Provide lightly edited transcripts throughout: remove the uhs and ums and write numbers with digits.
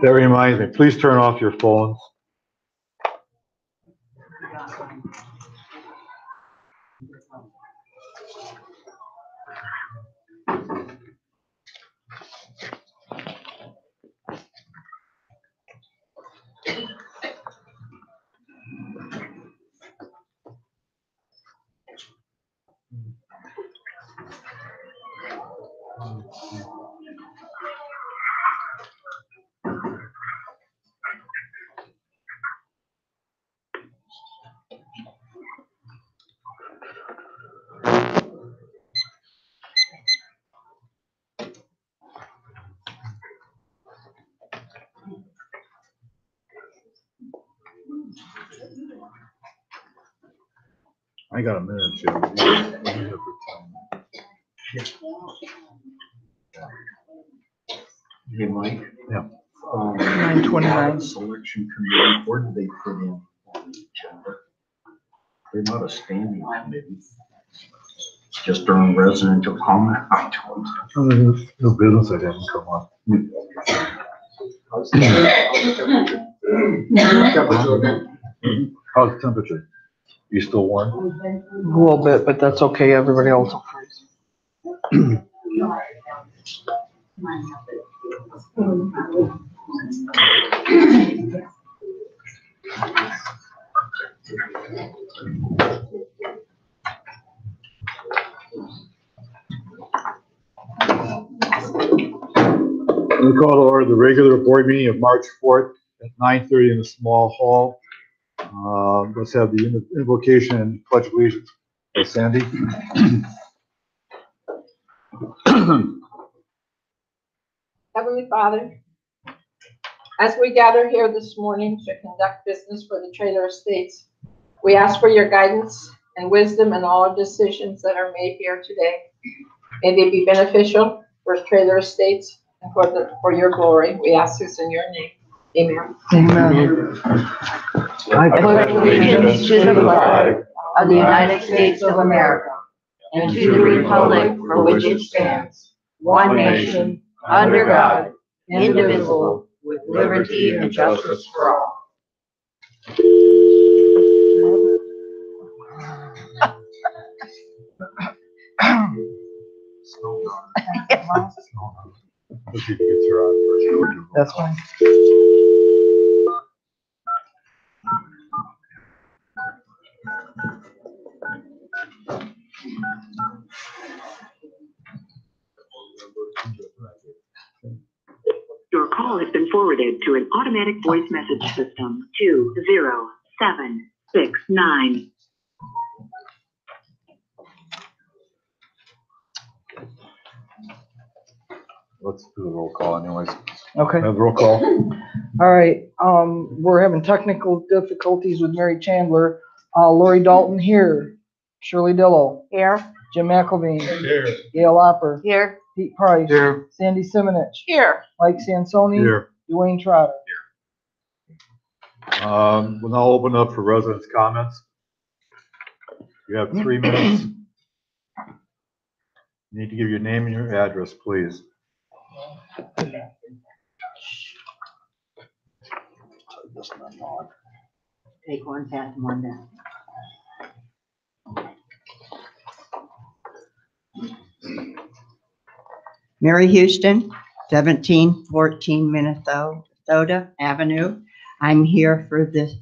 That reminds me, please turn off your phones. I got a minute, Jim. Hey, Mike. Yeah. 9:29. Selection committee, where did they put in on the agenda? They're not a standing committee. It's just during residential comment. I told you. No business I didn't come on. How's the temperature? You still warm? A little bit, but that's okay. Everybody else will freeze. We call to order the regular board meeting of March 4th at 9:30 in the small hall. Let's have the invocation and pledge of allegiance by Sandy. Heavenly Father, as we gather here this morning to conduct business for the Traylor Estates, we ask for your guidance and wisdom in all decisions that are made here today. May they be beneficial for Traylor Estates and for your glory. We ask this in your name. Amen. Amen. I pledge allegiance to the flag of the United States of America and to the republic for which it stands, one nation, under God, indivisible, with liberty and justice for all. That's fine. Your call has been forwarded to an automatic voice message system. 20769. Let's do the roll call anyways. Okay. Have roll call. All right. We're having technical difficulties with Mary Chandler. Lori Dalton here. Shirley Dillow. Here. Jim McElveen. Here. Gail Opper. Here. Pete Price. Here. Sandy Simonich. Here. Mike Sansoni. Here. Dwayne Trotter. We'll now open up for residents' comments. You have 3 minutes. You need to give your name and your address, please. Take one, pass one down. Mary Houston, 1714 Minnesota Avenue. I'm here for the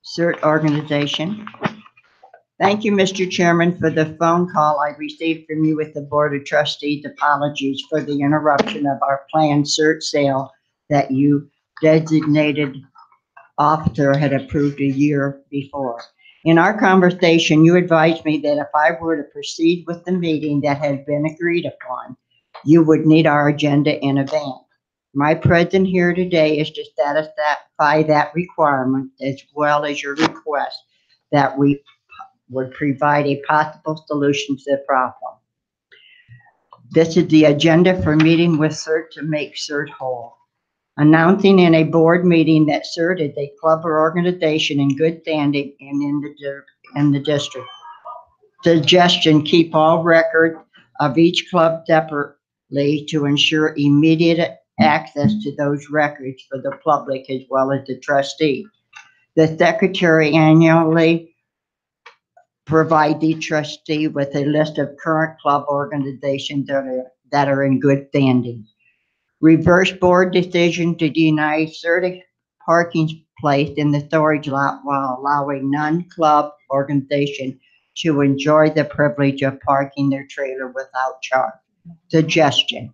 CERT organization. Thank you, Mr. Chairman, for the phone call I received from you with the Board of Trustees. Apologies for the interruption of our planned CERT sale that you designated officer had approved a year before. In our conversation, you advised me that if I were to proceed with the meeting that had been agreed upon, you would need our agenda in advance. My presence here today is to satisfy that requirement as well as your request that we would provide a possible solution to the problem. This is the agenda for meeting with CERT to make CERT whole. Announcing in a board meeting that CERT is a club or organization in good standing and in the district. Suggestion, keep all record of each club separately to ensure immediate access to those records for the public as well as the trustee. The secretary annually provide the trustee with a list of current club organizations that are in good standing. Reverse board decision to deny certain parking placed in the storage lot while allowing non-club organization to enjoy the privilege of parking their trailer without charge. Suggestion,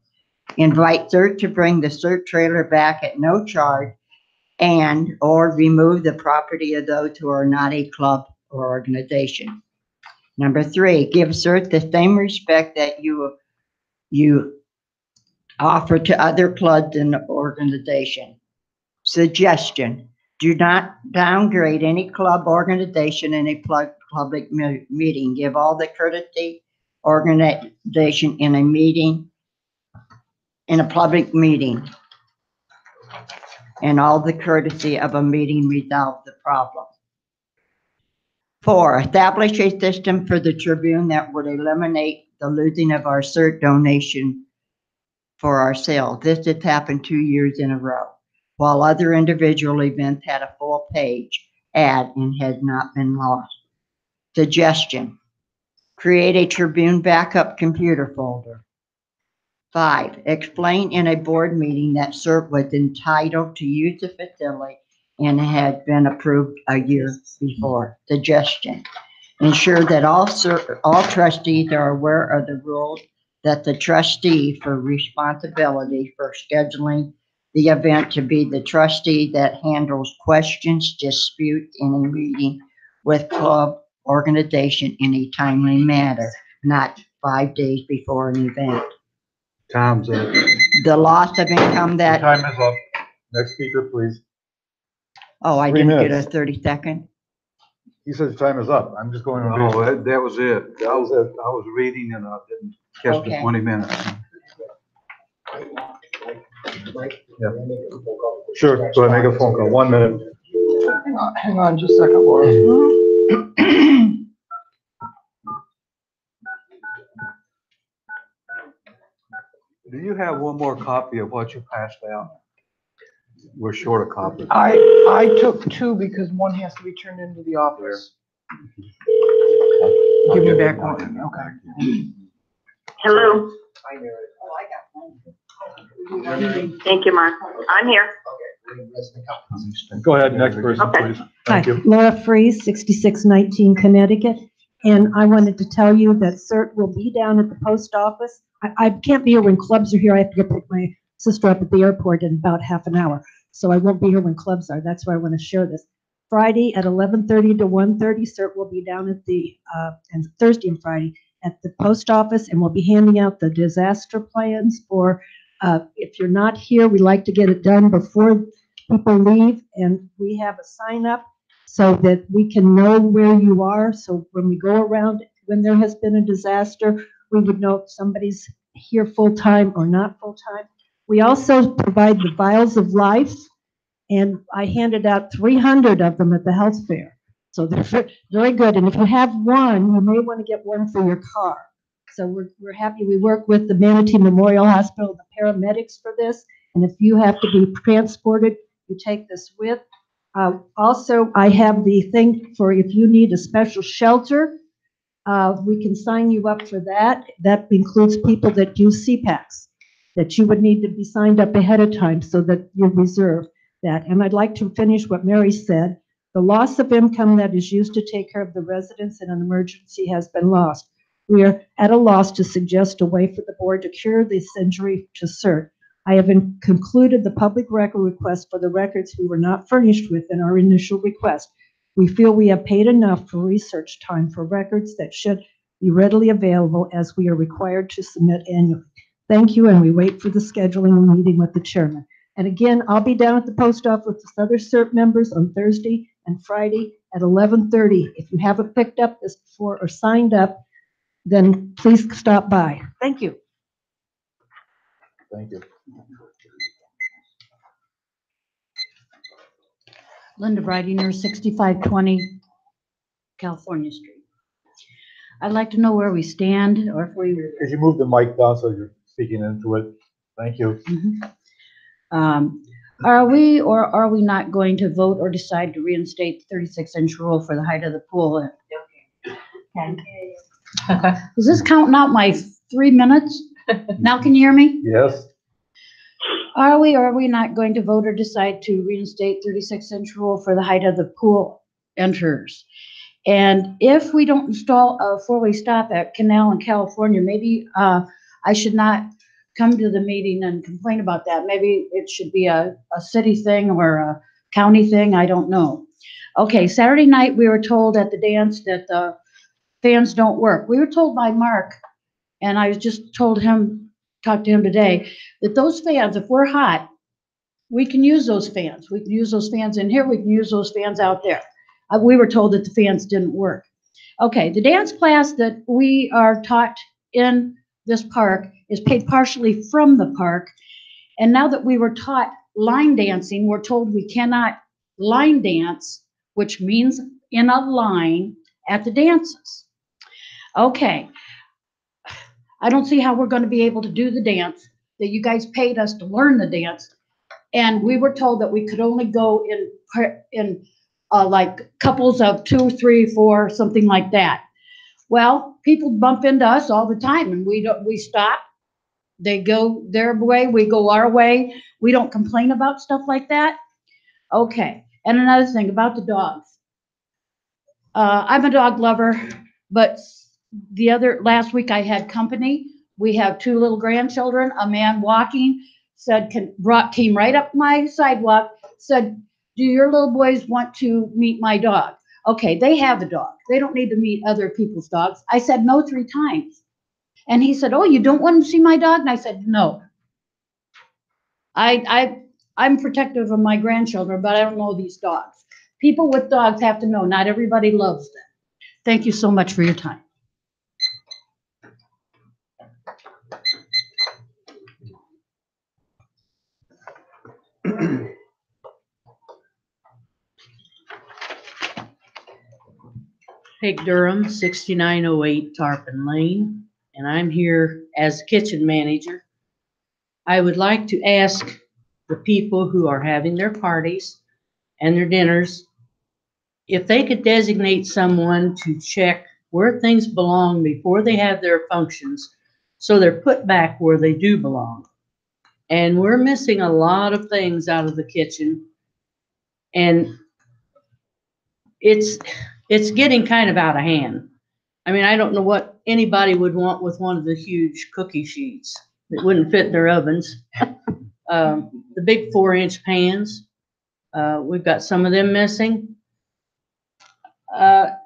invite CERT to bring the CERT trailer back at no charge and or remove the property of those who are not a club or organization. Number 3, give CERT the same respect that you offer to other clubs and organizations. Suggestion, do not downgrade any club organization in a public meeting. Give all the courtesy organization in a public meeting. And all the courtesy of a meeting resolve the problem. 4, establish a system for the Tribune that would eliminate the losing of our CERT donation for our sale. This has happened 2 years in a row, while other individual events had a full page ad and has not been lost. Suggestion, create a Tribune backup computer folder. 5, explain in a board meeting that CERT was entitled to use the facility and had been approved a year before. Suggestion, ensure that all trustees are aware of the rules that the trustee for responsibility for scheduling the event to be the trustee that handles questions, disputes in a meeting with club organization in a timely manner, not 5 days before an event. Tom's up. The loss of income Your that, time is up. Next speaker, please. oh, I 3 didn't get a minutes. 30-second. He says time is up. I'm just going. No, that was it. That was it. I was reading and I didn't catch the Okay. 20 minutes. Sure, go ahead, make a phone call. 1 minute. Hang on just a second, Laura. Do you have one more copy of what you passed out? We're short a copy. I took 2 because one has to be turned into the office. Give me back one, okay. Hello. Thank you, Mark. I'm here. Go ahead, next person, Okay. please. Hi, Thank you. Laura Freeze, 6619 Connecticut. And I wanted to tell you that CERT will be down at the post office. I can't be here when clubs are here. I have to go pick my sister up at the airport in about half an hour. So I won't be here when clubs are. That's why I want to share this. Friday at 11:30 to 1:30, CERT will be down at the, and Thursday and Friday at the post office, and we'll be handing out the disaster plans for, if you're not here, we like to get it done before people leave, and we have a sign up so that we can know where you are. So when we go around, when there has been a disaster, we would know if somebody's here full-time or not full-time. We also provide the Vials of Life, and I handed out 300 of them at the health fair. So they're very good, and if you have one, you may want to get one for your car. So we're happy. We work with the Manatee Memorial Hospital, the paramedics for this, and if you have to be transported, you take this with. Also, I have the thing for if you need a special shelter, we can sign you up for that. That includes people that use CPACs, that you would need to be signed up ahead of time so that you reserve that. And I'd like to finish what Mary said. The loss of income that is used to take care of the residents in an emergency has been lost. We are at a loss to suggest a way for the board to cure this injury to CERT. I have concluded the public record request for the records we were not furnished with in our initial request. We feel we have paid enough for research time for records that should be readily available as we are required to submit annually. Thank you, and we wait for the scheduling and meeting with the chairman. And again, I'll be down at the post office with the other CERT members on Thursday and Friday at 11:30. If you haven't picked up this before or signed up, then please stop by. Thank you. Thank you. Linda Breidinger, 6520 California Street. I'd like to know where we stand or if we, Could you move the mic down so you're speaking into it? Thank you. are we or are we not going to vote or decide to reinstate the 36-inch rule for the height of the pool? Is this counting out my 3 minutes? Now can you hear me? Yes? Are we or are we not going to vote or decide to reinstate 36-inch rule for the height of the pool enters? And if we don't install a four-way stop at Canal in California, maybe I should not come to the meeting and complain about that. Maybe it should be a city thing or a county thing, I don't know. Okay, Saturday night, we were told at the dance that the fans don't work. We were told by Mark, and I just talked to him today, that those fans, if we're hot, we can use those fans. We can use those fans in here, we can use those fans out there. We were told that the fans didn't work. Okay, the dance class that we are taught in this park is paid partially from the park. And now that we were taught line dancing, we're told we cannot line dance, which means in a line at the dances. Okay, I don't see how we're going to be able to do the dance that you guys paid us to learn the dance. And we were told that we could only go in like couples of 2, 3, 4, something like that. Well, people bump into us all the time and we stop. They go their way, we go our way. We don't complain about stuff like that. Okay, and another thing about the dogs. I'm a dog lover, but last week I had company. We have 2 little grandchildren. A man walking came right up my sidewalk, said, "Do your little boys want to meet my dog?" Okay, they have a dog. They don't need to meet other people's dogs. I said no 3 times. And he said, "Oh, you don't want to see my dog?" And I said, "No. I'm protective of my grandchildren, but I don't know these dogs." People with dogs have to know not everybody loves them. Thank you so much for your time. Peg Durham, 6908 Tarpon Lane, and I'm here as kitchen manager. I would like to ask the people who are having their parties and their dinners if they could designate someone to check where things belong before they have their functions, so they're put back where they do belong. And we're missing a lot of things out of the kitchen, and it's getting kind of out of hand. I mean, I don't know what anybody would want with one of the huge cookie sheets that wouldn't fit in their ovens. The big 4-inch pans, we've got some of them missing. And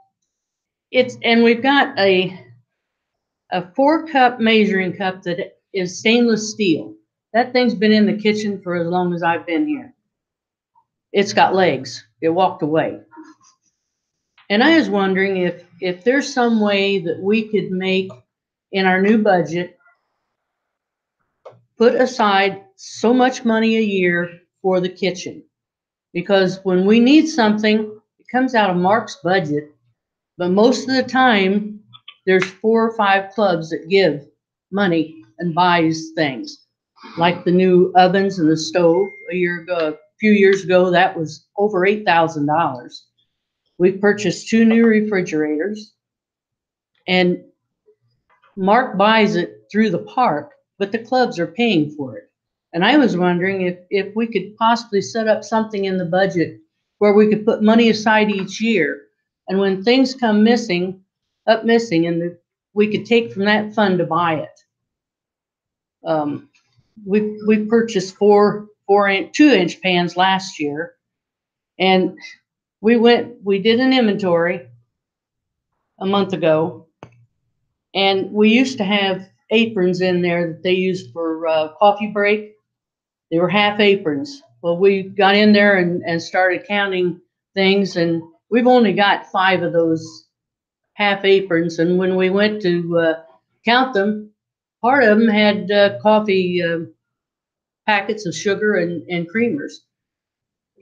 we've got a 4-cup measuring cup that is stainless steel. That thing's been in the kitchen for as long as I've been here. It's got legs. It walked away. And I was wondering if there's some way that we could make in our new budget, put aside so much money a year for the kitchen. Because when we need something, it comes out of Mark's budget. But most of the time, there's 4 or 5 clubs that give money and buys things. Like the new ovens and the stove a few years ago, that was over $8,000. We purchased 2 new refrigerators, and Mark buys it through the park, but the clubs are paying for it. And I was wondering if we could possibly set up something in the budget where we could put money aside each year, and when things come missing, and we could take from that fund to buy it. We purchased 2-inch pans last year, and we did an inventory a month ago, and we used to have aprons in there that they used for coffee break. They were half aprons. Well, we got in there and started counting things, and we've only got 5 of those half aprons. And when we went to count them, part of them had coffee packets of sugar and creamers.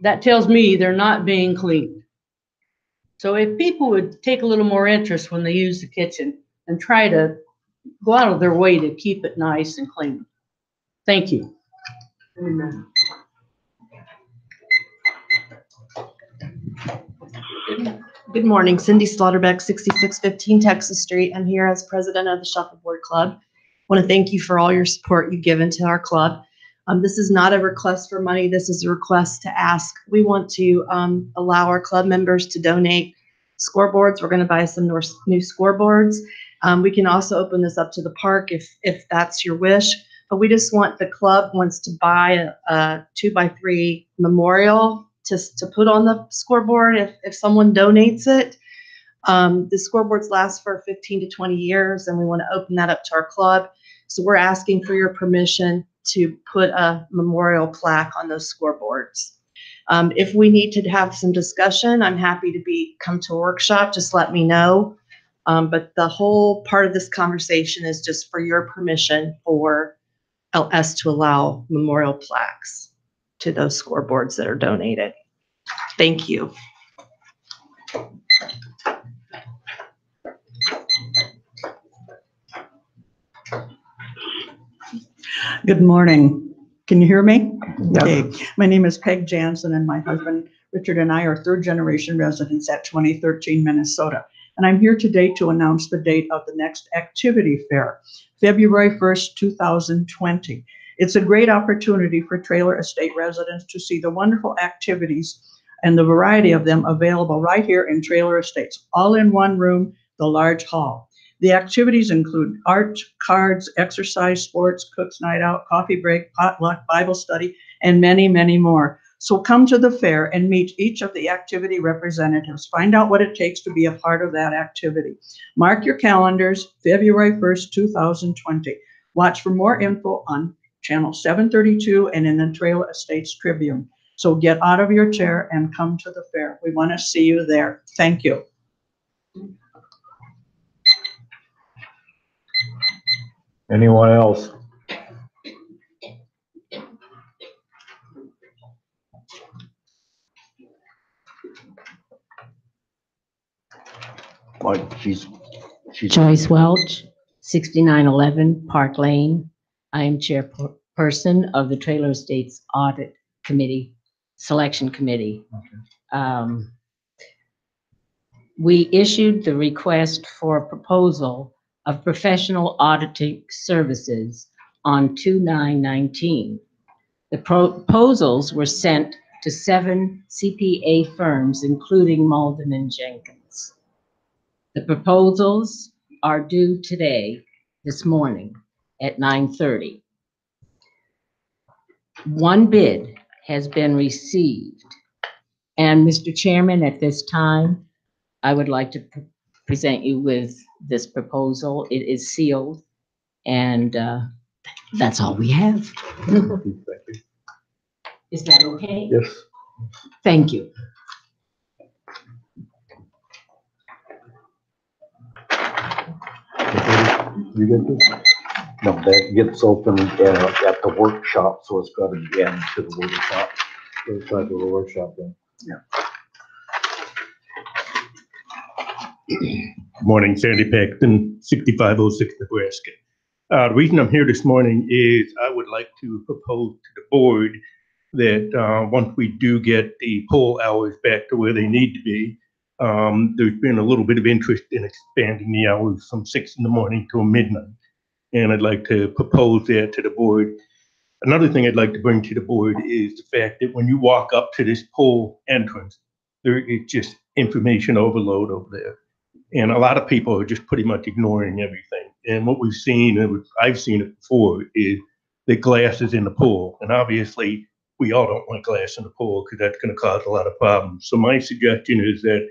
That tells me they're not being cleaned. So if people would take a little more interest when they use the kitchen, and try to go out of their way to keep it nice and clean. Thank you. Good morning, Cindy Slaughterbeck, 6615 Texas Street. I'm here as president of the Shuffleboard Club. I want to thank you for all your support you've given to our club. This is not a request for money. This is a request to ask. We want to allow our club members to donate scoreboards. We're going to buy some new scoreboards. We can also open this up to the park if that's your wish. But we just want, the club wants to buy a 2x3 memorial to put on the scoreboard if someone donates it. The scoreboards last for 15 to 20 years, and we want to open that up to our club. So we're asking for your permission to put a memorial plaque on those scoreboards. If we need to have some discussion, I'm happy to come to a workshop. Just let me know. But the whole part of this conversation is just for your permission for us to allow memorial plaques to those scoreboards that are donated. Thank you. Good morning. Can you hear me? Okay. My name is Peg Jansen, and my husband Richard and I are third-generation residents at 2013 Minnesota. And I'm here today to announce the date of the next activity fair, February 1st, 2020. It's a great opportunity for Trailer Estate residents to see the wonderful activities and the variety of them available right here in Trailer Estates, all in one room, the large hall. The activities include art, cards, exercise, sports, cook's night out, coffee break, potluck, Bible study, and many, many more. So come to the fair and meet each of the activity representatives. Find out what it takes to be a part of that activity. Mark your calendars, February 1st, 2020. Watch for more info on channel 732 and in the Trailer Estates Tribune. So get out of your chair and come to the fair. We want to see you there. Thank you. Anyone else? She's Joyce Welch, 6911 Park Lane. I am chairperson of the Trailer Estates Audit Committee, Selection Committee. We issued the request for a proposal of professional auditing services on 2/9/19. The proposals were sent to 7 CPA firms, including Malden and Jenkins. The proposals are due today, this morning, at 9:30. One bid has been received. And Mr. Chairman, at this time, I would like to present you with this proposal. It is sealed, and that's all we have. Is that okay? Yes. Thank you. You get this? No, that gets opened at the workshop, so it's got to be added to the workshop. Let's try to do a workshop then. Yeah. Good morning, Sandy Paxton, 6506 Nebraska. The reason I'm here this morning is I would like to propose to the board that once we do get the poll hours back to where they need to be, there's been a little bit of interest in expanding the hours from 6 in the morning till midnight. And I'd like to propose that to the board. Another thing I'd like to bring to the board is the fact that when you walk up to this poll entrance, there is just information overload over there. And a lot of people are just pretty much ignoring everything. And what we've seen, and I've seen it before, is that glass is in the pool. And obviously, we all don't want glass in the pool because that's going to cause a lot of problems. So my suggestion is that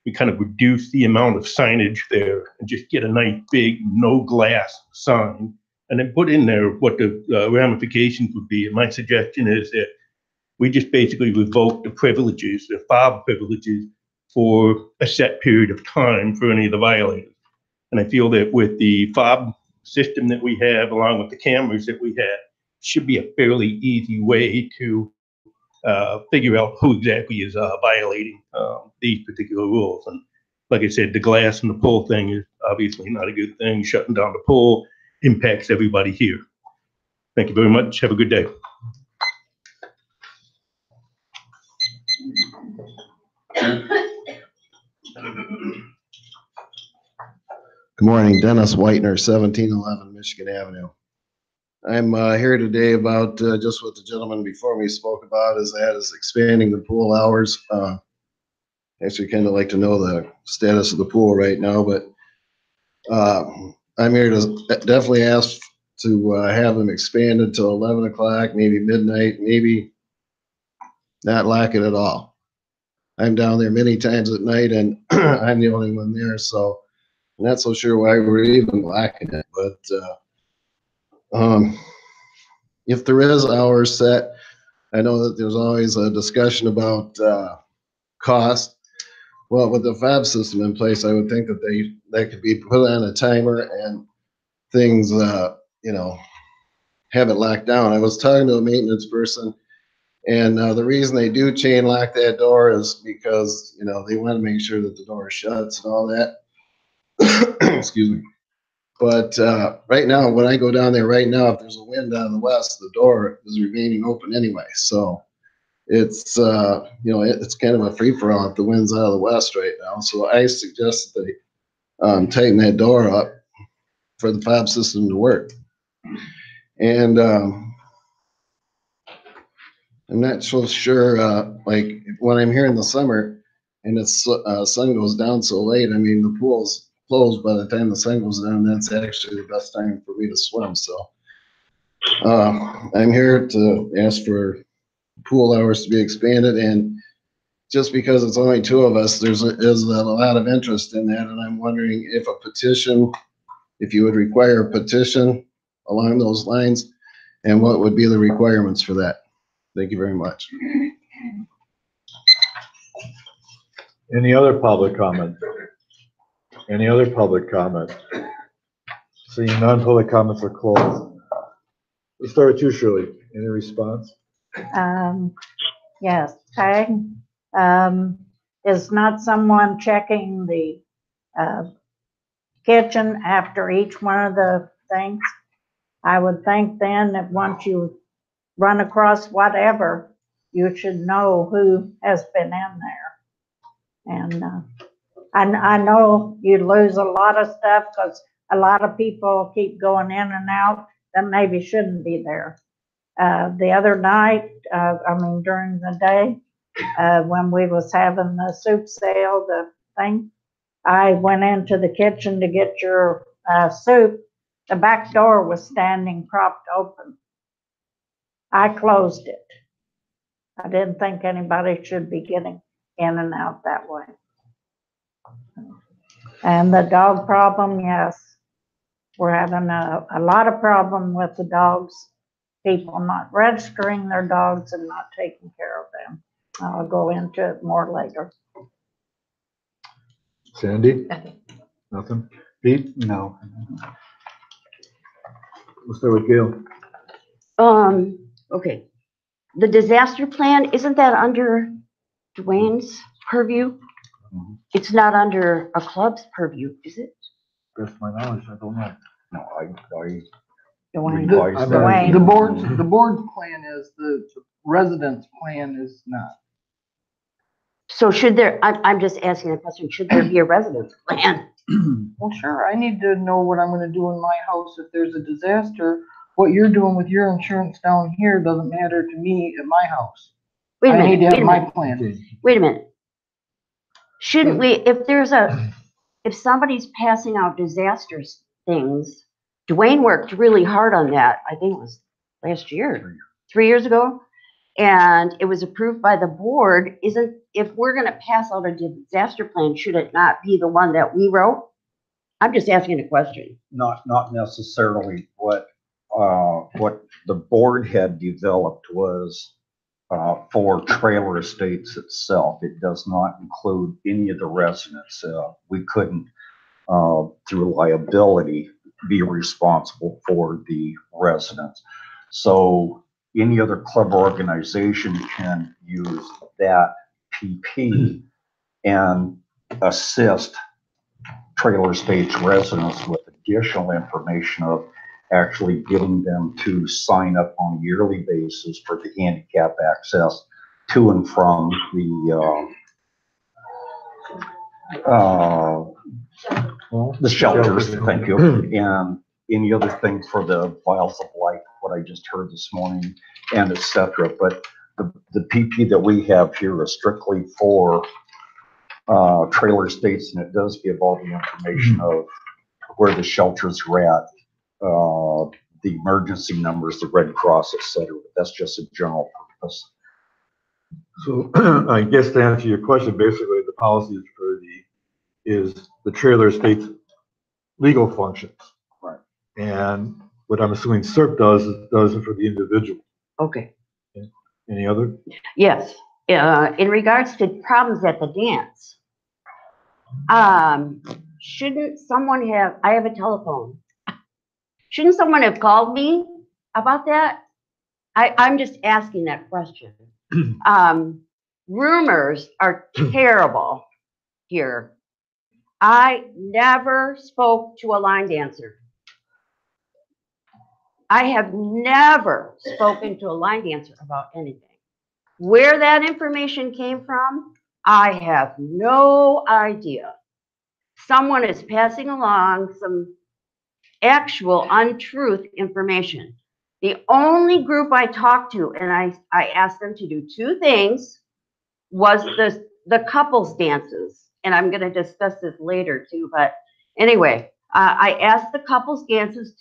we kind of reduce the amount of signage there and just get a nice big no glass sign and then put in there what the ramifications would be. And my suggestion is that we just basically revoke the privileges, the fob privileges, for a set period of time for any of the violators. And I feel that with the fob system that we have, along with the cameras that we have, should be a fairly easy way to figure out who exactly is violating these particular rules. And like I said, the glass and the pool thing is obviously not a good thing. Shutting down the pool impacts everybody here. Thank you very much. Have a good day. Good morning, Dennis Whitener, 1711 Michigan Avenue. I'm here today about just what the gentleman before me spoke about, is expanding the pool hours. Actually, kind of like to know the status of the pool right now, but I'm here to definitely ask to have them expanded till 11 o'clock, maybe midnight, maybe not lock it at all. I'm down there many times at night, and I'm the only one there, so I'm not so sure why we're even locking it. But if there is hours set, I know that there's always a discussion about cost. Well, with the fob system in place, I would think that that could be put on a timer and things, you know, have it locked down. I was talking to a maintenance person, and the reason they do chain lock that door is because, you know, they want to make sure that the door shuts and all that. Excuse me. But right now, when I go down there right now, if there's a wind out of the west, the door is remaining open anyway. So it's, you know, it's kind of a free for all if the wind's out of the west right now. So I suggest that they tighten that door up for the fob system to work. And I'm not so sure, like when I'm here in the summer and it's sun goes down so late, I mean, the pool's closed by the time the sun goes down. That's actually the best time for me to swim. So I'm here to ask for pool hours to be expanded, and just because it's only two of us, is a lot of interest in that, and I'm wondering if a petition, if you would require a petition along those lines, and what would be the requirements for that. Thank you very much. Any other public comment? Any other public comment? Seeing none, public comments are closed. Let's start with you, Shirley. Any response? Yes, Peg. Is not someone checking the kitchen after each one of the things? I would think then that once you run across whatever, you should know who has been in there. And I know you lose a lot of stuff because a lot of people keep going in and out that maybe shouldn't be there. The other night, I mean during the day, when we was having the soup sale, the thing, I went into the kitchen to get your soup. The back door was standing propped open. I closed it. I didn't think anybody should be getting in and out that way. And the dog problem, yes. We're having a lot of problem with the dogs. People not registering their dogs and not taking care of them. I'll go into it more later. Sandy? Nothing? Pete? No. We'll start with Gail. Okay. The disaster plan, isn't that under Dwayne's purview? It's not under a club's purview, is it? Best of my knowledge, I don't know. No, The board's plan is, the residence plan is not. So should there, I'm just asking a question, should there be a residence plan? Well, sure, I need to know what I'm gonna do in my house if there's a disaster. What you're doing with your insurance down here doesn't matter to me at my house. Wait a minute, I need to wait have a my minute. plan. Wait a minute. Shouldn't we, if somebody's passing out disasters things, Dwayne worked really hard on that. I think it was last year, 3 years ago. And it was approved by the board. If we're gonna pass out a disaster plan, should it not be the one that we wrote? I'm just asking a question. Not necessarily. What the board had developed was for Trailer Estates itself. It does not include any of the residents. We couldn't, through liability, be responsible for the residents. So any other club organization can use that PP, and assist Trailer Estates residents with additional information of actually getting them to sign up on a yearly basis for the handicap access to and from the shelters, thank you. And any other thing for the Vials of Life, what I just heard this morning, and et cetera. But the PP that we have here is strictly for Trailer Estates, and it does give all the information of where the shelters are at, the emergency numbers, the Red Cross, et cetera. That's just a general purpose. So I guess to answer your question, basically the policy is the Trailer Estates legal functions. Right. And what I'm assuming CERT does it for the individual. Okay. Any other? Yes. In regards to problems at the dance, shouldn't someone have, I have a telephone. Shouldn't someone have called me about that? I'm just asking that question. Rumors are terrible here. I never spoke to a line dancer. I have never spoken to a line dancer about anything. Where that information came from, I have no idea. Someone is passing along some actual untruth information. The only group I talked to, and I asked them to do two things, was the couples dances. And I'm going to discuss this later too. But anyway, I asked the couples dancers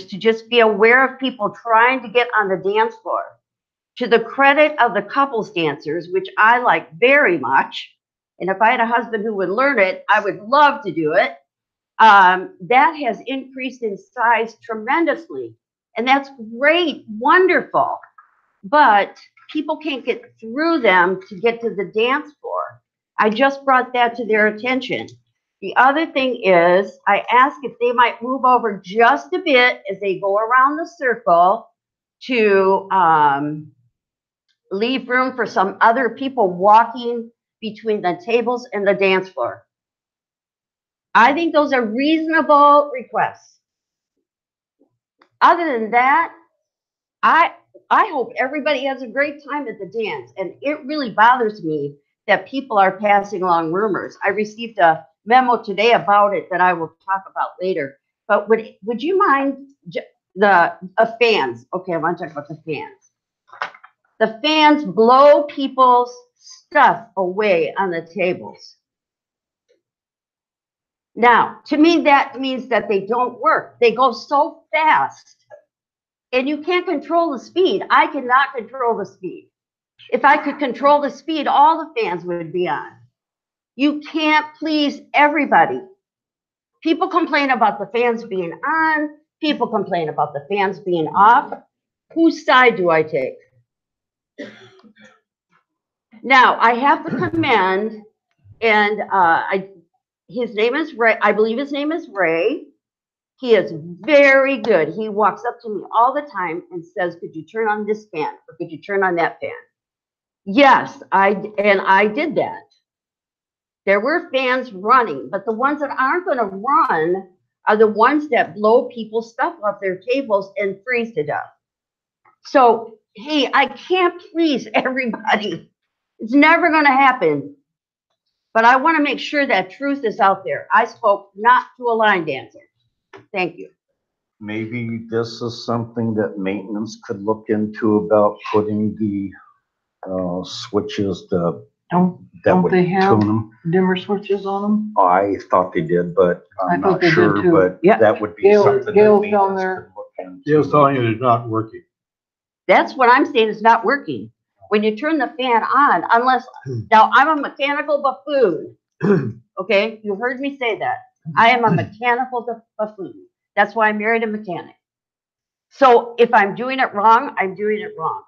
to just be aware of people trying to get on the dance floor. To the credit of the couples dancers, which I like very much, and if I had a husband who would learn it, I would love to do it. That has increased in size tremendously. And that's great, wonderful. But people can't get through them to get to the dance floor. I just brought that to their attention. The other thing is, I asked if they might move over just a bit as they go around the circle to leave room for some other people walking between the tables and the dance floor. I think those are reasonable requests. Other than that, I hope everybody has a great time at the dance. And it really bothers me that people are passing along rumors. I received a memo today about it that I will talk about later. But would you mind the fans? Okay, I want to talk about the fans. The fans blow people's stuff away on the tables. Now, to me, that means that they don't work. They go so fast. And you can't control the speed. I cannot control the speed. If I could control the speed, all the fans would be on. You can't please everybody. People complain about the fans being on. People complain about the fans being off. Whose side do I take? Now, I have to commend, and his name is Ray. I believe his name is Ray. He is very good. He walks up to me all the time and says, could you turn on this fan? Or could you turn on that fan? Yes, I did that. There were fans running, but the ones that aren't going to run are the ones that blow people's stuff off their tables and freeze to death. So, hey, I can't please everybody. It's never going to happen. But I want to make sure that truth is out there. I spoke not to a line dancer. Thank you. Maybe this is something that maintenance could look into about putting the switches that Don't would they have tune them. dimmer switches on them? I thought they did, but I'm I thought not they did sure, too. but Yeah. that would be Gail- something Gail's that down maintenance there. could look into. Gail's telling you it's not working. That's what I'm saying is not working. When you turn the fan on, unless, now I'm a mechanical buffoon. Okay, you heard me say that. I am a mechanical buffoon. That's why I married a mechanic. So if I'm doing it wrong, I'm doing it wrong.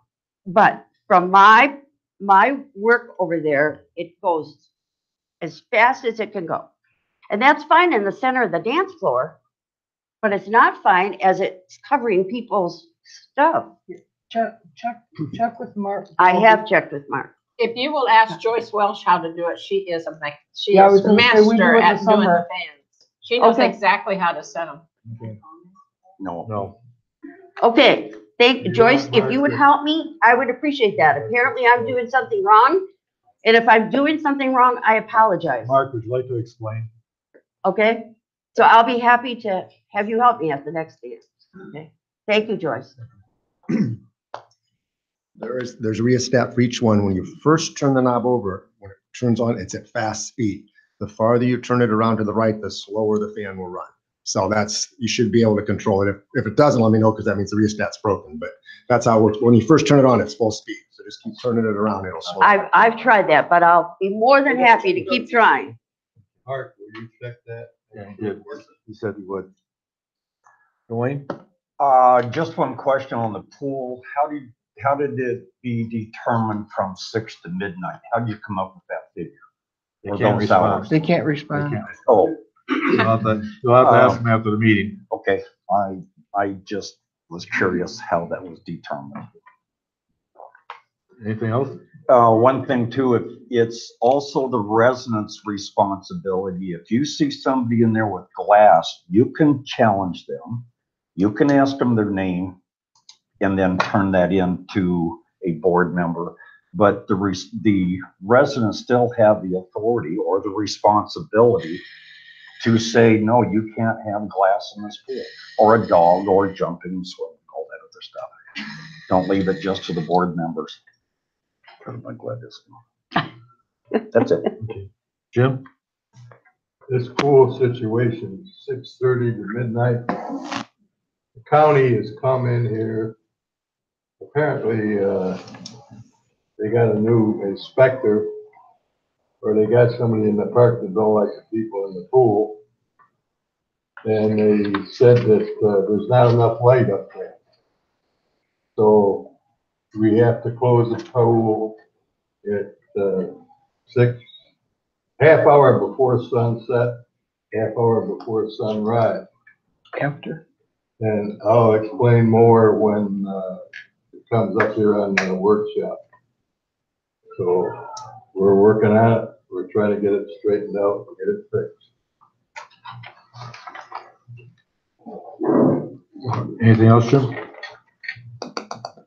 But from my work over there, it goes as fast as it can go. And that's fine in the center of the dance floor, but it's not fine as it's covering people's stuff. Check with Mark. I have checked with Mark. if you will ask Joyce Welsh how to do it, she is she Yeah, I was is gonna say, we do master it in at the doing the summer. fans. She knows Okay. exactly how to set them. No. Okay, Joyce, if you would help me, I would appreciate that. Apparently I'm doing something wrong. And if I'm doing something wrong, I apologize. Mark, would you like to explain? Okay? So I'll be happy to have you help me at the next meeting. Okay? Thank you, Joyce. There's a rheostat for each one. When you first turn the knob over, when it turns on, it's at fast speed. The farther you turn it around to the right, the slower the fan will run. So you should be able to control it. If it doesn't, let me know, because that means the rheostat's broken. But that's how it works. When you first turn it on, it's full speed. So just keep turning it around. It'll slow. I've tried that, but I'll be more than happy to keep trying. Mark, will you check that? Yeah, he did. He said he would. Dwayne? Just one question on the pool. How did it be determined from 6 to midnight? How did you come up with that figure? They Or can't those respond. hours? They can't respond. Oh. You'll have to ask him after the meeting. Okay, I just was curious how that was determined. Anything else? One thing too, it's also the residents' responsibility. If you see somebody in there with glass, you can challenge them. You can ask them their name and then turn that in to a board member. But the residents still have the authority or the responsibility to say, no, you can't have glass in this pool, or a dog, or jumping and swimming, all that other stuff. Don't leave it just to the board members. That's it. Okay. Jim? This pool situation, 6:30 to midnight. The county has come in here. Apparently, they got a new inspector, or they got somebody in the park that don't like the people in the pool. And they said that there's not enough light up there. So we have to close the pool at half hour before sunset, half hour before sunrise. After. And I'll explain more when it comes up here on the workshop. So we're working on it. We're trying to get it straightened out and get it fixed. Anything else, Jim?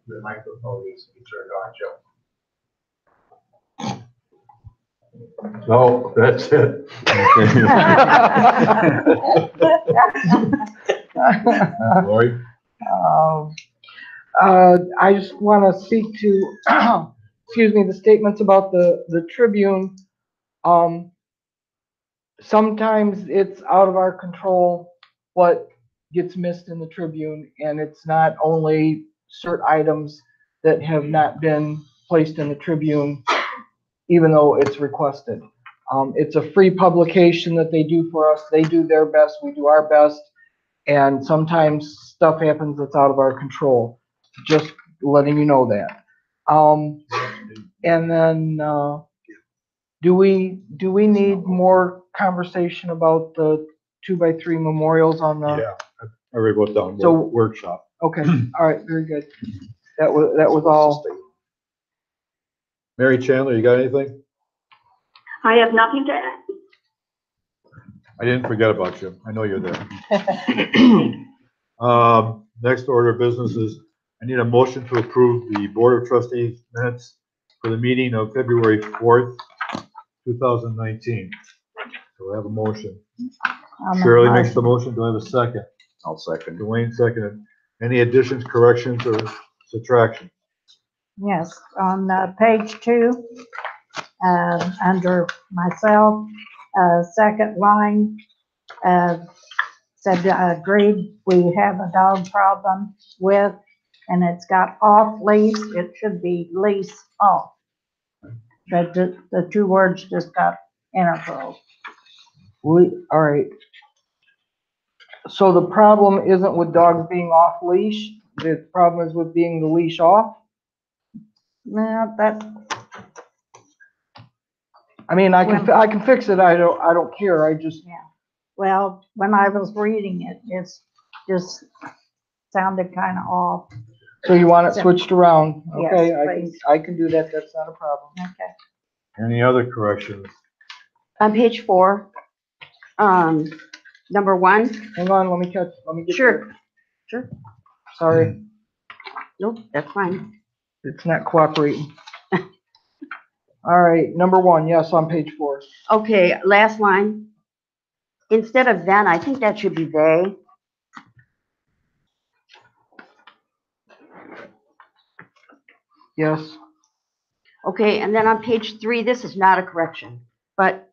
The microphone needs to be turned on, Joe. No, that's it. Lori? I just want to speak to, excuse me, the statements about the Tribune. Sometimes it's out of our control what gets missed in the Tribune, and it's not only certain items that have not been placed in the Tribune, even though it's requested. It's a free publication that they do for us. They do their best, we do our best, and sometimes stuff happens that's out of our control. Just letting you know that. And then, do we need more conversation about the 2x3 memorials on the? Yeah, I already wrote down So- workshop. Okay, all right, very good. That was all. Mary Chandler, you got anything? I have nothing to add. I didn't forget about you. I know you're there. Next order of business is, I need a motion to approve the Board of Trustees minutes for the meeting of February 4th, 2019. So we have a motion. Shirley makes the motion. Do I have a second? I'll second. Dwayne seconded. Any additions, corrections, or subtractions? Yes, on page 2, under myself, second line, said agreed we have a dog problem with, and it's got off leash, it should be lease off. But the two words just got interposed. All right. So the problem isn't with dogs being off leash, the problem is with being the leash off? No, that, I mean, I can fix it, I don't care, I just. yeah. Well, when I was reading it, it's just sounded kind of off. So you want it switched around? Yes, Okay, please. I can do that. That's not a problem. Okay. Any other corrections? On page 4, number 1. Hang on, let me get Sure. there. Sure. Sorry, Nope, that's fine. it's not cooperating. All right, number 1, yes, on page 4. Okay, last line. Instead of then, I think that should be they. Yes. Okay, and then on page 3, this is not a correction, but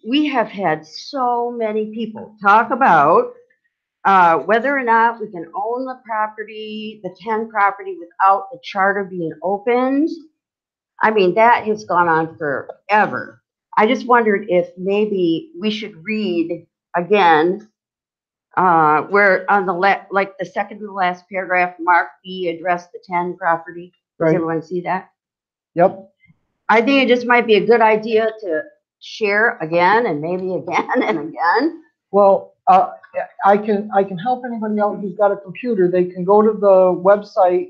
we have had so many people talk about whether or not we can own the property, the 10 property without the charter being opened. I mean, that has gone on forever. I just wondered if maybe we should read again, where on the like the second to the last paragraph, Mark B addressed the 10 property. Does Right. everyone see that? Yep. I think it just might be a good idea to share again and maybe again and again. Well, I can help anybody else who's got a computer. They can go to the website,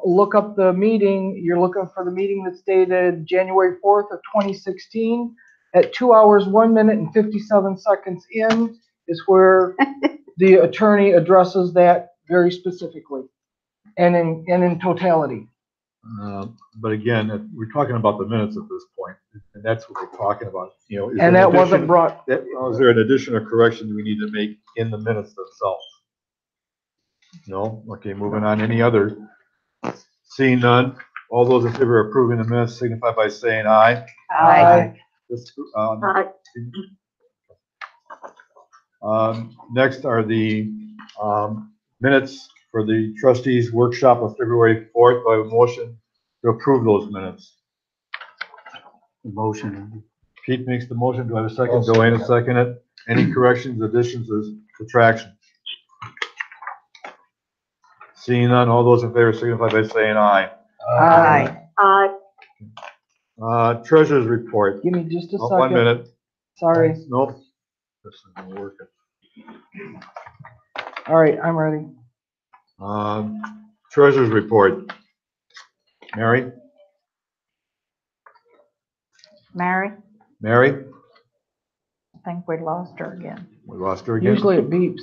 look up the meeting. You're looking for the meeting that's dated January 4th of 2016 at 2 hours, 1 minute and 57 seconds in is where the attorney addresses that very specifically and in totality. But again, we're talking about the minutes at this point, and that's what we're talking about, you know. And that wasn't brought. Is there an addition or correction we need to make in the minutes themselves? No? Okay, moving on. Any other? Seeing none, all those in favor of approving the minutes signify by saying aye. Aye. Next are the minutes for the trustees workshop of February 4th. Do I have a motion to approve those minutes? Motion. Pete makes the motion. Do I have a second? Joanne, second it. Any corrections, additions, or subtractions? Seeing none, all those in favor signify by saying aye. Aye. Treasurer's report. Give me just a Oh, second. 1 minute. Sorry. Nope. This isn't working. All right, I'm ready. Treasurer's report. Mary? Mary, Mary? I think we lost her again. We lost her again? Usually it beeps.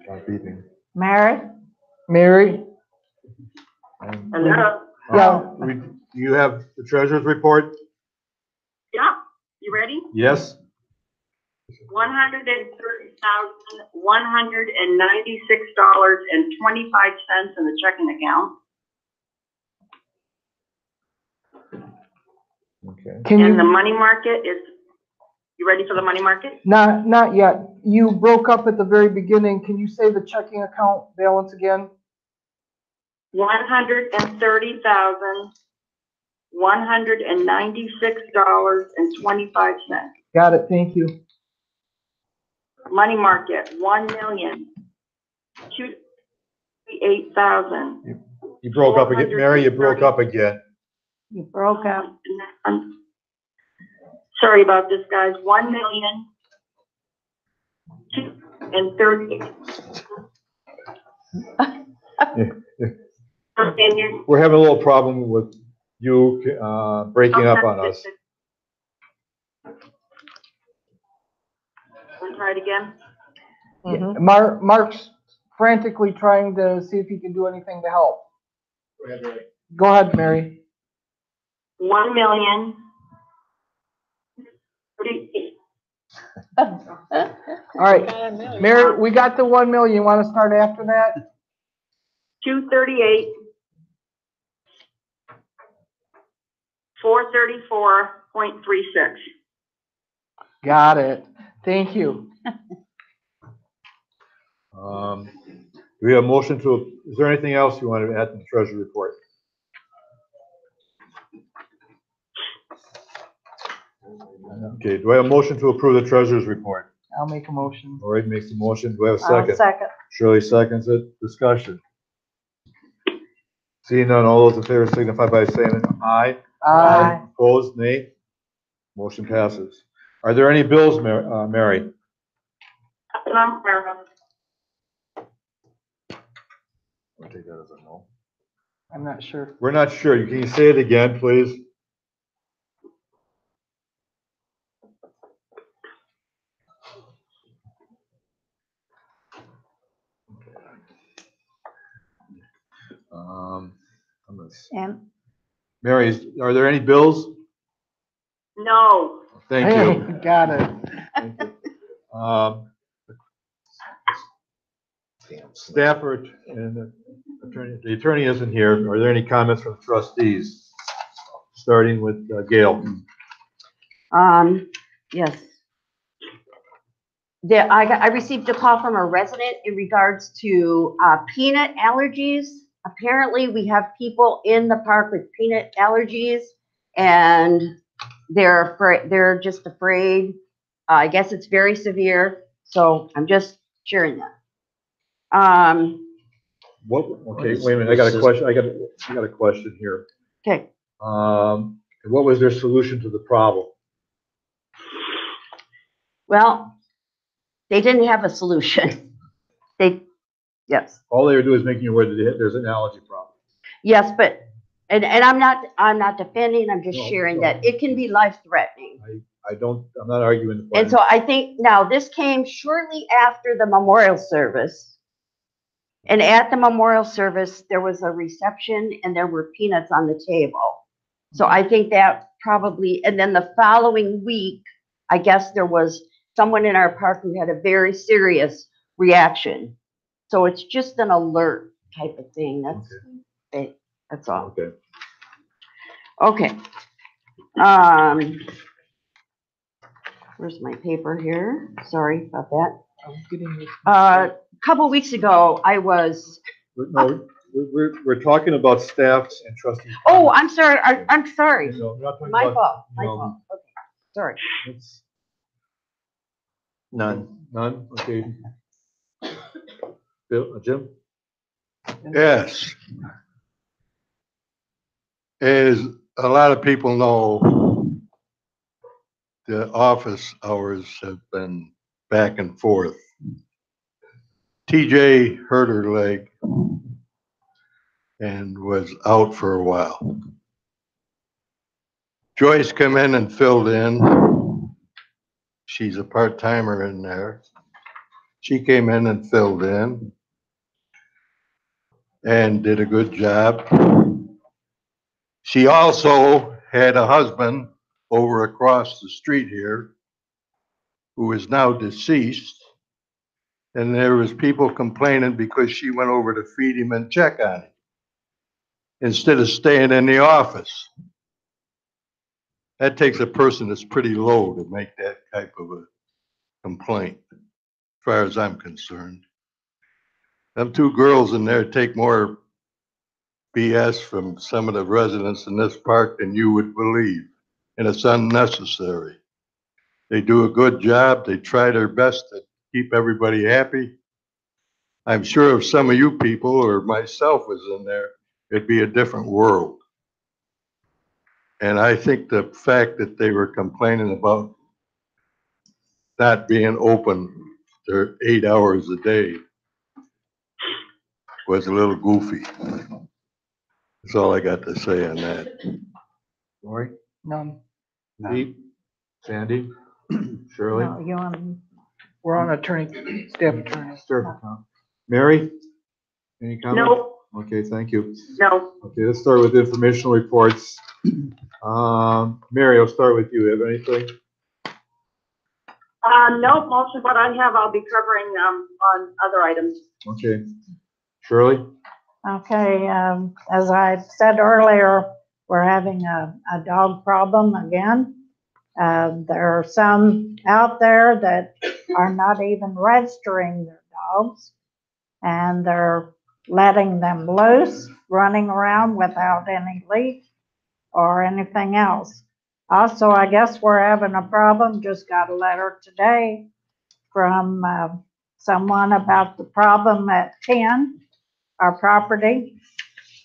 Not beeping. Mary? Mary? Hello? Yeah. You have the treasurer's report? Yeah, you ready? Yes? $130,196.25 in the checking account. Okay. And the money market is, you ready for the money market? Not yet. You broke up at the very beginning. Can you say the checking account balance again? $130,196.25. Got it. Thank you. Money market, $1,028,000. You broke up again. Mary, you broke up again. You broke up. I'm sorry about this, guys. 1,030,000. We're having a little problem with you breaking up on us. Want to try it again? Mark's frantically trying to see if he can do anything to help. Go ahead, Mary. 1,000,000. All right, Mary, we got the 1 million. You want to start after that? 238. 434.36. Got it. Thank you. Do we have a motion to, is there anything else you want to add to the treasury report? Okay, do I have a motion to approve the treasurer's report? I'll make a motion. All right, makes the motion. Do I have a I'll second? second. Shirley seconds it. Discussion. Seeing none, all those in favor signify by saying aye. Aye. Opposed, nay. Motion passes. Are there any bills, Mary? I'll take that as a no. I'm not sure. We're not sure. Can you say it again, please? And Mary, are there any bills? No. Thank Hey, you. got it. Um, Staff or, and the attorney isn't here. Are there any comments from trustees? Starting with Gail. Yes. I received a call from a resident in regards to peanut allergies. Apparently, we have people in the park with peanut allergies, and they're just afraid. I guess it's very severe, so I'm just sharing that. What? Okay, wait a minute. I got a question. I got a question here. Okay. What was their solution to the problem? Well, they didn't have a solution. Yes. All they were doing is making you aware that there's an allergy problem. Yes, but, and I'm not defending, I'm just sharing that it can be life-threatening. I'm not arguing the point. And so I think, now, this came shortly after the memorial service. And at the memorial service, there was a reception and there were peanuts on the table. So I think that probably, and then the following week, I guess there was someone in our park who had a very serious reaction. So it's just an alert type of thing. That's all. Okay. Okay. Where's my paper here? Sorry about that. A couple weeks ago, I was. No, we're talking about staffs and trustees. Oh, I'm sorry. I'm sorry. No, we're not talking My about- fault. My no. fault. Okay. Sorry. None. None? Okay. Bill, Jim? Yes. As a lot of people know, the office hours have been back and forth. TJ hurt her leg and was out for a while. Joyce came in and filled in. She's a part-timer in there. She came in and filled in and did a good job. She also had a husband over across the street here who is now deceased. And there was people complaining because she went over to feed him and check on him instead of staying in the office. That takes a person that's pretty low to make that type of a complaint, as far as I'm concerned. Them two girls in there take more BS from some of the residents in this park than you would believe, and it's unnecessary. They do a good job. They try their best to keep everybody happy. I'm sure if some of you people or myself was in there, it'd be a different world. And I think the fact that they were complaining about not being open their 8 hours a day was a little goofy. That's all I got to say on that. Lori? None. Pete? Sandy? Shirley? no, you want, We're on attorney, staff attorney. Mary? Any comment? No. Okay, thank you. No. Okay, let's start with informational reports. Mary, I'll start with you. Have anything? No, most of what I have, I'll be covering on other items. Okay. Shirley? okay, as I said earlier, we're having a dog problem again. There are some out there that are not even registering their dogs, and they're letting them loose, running around without any leash or anything else. Also, I guess we're having a problem. Just got a letter today from someone about the problem at 10, our property,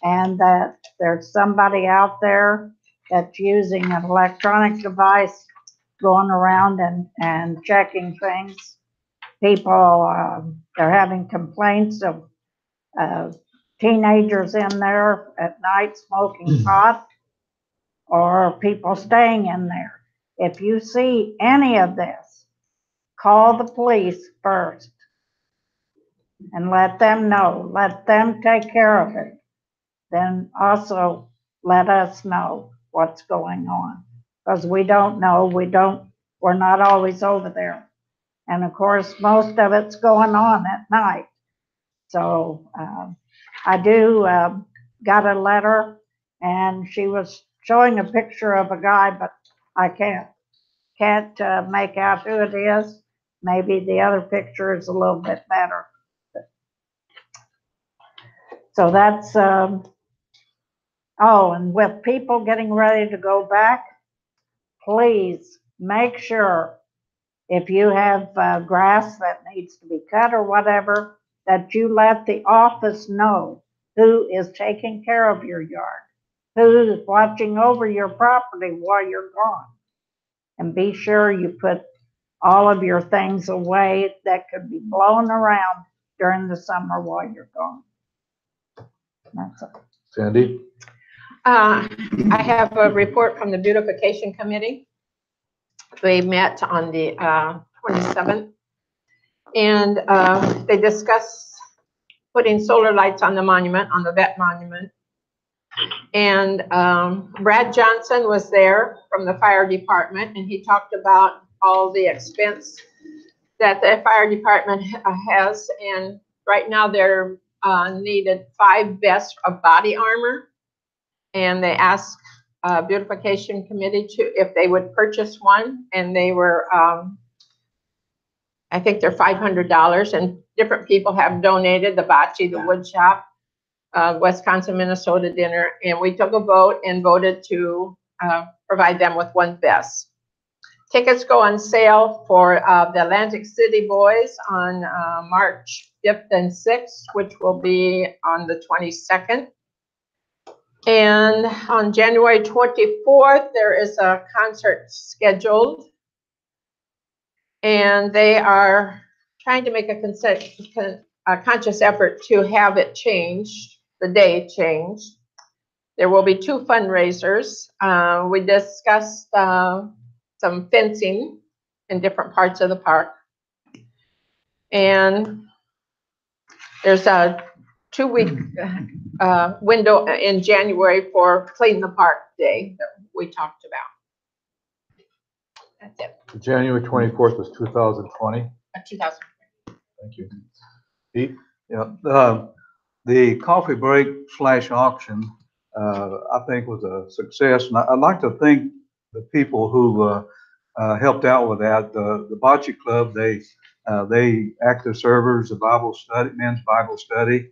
and that there's somebody out there that's using an electronic device going around and checking things. People, they're having complaints of teenagers in there at night smoking pot or people staying in there. If you see any of this, call the police first and let them know. Let them take care of it. Then also let us know what's going on. Because we don't know, we're not always over there. And of course, most of it's going on at night. So I got a letter, and she was showing a picture of a guy, but I can't make out who it is. Maybe the other picture is a little bit better. So that's, oh, and with people getting ready to go back, please make sure if you have grass that needs to be cut or whatever, that you let the office know who is taking care of your yard, who is watching over your property while you're gone. And be sure you put all of your things away that could be blown around during the summer while you're gone. That's it. Sandy? I have a report from the beautification committee. We met on the 27th, and they discussed putting solar lights on the monument, on the vet monument. And Brad Johnson was there from the fire department, and he talked about all the expense that the fire department has. And right now they're needed 5 vests of body armor. And they asked beautification committee if they would purchase one, and they were I think they're $500, and different people have donated, the Bocce, the wood shop, Wisconsin Minnesota dinner, and we took a vote and voted to provide them with 1 vest. Tickets go on sale for the Atlantic City Boys on March 5th and 6th, which will be on the 22nd. And on January 24th, there is a concert scheduled. And they are trying to make a conscious effort to have it changed, the day changed. There will be 2 fundraisers. We discussed some fencing in different parts of the park. And there's a 2-week window in January for Clean the Park Day that we talked about. That's it. January 24th was 2020. 2000. Thank you. Pete? Yeah, the coffee break / auction, I think was a success. And I'd like to thank the people who helped out with that. The Bocce Club, they act as servers, the Bible study, men's Bible study,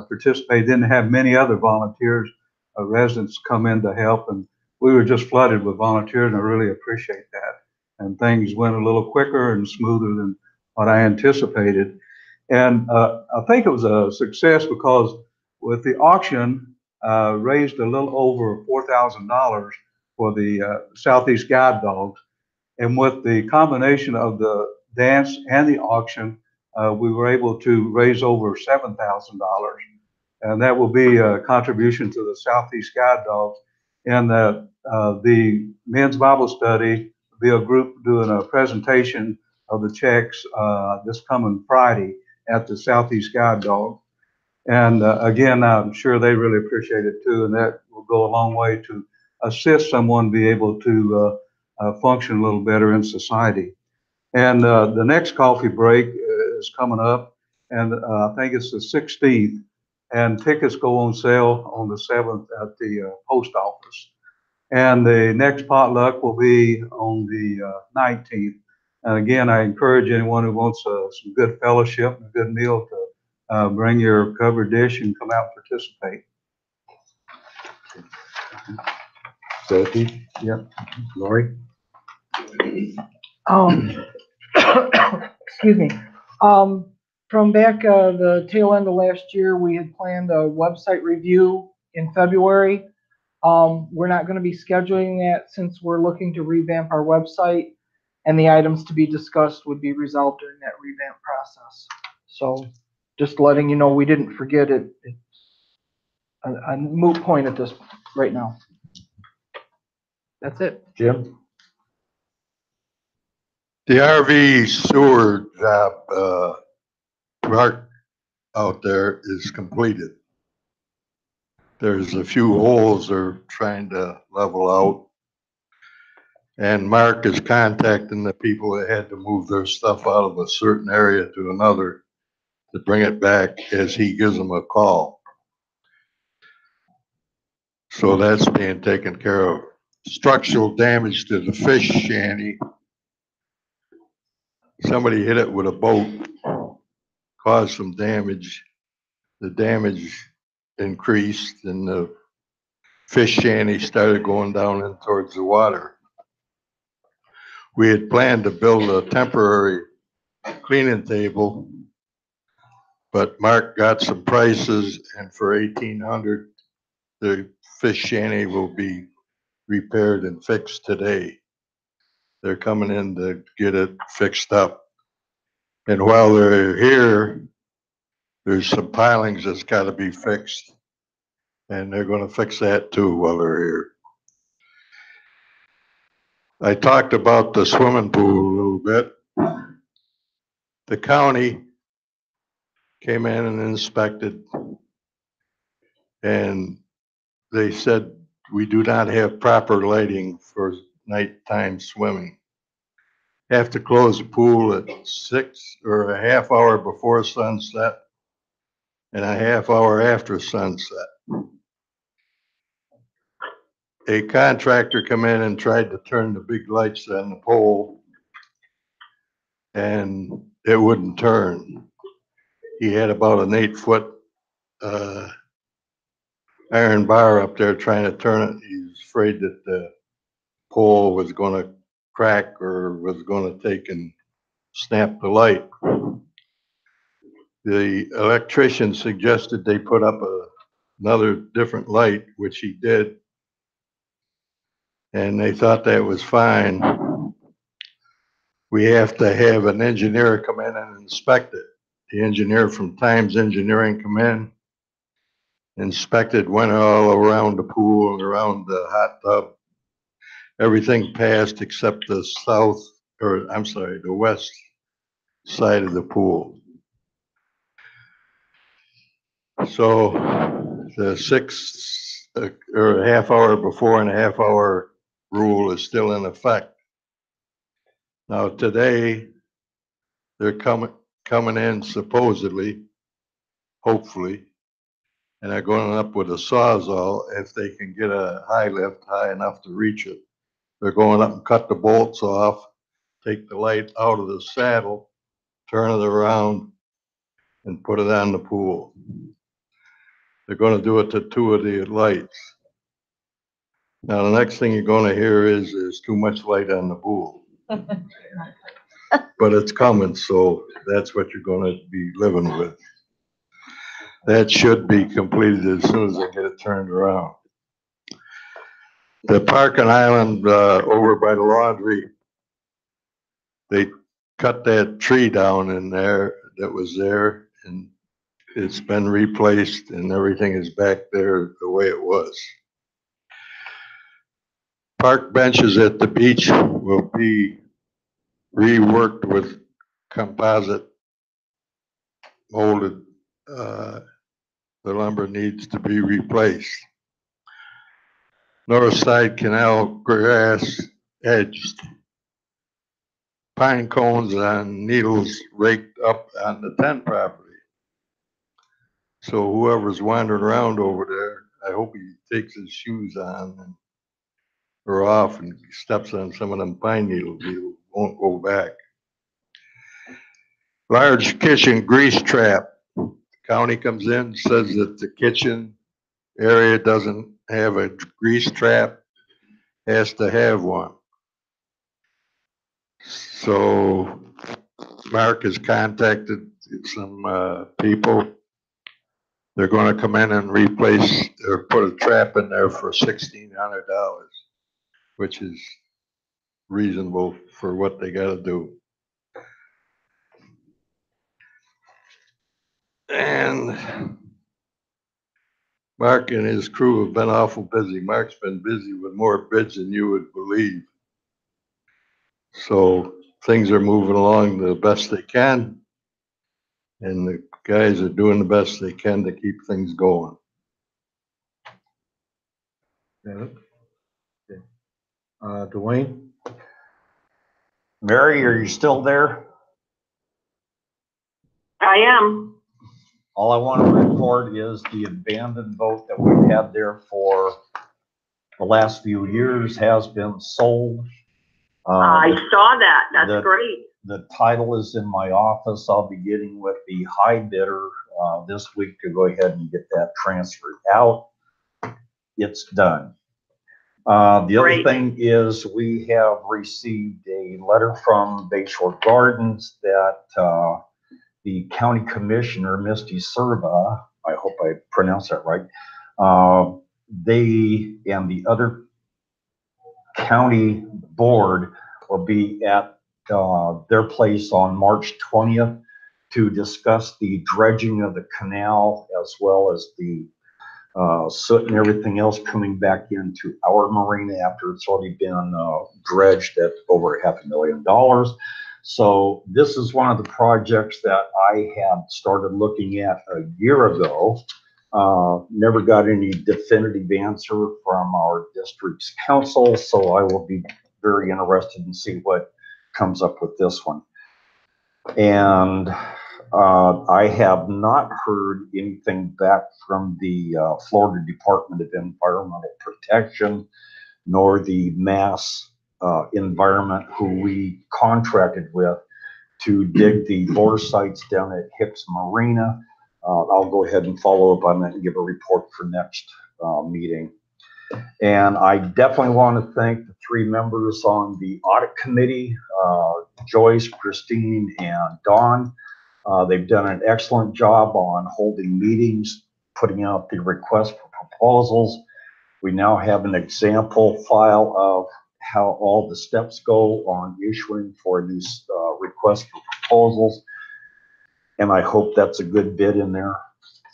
participated. Didn't have many other volunteers, residents come in to help, and we were just flooded with volunteers, and I really appreciate that. And things went a little quicker and smoother than what I anticipated. And I think it was a success because with the auction, raised a little over $4,000 for the Southeast Guide Dogs. And with the combination of the dance and the auction, we were able to raise over $7,000. And that will be a contribution to the Southeast Guide Dogs. And the men's Bible study will be a group doing a presentation of the checks this coming Friday at the Southeast Guide Dog. And again, I'm sure they really appreciate it too, and that will go a long way to assist someone be able to function a little better in society. And the next coffee break is coming up, and I think it's the 16th, and tickets go on sale on the 7th at the post office. And the next potluck will be on the 19th. And again, I encourage anyone who wants some good fellowship and a good meal to bring your covered dish and come out and participate. Sophie? Yep. Lori? Excuse me. From back the tail end of last year, we had planned a website review in February. We're not going to be scheduling that since we're looking to revamp our website, and the items to be discussed would be resolved during that revamp process. So just letting you know, we didn't forget it. It's a moot point at this, right now. That's it. Jim? The RV sewer job, Mark out there is completed. There's a few holes they're trying to level out. And Mark is contacting the people that had to move their stuff out of a certain area to another to bring it back as he gives them a call. So that's being taken care of. Structural damage to the fish shanty. Somebody hit it with a boat, caused some damage. The damage increased and the fish shanty started going down in towards the water. We had planned to build a temporary cleaning table, but Mark got some prices, and for $1,800, the fish shanty will be repaired and fixed today. They're coming in to get it fixed up. And while they're here, there's some pilings that's got to be fixed, and they're going to fix that too while they're here. I talked about the swimming pool a little bit. The county came in and inspected, and they said we do not have proper lighting for nighttime swimming. Have to close the pool at 6 or a half hour before sunset and a half hour after sunset. A contractor come in and tried to turn the big lights on the pole, and it wouldn't turn. He had about an 8-foot iron bar up there trying to turn it. He was afraid that the pole was going to crack or was going to take and snap the light. The electrician suggested they put up another different light, which he did, and they thought that was fine. We have to have an engineer come in and inspect it. The engineer from Times Engineering come in, inspected, went all around the pool and around the hot tub. Everything passed except the the west side of the pool. So the 6 or a half hour before and a half hour rule is still in effect. Now today, they're coming in supposedly, hopefully, and they're going up with a Sawzall if they can get a high lift high enough to reach it. They're going up and cut the bolts off, take the light out of the saddle, turn it around, and put it on the pool. They're going to do it to 2 of the lights. Now, the next thing you're going to hear is there's too much light on the pool. But it's coming, so that's what you're going to be living with. That should be completed as soon as they get it turned around. The parking island over by the laundry, they cut that tree down in there that was there, and it's been replaced and everything is back there the way it was. Park benches at the beach will be reworked with composite molded. The lumber needs to be replaced. North side canal grass edged. Pine cones and needles raked up on the 10 property. So whoever's wandering around over there, I hope he takes his shoes on or off and steps on some of them pine needles. He won't go back. Large kitchen grease trap. County comes in, says that the kitchen area doesn't have a grease trap, has to have one. So Mark has contacted some people. They're going to come in and replace or put a trap in there for $1,600, which is reasonable for what they got to do. And Mark and his crew have been awful busy. Mark's been busy with more bids than you would believe. So things are moving along the best they can. And the guys are doing the best they can to keep things going. Okay. Dwayne? Mary, are you still there? I am. All I want to report is the abandoned boat that we've had there for the last few years has been sold. I saw that. That's great. The title is in my office. I'll be getting with the high bidder this week to go ahead and get that transferred out. It's done. The other thing is we have received a letter from Bayshore Gardens that the county commissioner, Misty Serva, I hope I pronounced that right, they and the other county board will be at their place on March 20th to discuss the dredging of the canal as well as the soot and everything else coming back into our marina after it's already been dredged at over $500,000. So this is one of the projects that I had started looking at a year ago. Never got any definitive answer from our district's council, so I will be very interested in see what comes up with this one. And I have not heard anything back from the Florida Department of Environmental Protection, nor the Mass Environment, who we contracted with to dig the bore sites down at Hicks Marina. I'll go ahead and follow up on that and give a report for next meeting. And I definitely want to thank the three members on the audit committee, Joyce, Christine, and Dawn. They've done an excellent job on holding meetings, putting out the request for proposals. We now have an example file of how all the steps go on issuing for a new request for proposals. And I hope that's a good bid in there.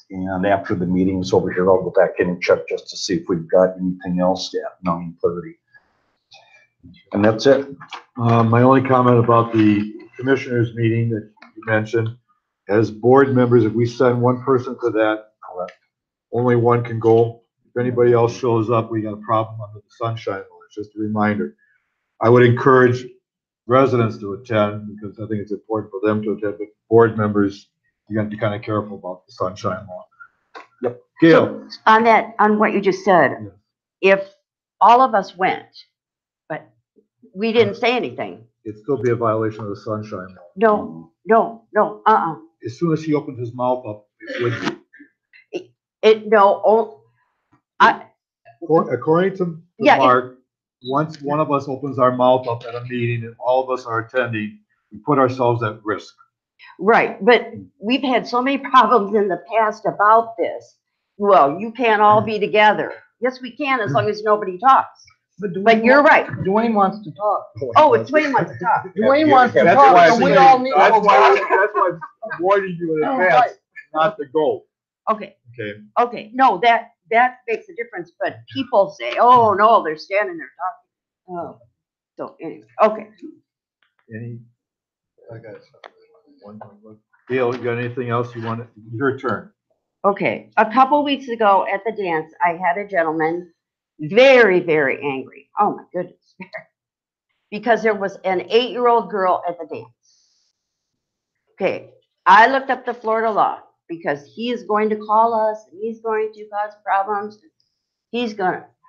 And after the meetings over here, I'll go back in and check just to see if we've got anything else at 9:30. And that's it. My only comment about the commissioners meeting that you mentioned, as board members, if we send one person to that, only one can go. If anybody else shows up, we got a problem under the sunshine law. It's just a reminder. I would encourage residents to attend because I think it's important for them to attend, but board members, you got to be kind of careful about the sunshine law. Yep. Gail. So on what you just said, if all of us went, but we didn't say anything. It'd still be a violation of the sunshine law. No. As soon as he opened his mouth up, it would be. According to Mark, once one of us opens our mouth up at a meeting and all of us are attending, we put ourselves at risk. Right, but we've had so many problems in the past about this. Well, you can't all be together. Yes, we can, as long as nobody talks. But you're right. Dwayne wants to talk. Oh, it's Dwayne wants to talk. Dwayne wants to talk, so we all need. That's why I'm avoiding you in advance, not to go. Okay. Okay. No, that makes a difference, but people say, oh, no, they're standing there talking. Oh, so anyway, okay. I got something. Gail, you got anything else you want? Your turn. Okay, a couple weeks ago at the dance, I had a gentleman very, very angry. Oh my goodness. Because there was an 8-year-old girl at the dance. Okay, I looked up the Florida law because he is going to call us and he's going to cause problems.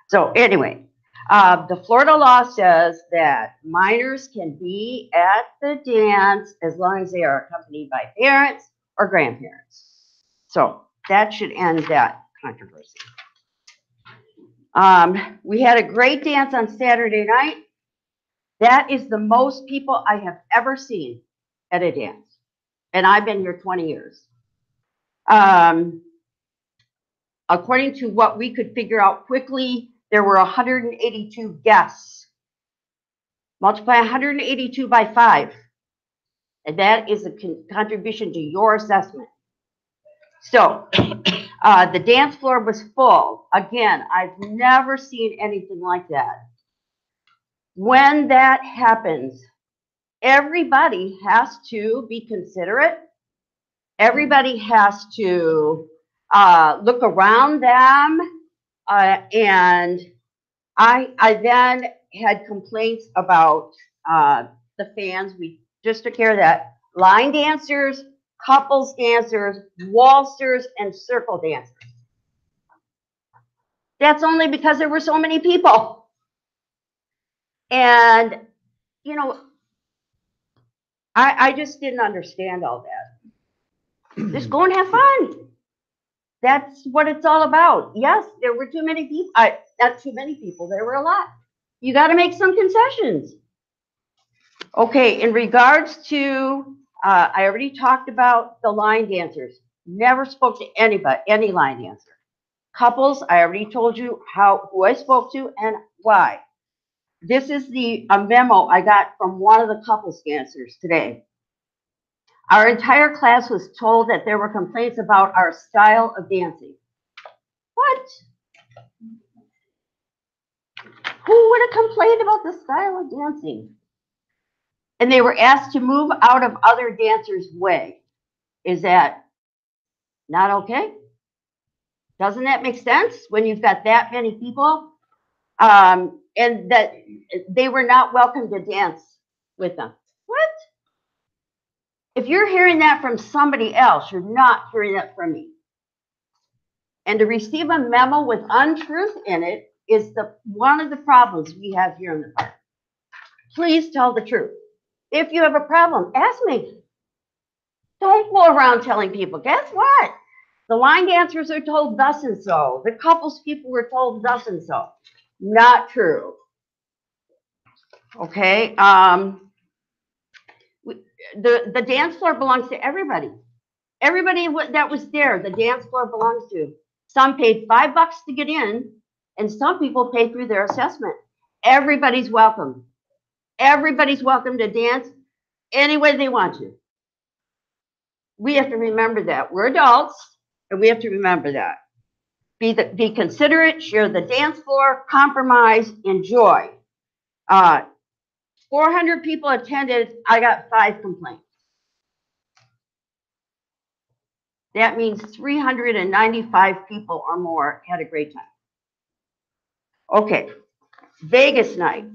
So anyway, the Florida law says that minors can be at the dance as long as they are accompanied by parents or grandparents. So that should end that controversy. We had a great dance on Saturday night. That is the most people I have ever seen at a dance. And I've been here 20 years. According to what we could figure out quickly, there were 182 guests. Multiply 182 by 5. And that is a contribution to your assessment. So, the dance floor was full. Again, I've never seen anything like that. When that happens, everybody has to be considerate. Everybody has to look around them. And I then had complaints about the fans. We just took care of that. Line dancers, couples dancers, waltzers, and circle dancers. That's only because there were so many people. And, you know, I just didn't understand all that. Just go and have fun. That's what it's all about. Yes, there were too many people. Not too many people. There were a lot. You got to make some concessions. Okay, in regards to, I already talked about the line dancers. Never spoke to anybody, any line dancer. Couples, I already told you who I spoke to and why. This is a memo I got from one of the couples dancers today. Our entire class was told that there were complaints about our style of dancing. What? Who would have complained about the style of dancing? And they were asked to move out of other dancers' way. Is that not okay? Doesn't that make sense when you've got that many people? And that they were not welcome to dance with them. What? If you're hearing that from somebody else, you're not hearing that from me. And to receive a memo with untruth in it is one of the problems we have here in the park. Please tell the truth. If you have a problem, ask me. Don't go around telling people, guess what? The line dancers are told thus and so. The couples people were told thus and so. Not true. Okay. The dance floor belongs to everybody. Everybody that was there, the dance floor belongs to. Some paid $5 to get in, and some people paid through their assessment. Everybody's welcome. Everybody's welcome to dance any way they want to. We have to remember that. We're adults, and we have to remember that. Be considerate, share the dance floor, compromise, enjoy. 400 people attended. I got 5 complaints. That means 395 people or more had a great time. Okay, Vegas night.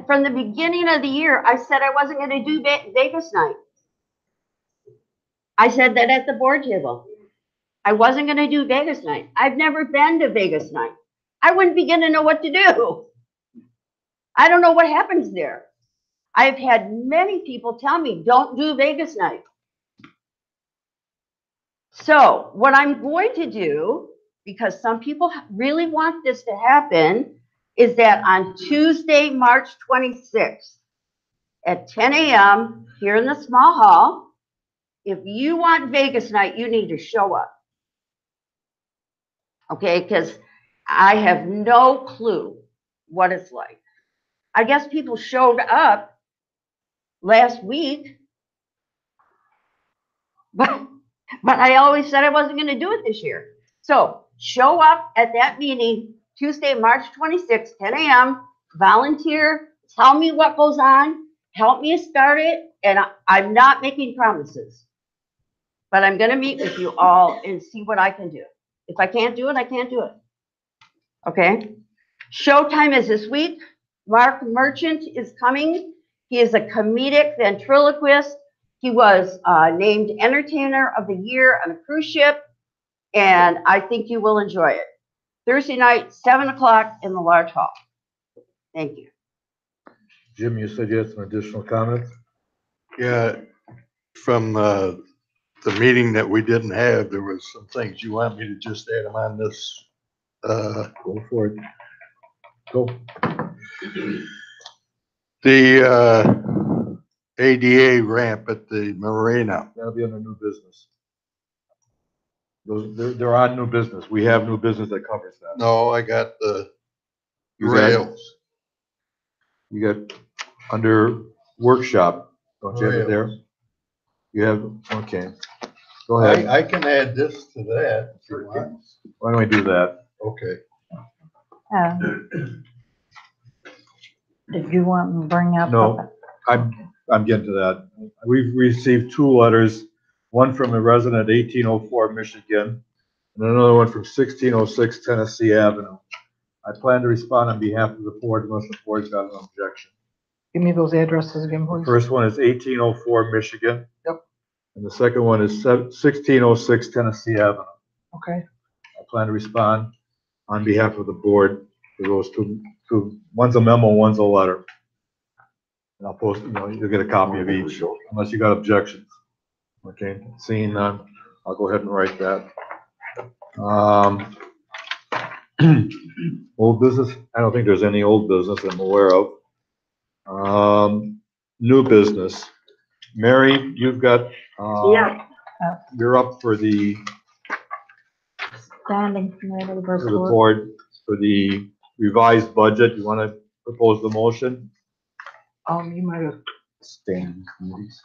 From the beginning of the year, I said I wasn't going to do Vegas night. I said that at the board table. I wasn't going to do Vegas night. I've never been to Vegas night. I wouldn't begin to know what to do. I don't know what happens there. I've had many people tell me, don't do Vegas night. So what I'm going to do, because some people really want this to happen, is that on Tuesday, March 26th at 10 a.m. here in the small hall, if you want Vegas night, you need to show up. Okay, because I have no clue what it's like. I guess people showed up last week, but I always said I wasn't going to do it this year. So show up at that meeting Tuesday, March 26th, 10 a.m., volunteer, tell me what goes on, help me start it, and I'm not making promises. But I'm going to meet with you all and see what I can do. If I can't do it, I can't do it. Okay? Showtime is this week. Mark Merchant is coming. He is a comedic ventriloquist. He was named Entertainer of the Year on a cruise ship, and I think you will enjoy it. Thursday night, 7 o'clock in the large hall. Thank you. Jim, you said you had some additional comments? Yeah, from the meeting that we didn't have, there was some things you want me to just add them on this. Go for it. Go. The ADA ramp at the marina. That'll be under new business. They're on new business. We have new business that covers that. No, I got the You got- rails. You got under workshop, don't you have it there? Rails. You have, okay. Go ahead. I can add this to that if you want. Why don't we do that? Okay. Did you want me to bring up? No, I'm getting to that. We've received 2 letters, one from a resident at 1804 Michigan, and another one from 1606 Tennessee Avenue. I plan to respond on behalf of the board unless the board's got an objection. Give me those addresses again, The please. first one is 1804 Michigan. Yep. And the second one is 1606 Tennessee Avenue. Okay. I plan to respond on behalf of the board for those two. One's a memo, one's a letter. And I'll post, you'll get a copy of each, unless you got objections. Okay, seeing none, I'll go ahead and write that. Old business, I don't think there's any old business I'm aware of. New business. Mary, you've got, Yeah. you're up for the Standing committee for the report. board for the revised budget. You want to propose the motion? You might have, Standing committees.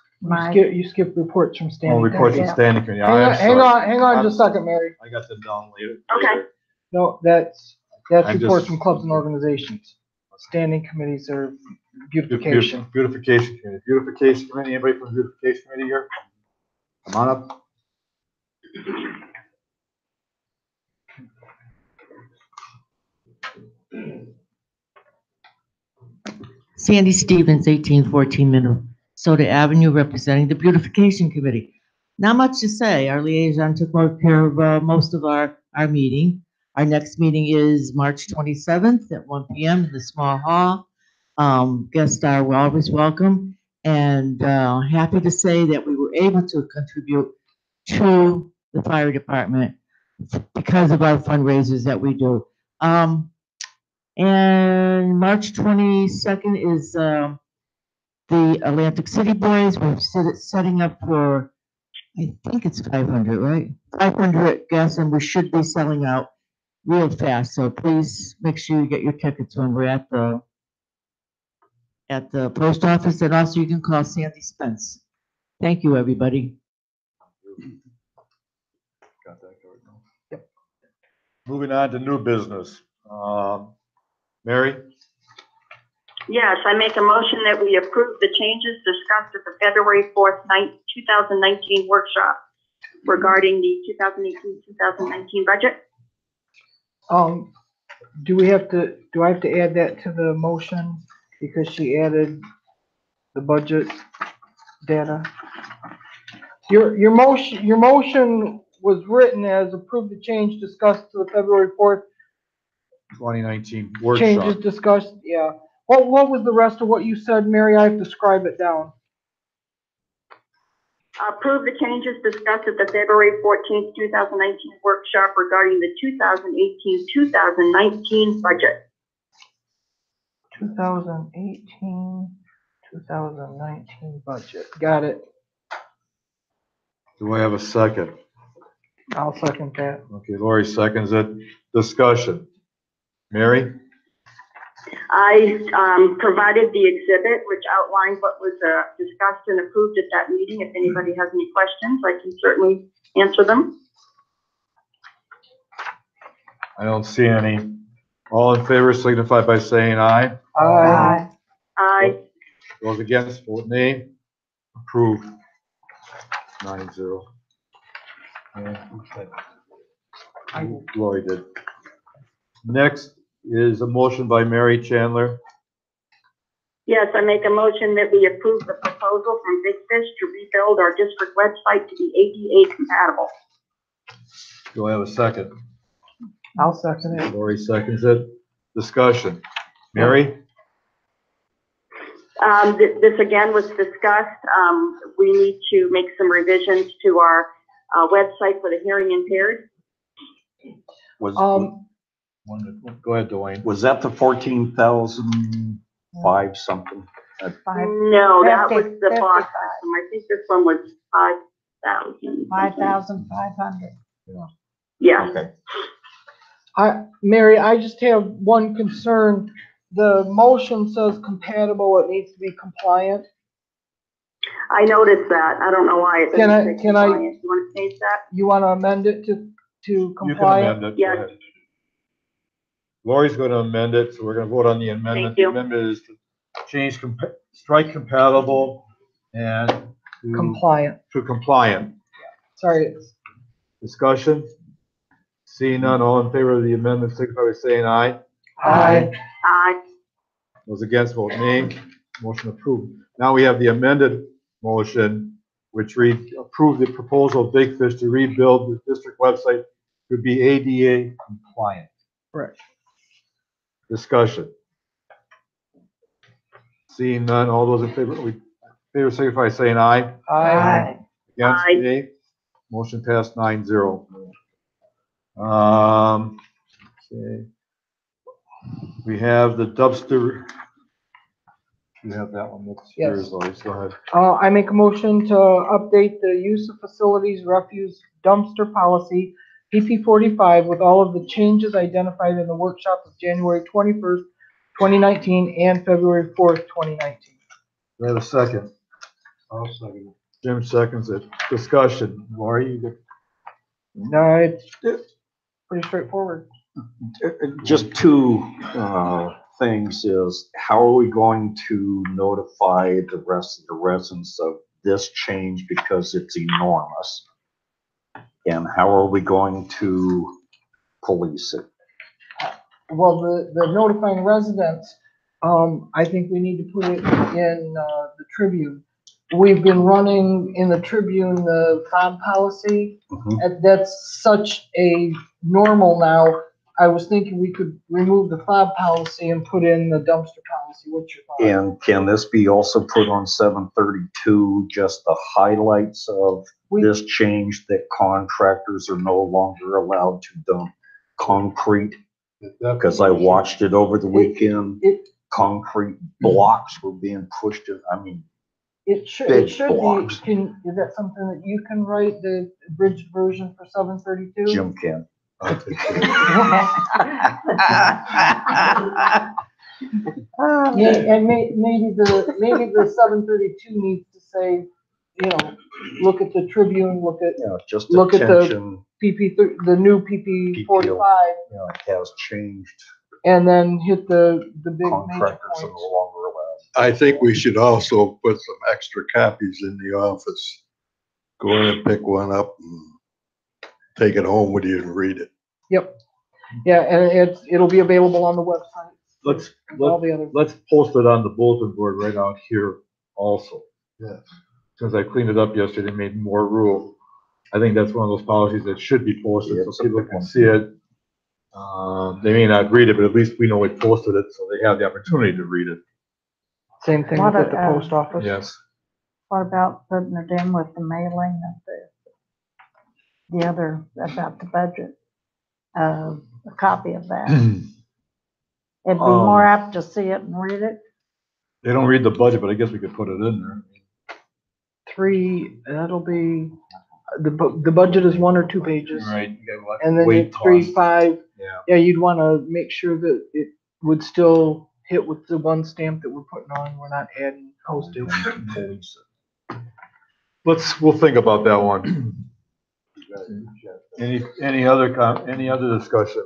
you skipped reports from Oh, standing. reports from committee. standing committee. Hang on just a second, Mary. I got them down later. Okay. No, that's I'm reports just- from clubs and organizations. Standing committees are beautification. Beautification committee. Beautification committee, anybody from the beautification committee here? Come on up. Sandy Stevens, 1814 Minnesota Avenue, representing the Beautification Committee. Not much to say. Our liaison took more care of most of our meeting. Our next meeting is March 27th at 1 p.m. in the small hall. Guests are always welcome, and happy to say that we were able to contribute to the fire department because of our fundraisers that we do. And March 22nd is the Atlantic City Boys. We're setting up for, I think it's 500, right? 500 guests, and we should be selling out real fast. So please make sure you get your tickets when we're at the post office, and also you can call Sandy Spence. Thank you, everybody. Got that covered now. Yep. Moving on to new business. Mary? Yes, I make a motion that we approve the changes discussed at the February 4th, 2019 workshop regarding the 2018-2019 budget. Do I have to add that to the motion because she added the budget data? Your motion was written as approve the change discussed to the February 4th 2019 workshop. changes discussed, yeah. What was the rest of what you said, Mary? I have to scribe it down. Approve the changes discussed at the February 14th, 2019 workshop regarding the 2018-2019 budget. 2018-2019 budget. Got it. Do I have a second? I'll second that. Okay, Lori seconds it. Discussion. Mary? I provided the exhibit, which outlined what was discussed and approved at that meeting. If anybody has any questions, I can certainly answer them. I don't see any. All in favor signify by saying aye. Aye. Aye. Those against, vote nay. Approved. 9-0. Lori did. Next is a motion by Mary Chandler. Yes, I make a motion that we approve the proposal from Big Fish to rebuild our district website to be ADA compatible. Do I have a second? I'll second it. Lori seconds it. Discussion. Mary? This again was discussed. We need to make some revisions to our website for the hearing impaired. Go ahead, Dwayne. Was that the 14,005 something? No, that was the box system. I think this one was 5,000. 5,500. Yeah. Okay. Mary, I just have one concern. The motion says compatible, it needs to be compliant. I noticed that. I don't know why it Can I- doesn't say can I- compliant. You want to change that? You want to amend it to You can compliant? amend it. Go Yes. ahead. Lori's going to amend it, so we're going to vote on the amendment. Thank The you. amendment is to change strike compatible and to Compliant. compliant. Sorry. Discussion? Seeing none, all in favor of the amendment, signify by saying aye. Aye. Aye. Those against, vote nay. Motion approved. Now we have the amended motion, which reads, approve the proposal of Big Fish to rebuild the district website to be ADA compliant. Correct. Discussion. Seeing none, all those in favor signify by saying aye. Aye. Against, Aye. nay. Motion passed 9-0. Okay. We have the dumpster. You have that one. That's yours, Yes. Lori. Go ahead. I make a motion to update the use of facilities refuse dumpster policy, PP 45, with all of the changes identified in the workshop of January 21st, 2019 and February 4th, 2019. Do I have a second? I'll second it. Jim seconds it. Discussion. Lori, you good? No, it's pretty straightforward. Just two things is, how are we going to notify the rest of the residents of this change because it's enormous? And how are we going to police it? Well, the notifying residents, I think we need to put it in the Tribune. We've been running in the Tribune the fob policy, and that's such a normal now. I was thinking we could remove the fob policy and put in the dumpster policy. What's your thought? And can this be also put on 732, just the highlights of this change that contractors are no longer allowed to dump concrete? Because I watched it over the weekend. Concrete blocks were being pushed in, I mean, It should big be, blocks. is that something that you can write, the abridged version for 732? Jim can. Yeah, and maybe the 732 needs to say, you know, look at the Tribune, look at Just look at attention, the the new PP 45, it has changed. and then hit the big major Contractors are points. no longer allowed. I think we should also put some extra copies in the office. Go in and pick one up and take it home with you and read it. Yep. Yeah, and it'll be available on the website. All the other. Let's post it on the bulletin board right out here also. Yes. Since I cleaned it up yesterday, made more room. I think that's one of those policies that should be posted so people can see it. They may not read it, but at least we know we posted it, so they have the opportunity to read it. Same thing What with the a- post office. Yes. What about putting it in with the mailing of the other, about the budget? A copy of that. It'd be more apt to see it and read it. They don't read the budget, but I guess we could put it in there. That'll be, the budget is 1 or 2 pages. Right. You got what? And then Weight you 3, cost. 5. Yeah. Yeah, you'd want to make sure that it would still hit with the one stamp that we're putting on. We're not adding postage. We'll think about that one. Any other discussion?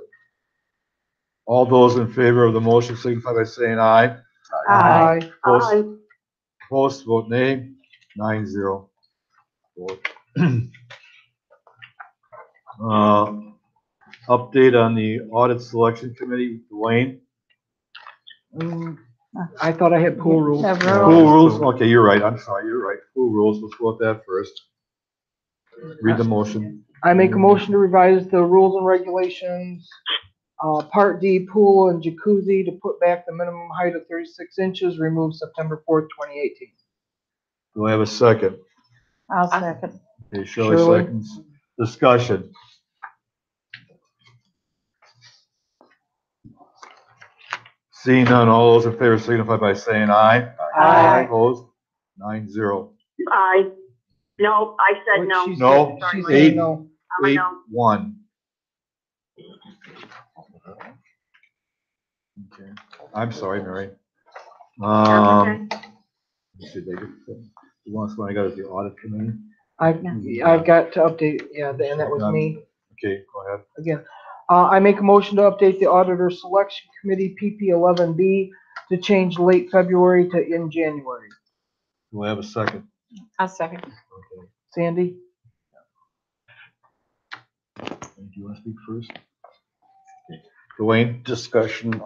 All those in favor of the motion signify by saying aye. Aye. Opposed, vote nay. 9-0. Update on the audit selection committee, Dwayne. I thought I had pool rules. Pool rules, okay, you're right, I'm sorry, you're right. Pool rules, let's go with that first. Read the motion. I make a motion to revise the rules and regulations, Part D, pool and jacuzzi, to put back the minimum height of 36 inches, remove September 4th, 2018. Do I have a second? I'll second. Okay, Shirley Shirley. seconds. Discussion. Seeing none, all those in favor signify by saying aye. Aye. Opposed? 9-0. Aye. No, I said no. No, Sorry, Mike. 8, I'm a no. 8-1. Okay, I'm sorry, Mary. Okay. let's see if I get- The one I got is the audit committee. I've got to update, yeah, and that was me. Okay, go ahead. Again, I make a motion to update the auditor selection committee PP11B to change late February to in January. Do I have a second? I'll second. Okay. Sandy? Do you want to speak first? Okay. Dwayne? Discussion,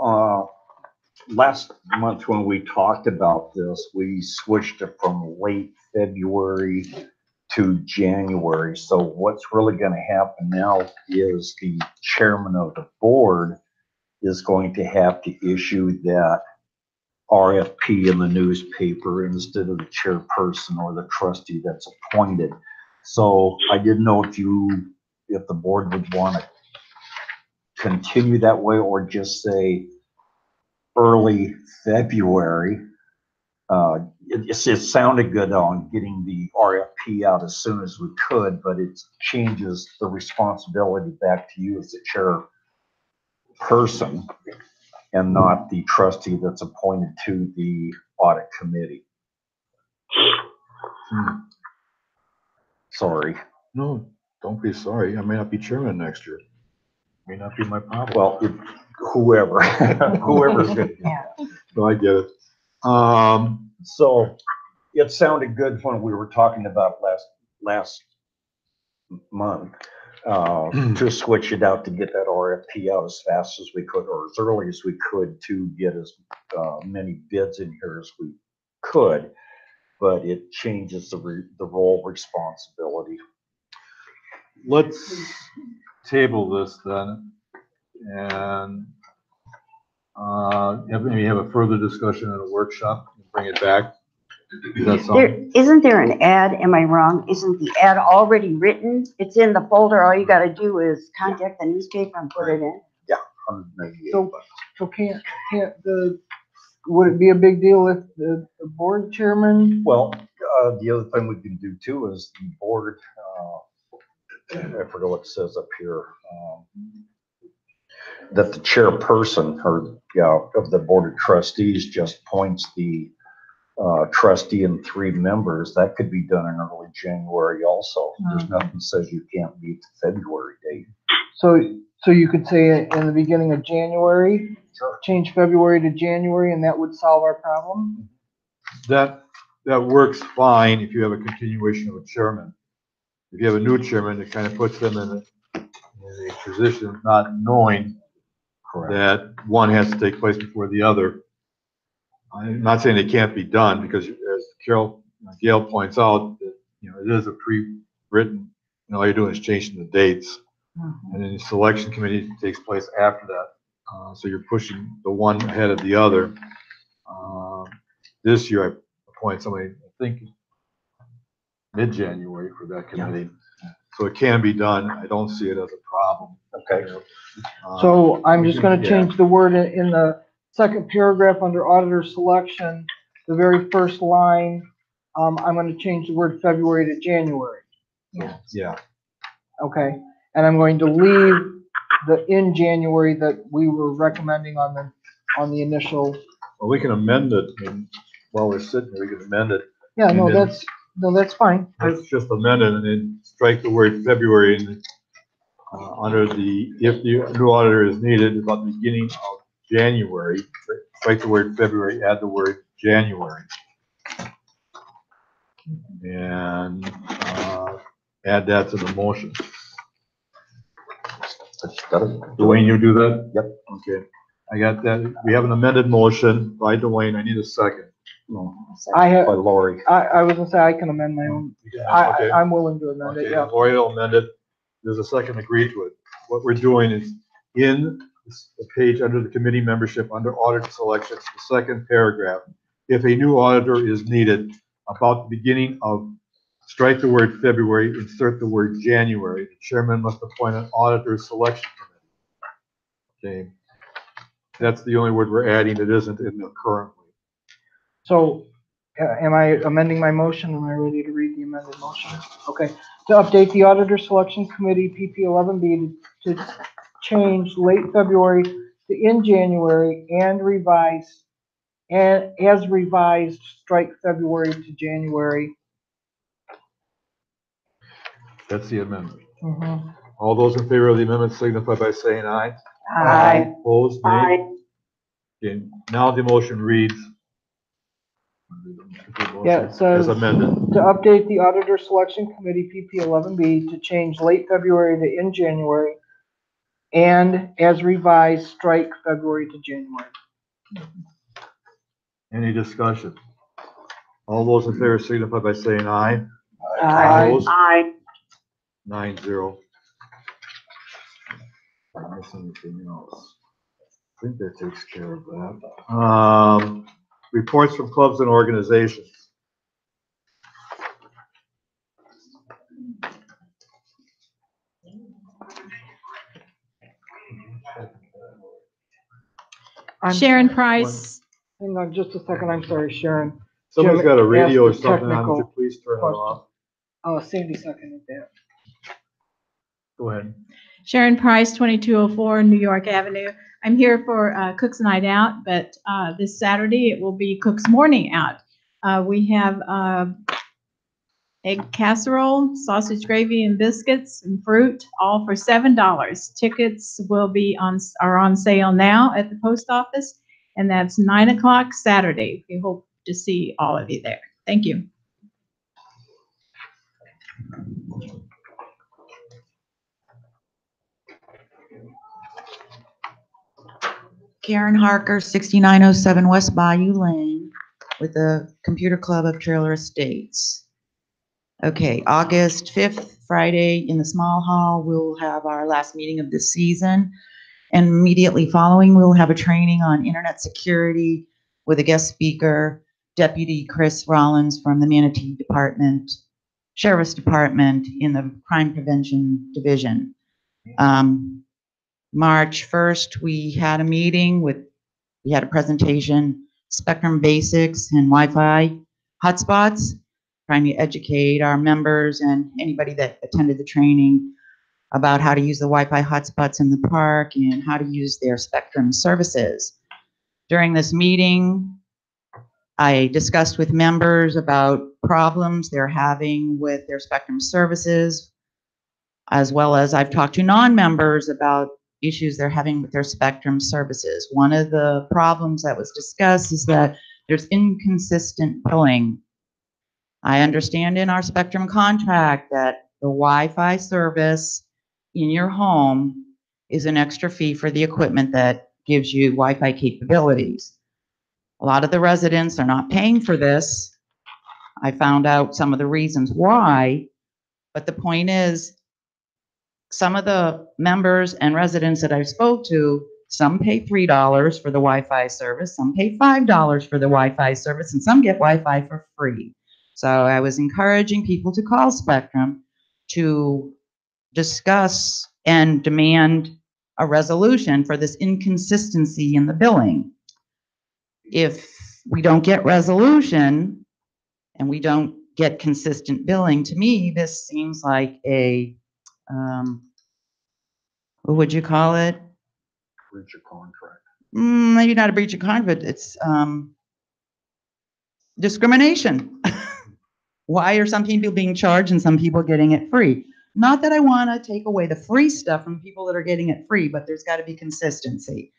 last month when we talked about this, we switched it from late February to January. So what's really gonna happen now is the chairman of the board is going to have to issue that RFP in the newspaper instead of the chairperson or the trustee that's appointed. So I didn't know if the board would want to continue that way or just say early February. It sounded good on getting the RFP out as soon as we could, but it changes the responsibility back to you as the chairperson and not the trustee that's appointed to the audit committee. Sorry. No, don't be sorry. I may not be chairman next year. May not be my problem. Well, whoever's good. No, I get it. So it sounded good when we were talking about last month to switch it out to get that RFP out as fast as we could or as early as we could to get as many bids in here as we could, but it changes the role responsibility. Let's table this then and maybe have a further discussion in a workshop and bring it back. Isn't there an ad? Am I wrong? Isn't the ad already written? It's in the folder. All you gotta do is contact the newspaper and put it in. Yeah. So would it be a big deal if the board chairman? Well, the other thing we can do too is the board, I forget what it says up here, that the chairperson of the board of trustees just appoints the trustee and 3 members. That could be done in early January also. There's nothing says you can't meet the February date. So you could say in the beginning of January, change February to January, and that would solve our problem? That works fine if you have a continuation of a chairman. If you have a new chairman, it kind of puts them in a position of not knowing that one has to take place before the other. I'm not saying it can't be done because, as Gail points out, that, it is a pre-written. All you're doing is changing the dates, and then the selection committee takes place after that. So you're pushing the one ahead of the other. This year, I appointed somebody, I think, mid-January for that committee. So it can be done. I don't see it as a problem. Okay. So I'm just gonna change the word in the second paragraph under auditor selection, the very first line, I'm gonna change the word February to January. Yeah. Okay, and I'm going to leave the in January that we were recommending on the initial. Well, we can amend it, and while we're sitting here, we can amend it. Yeah, that's fine. Let's just amend it and then strike the word February and under the, if the new auditor is needed, about the beginning of January, strike the word February, add the word January. And add that to the motion. Dwayne, you do that? Yep. Okay. I got that. We have an amended motion by Dwayne. I need a second. No. I have. By Lori. I was gonna say I can amend my own. Okay. I'm willing to amend it, yeah. Lori will amend it. There's a second agreed to it. What we're doing is in the page under the committee membership, under auditor selections, the second paragraph, if a new auditor is needed, about the beginning of, strike the word February, insert the word January. The chairman must appoint an auditor selection committee. Okay. That's the only word we're adding that isn't in the currently. So, am I amending my motion? Am I ready to read the amended motion? Okay. To update the auditor selection committee PP11B to change late February to in January and revise, and as revised, strike February to January That's the amendment. Mhm. All those in favor of the amendment signify by saying aye. Aye. Opposed, nay? Okay, now the motion reads. Yeah, it says, As amended. to update the auditor selection committee PP 11B to change late February to in January, and as revised, strike February to January. Any discussion? All those in favor signify by saying aye. Aye. Opposed? Aye. 9-0. I miss anything else? I think that takes care of that. Reports from clubs and organizations. Sharon Price. Hang on just a second, I'm sorry, Sharon. Somebody's Jim got a radio or asked a something on, would you technical please turn it question. off? Oh, Sandy seconded that. Go ahead. Sharon Price, 2204 New York Avenue. I'm here for Cook's Night Out, but this Saturday it will be Cook's Morning Out. We have egg casserole, sausage gravy, and biscuits and fruit, all for $7. Tickets are on sale now at the post office, and that's 9 o'clock Saturday. We hope to see all of you there. Thank you. Karen Harker, 6907 West Bayou Lane, with the Computer Club of Trailer Estates. Okay, August 5th, Friday, in the small hall, we'll have our last meeting of the season. And immediately following, we'll have a training on internet security with a guest speaker, Deputy Chris Rollins from the Manatee Department, Sheriff's Department in the Crime Prevention Division. March 1st, we had a meeting we had a presentation, Spectrum Basics and Wi-Fi hotspots, trying to educate our members and anybody that attended the training about how to use the Wi-Fi hotspots in the park and how to use their Spectrum services. During this meeting, I discussed with members about problems they're having with their Spectrum services, as well as I've talked to non-members about issues they're having with their Spectrum services. One of the problems that was discussed is that there's inconsistent billing. I understand in our Spectrum contract that the Wi-Fi service in your home is an extra fee for the equipment that gives you Wi-Fi capabilities. A lot of the residents are not paying for this. I found out some of the reasons why, but the point is, some of the members and residents that I spoke to, some pay $3 for the Wi-Fi service, some pay $5 for the Wi-Fi service, and some get Wi-Fi for free. So I was encouraging people to call Spectrum to discuss and demand a resolution for this inconsistency in the billing. If we don't get resolution and we don't get consistent billing, to me, this seems like a what would you call it? Breach of contract. Maybe not a breach of contract, it's discrimination. Why are some people being charged and some people getting it free? Not that I want to take away the free stuff from people that are getting it free, but there's got to be consistency.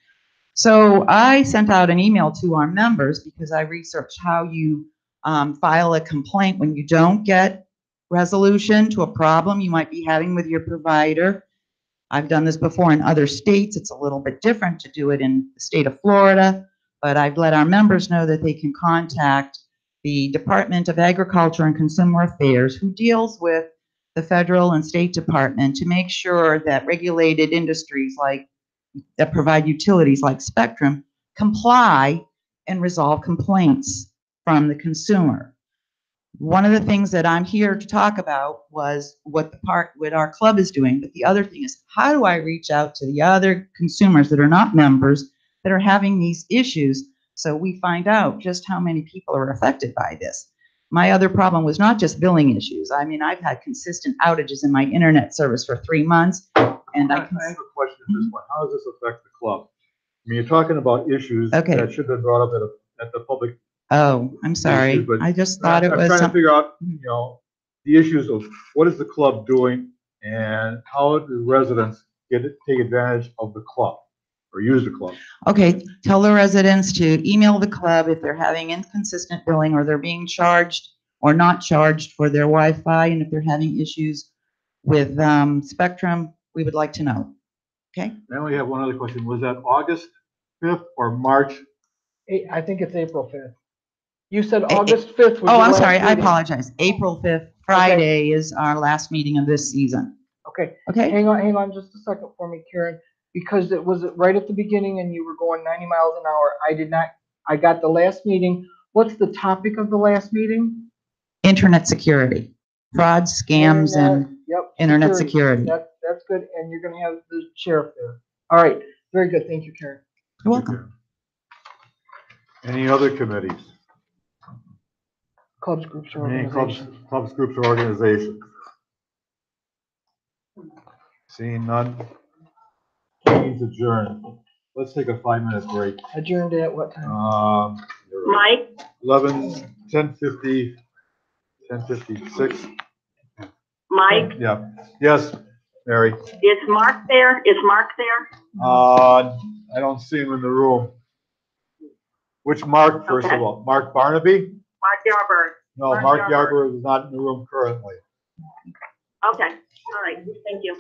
So I sent out an email to our members because I researched how you file a complaint when you don't get resolution to a problem you might be having with your provider. I've done this before in other states. It's a little bit different to do it in the state of Florida, but I've let our members know that they can contact the Department of Agriculture and Consumer Affairs, who deals with the federal and state department, to make sure that regulated industries that provide utilities like Spectrum comply and resolve complaints from the consumer. One of the things that I'm here to talk about was what our club is doing, but the other thing is, how do I reach out to the other consumers that are not members that are having these issues, so we find out just how many people are affected by this. My other problem was not just billing issues. I mean, I've had consistent outages in my internet service for 3 months, and I have a question at this point. How does this affect the club? I mean, you're talking about issues that should have been brought up at the public. Oh, I'm sorry. Issues, I just thought it was. I'm trying to figure out, you know, the issues of what is the club doing and how do residents take advantage of the club or use the club? Okay, tell the residents to email the club if they're having inconsistent billing or they're being charged or not charged for their Wi-Fi, and if they're having issues with Spectrum, we would like to know. Okay? I only have one other question. Was that August 5th or March? I think it's April 5th. You said August 5th was Oh, your I'm last sorry, I meeting. apologize. April 5th, Friday is our last meeting of this season. Okay. Okay. Hang on just a second for me, Karen, because it was right at the beginning and you were going 90 miles an hour. I got the last meeting. What's the topic of the last meeting? Internet security, fraud, scams, and Yep, internet security. That's good. And you're gonna have the sheriff there. All right, very good. Thank you, Karen. You're welcome. Any other committees? Clubs, groups, or Any organizations. clubs, groups, or organizations? Seeing none. Meeting's adjourned. Let's take a 5-minute break. Adjourned at what time? Mike, 10:56. Mike, Yeah. Yes, Mary. is Mark there? Is Mark there? I don't see him in the room. Which Mark, first Okay. of all? Mark Barnaby? Mark Yarberg. No, Mark Yarber is not in the room currently. Okay, all right, thank you.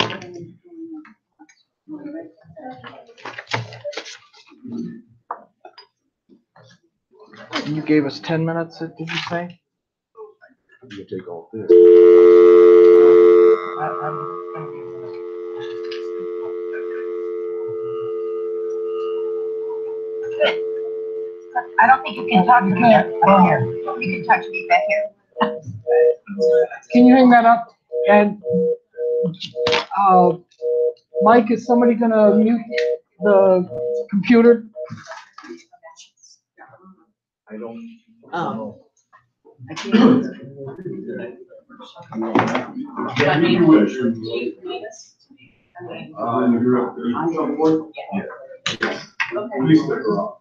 You gave us 10 minutes, did you say? You take all this. I don't think you can talk to me back here. You can talk to me back here. Can you hang that up? And, Mike, is somebody gonna mute the computer? I don't. Oh. I can't. Please stick around.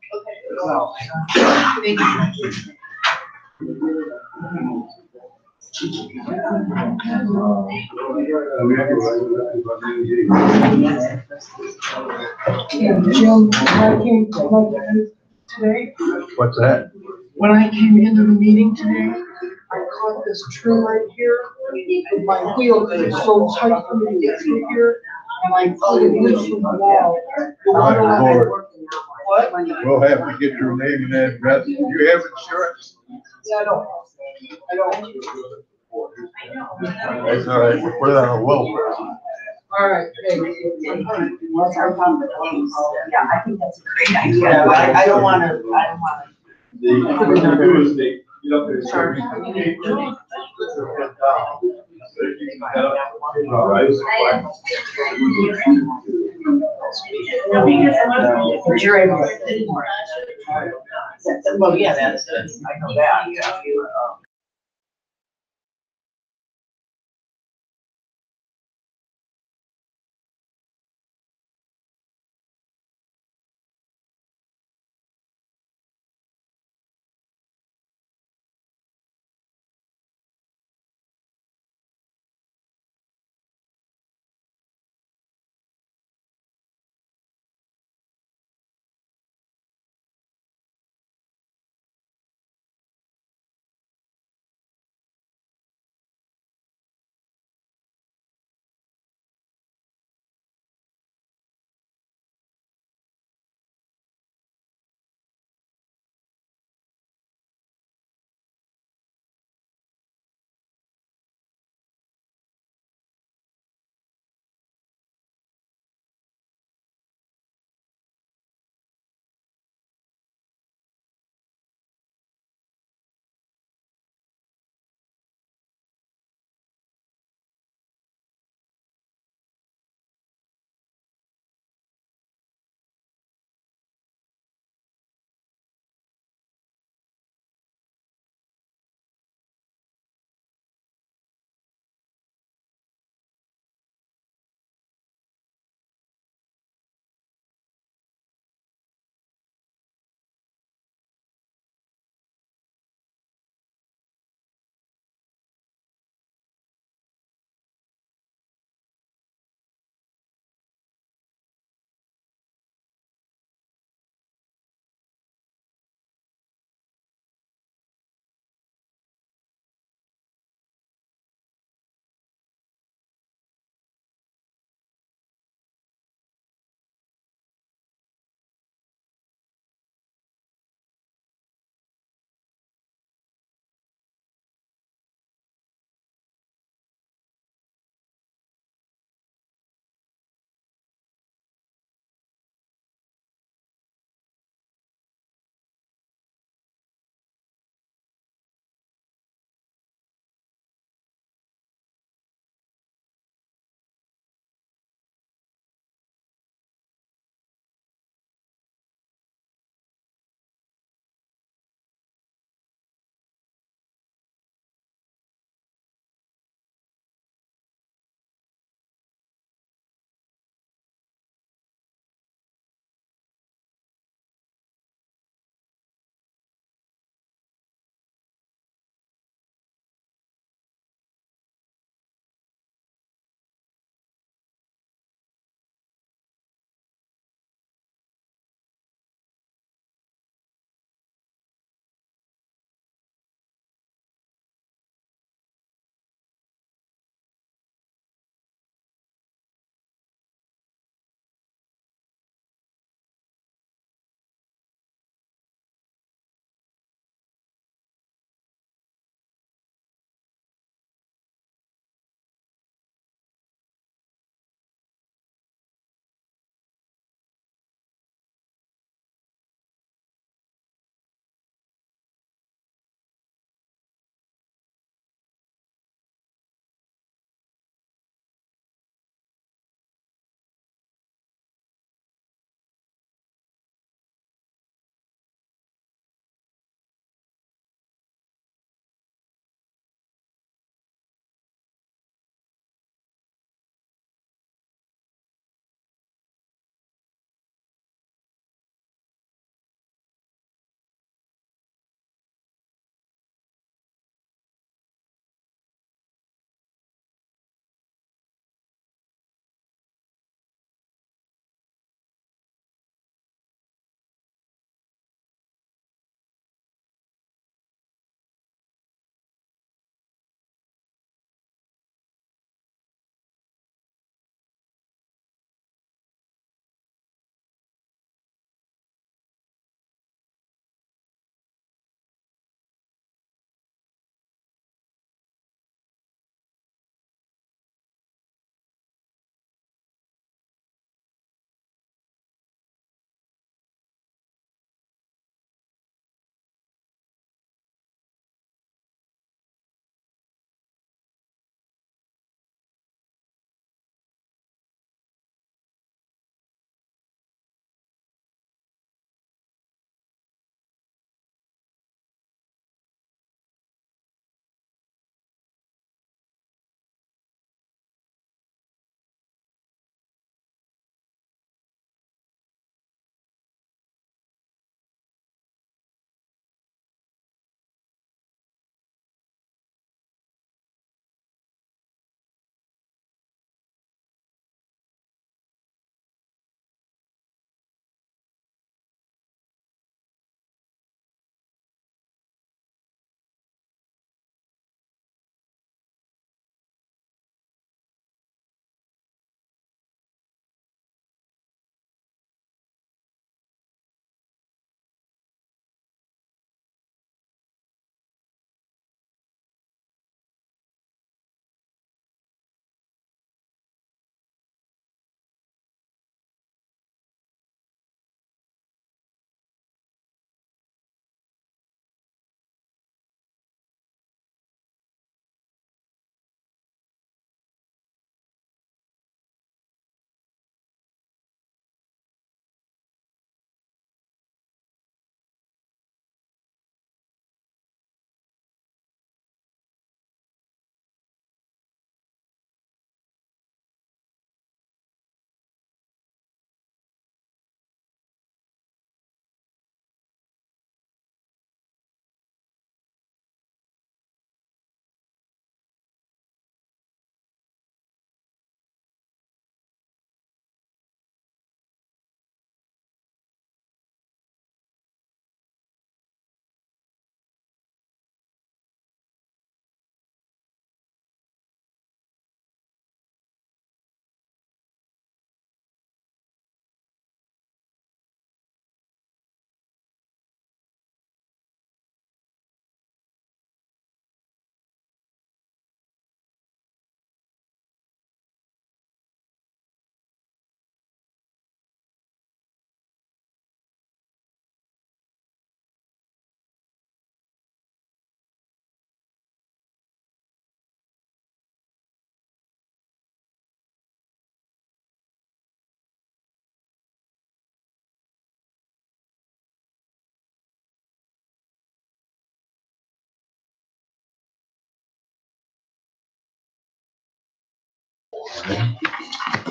Jim, when I came today, What's that? when I came into the meeting today, I caught this trim right here, and my wheel is so tight for me to get through here, and I pulled it loose from the wall. What? We'll have to get your name and address. Do you have insurance? Yeah, I don't. That's all right, we'll put it on a welfare. All right, hey. What's our problem? Yeah, I think that's a great idea. I don't wanna. But you're able to. Well, yeah, that's, I know that, yeah.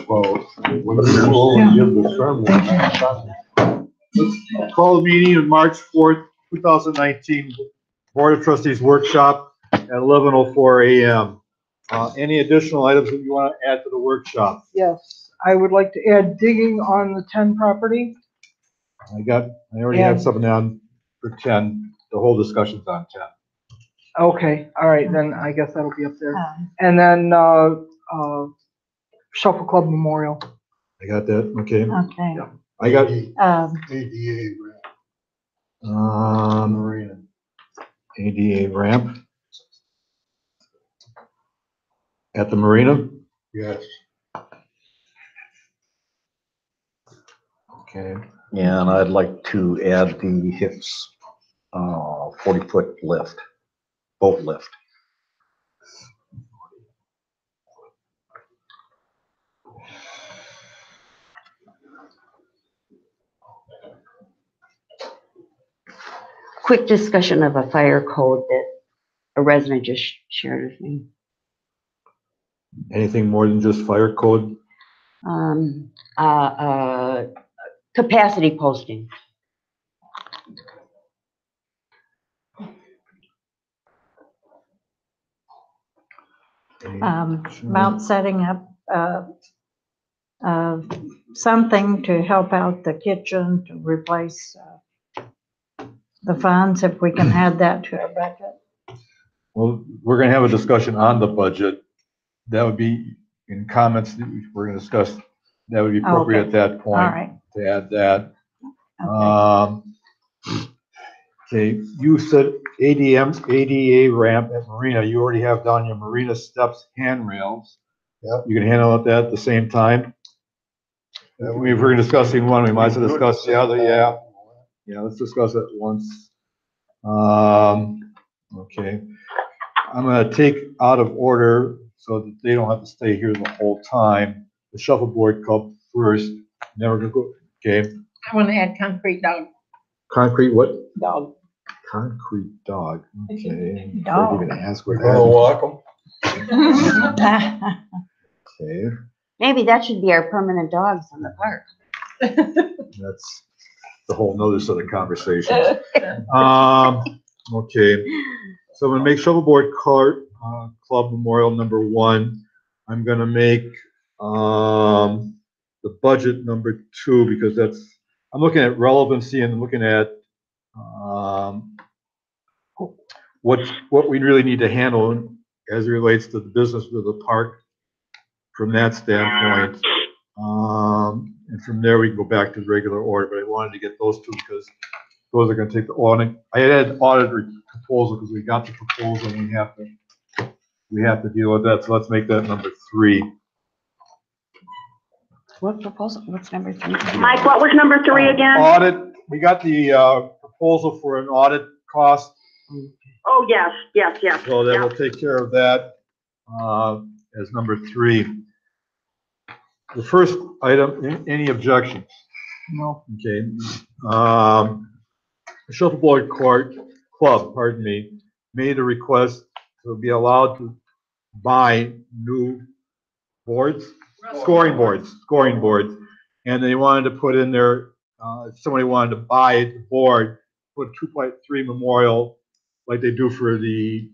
Well, we'll give the sermon. Let's call the meeting of March 4th, 2019 Board of Trustees Workshop at 11:04 a.m. Any additional items that you want to add to the workshop? Yes, I would like to add digging on the 10 property. I already have something on for 10. The whole discussion's on 10. Okay, all right, then I guess that'll be up there. And then, Shuffle Club Memorial. I got that, okay. Okay. I got, ADA Marina. ADA ramp. At the marina? Yes. Okay. Yeah, and I'd like to add the Hicks 40-foot lift, boat lift. Quick discussion of a fire code that a resident just shared with me. Anything more than just fire code? Capacity posting. About setting up, something to help out the kitchen to replace, the funds, if we can add that to our budget. Well, we're gonna have a discussion on the budget. That would be in comments that we're gonna discuss. That would be appropriate at that point. All right. To add that. Okay, you said ADA ramp at Marina. You already have down your Marina steps handrails. Yep. You can handle that at the same time? I mean, if we're discussing one, we might as well discuss the other, yeah. Yeah, let's discuss it once. Okay. I'm gonna take out of order so that they don't have to stay here the whole time. The shuffleboard club first, never gonna go, okay. I want to add concrete dog. Concrete what? Dog. Concrete dog, okay. Dog. You're gonna ask what We're gonna walk them. Okay, Maybe that should be our permanent dogs in the park. that's the whole nother set of conversations. Okay, so I'm gonna make shuffleboard cart, club memorial number 1. I'm gonna make, the budget number 2 because that's, I'm looking at relevancy and looking at, what we really need to handle as it relates to the business of the park from that standpoint. And from there, we can go back to the regular order, but I wanted to get those 2 because those are gonna take the audit. I had audit proposal because we got the proposal and we have to deal with that. So let's make that number 3. What proposal? What's number 3? Mike, what was number 3 again? Audit, we got the, proposal for an audit cost. Oh, yes. So that will take care of that, as number 3. The first item, any objections? No. Okay. The Shuffleboard Club, pardon me, made a request to be allowed to buy new boards, scoring boards, and they wanted to put in there, if somebody wanted to buy the board, put 2.3 memorial, like they do for the,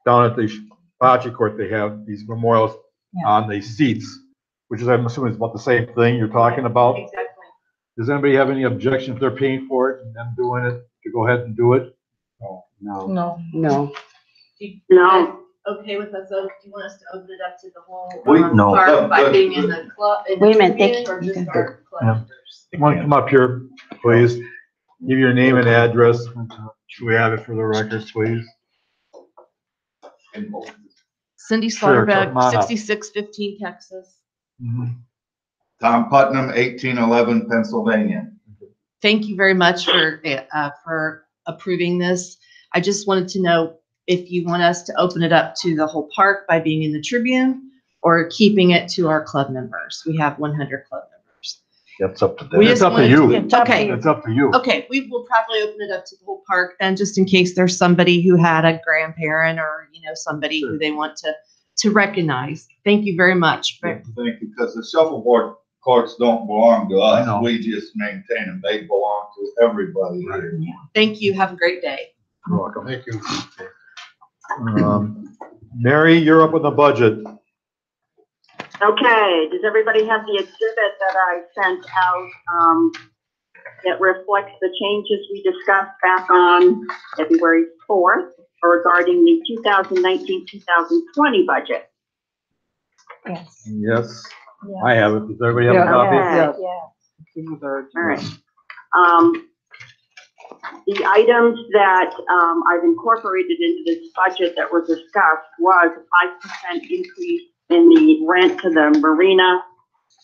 down at the bocce court, they have these memorials on the seats, which is, I'm assuming, is about the same thing you're talking about. Exactly. Does anybody have any objection if they're paying for it and them doing it, to go ahead and do it? No. No. No. Okay with us, do you want us to open it up to the whole? No. Park by being in the club? Wait a minute, Or just our club members? You want to come up here, please? Give your name and address. Should we have it for the records, please? Cindy Sure, Slaughterbeck, come on up. 6615 Texas. Tom Putnam, 1811 Pennsylvania. Thank you very much for approving this. I just wanted to know if you want us to open it up to the whole park by being in the Tribune or keeping it to our club members. We have 100 club members. That's up to them. It's up to you. Okay. It's up to you. Okay, we will probably open it up to the whole park then, just in case there's somebody who had a grandparent or, somebody who they want to recognize. Thank you very much. Thank you, because the shuffleboard courts don't belong to I us. know. We just maintain them. They belong to everybody here. Thank you. Have a great day. You're welcome. Thank you. Mary, you're up on the budget. Okay, does everybody have the exhibit that I sent out? It reflects the changes we discussed back on February 4th regarding the 2019-2020 budget. Yes. Yes, I have it. Does everybody have a Yeah, copy? Okay. Yeah. All right. The items that I've incorporated into this budget that were discussed was a 5% increase in the rent to the marina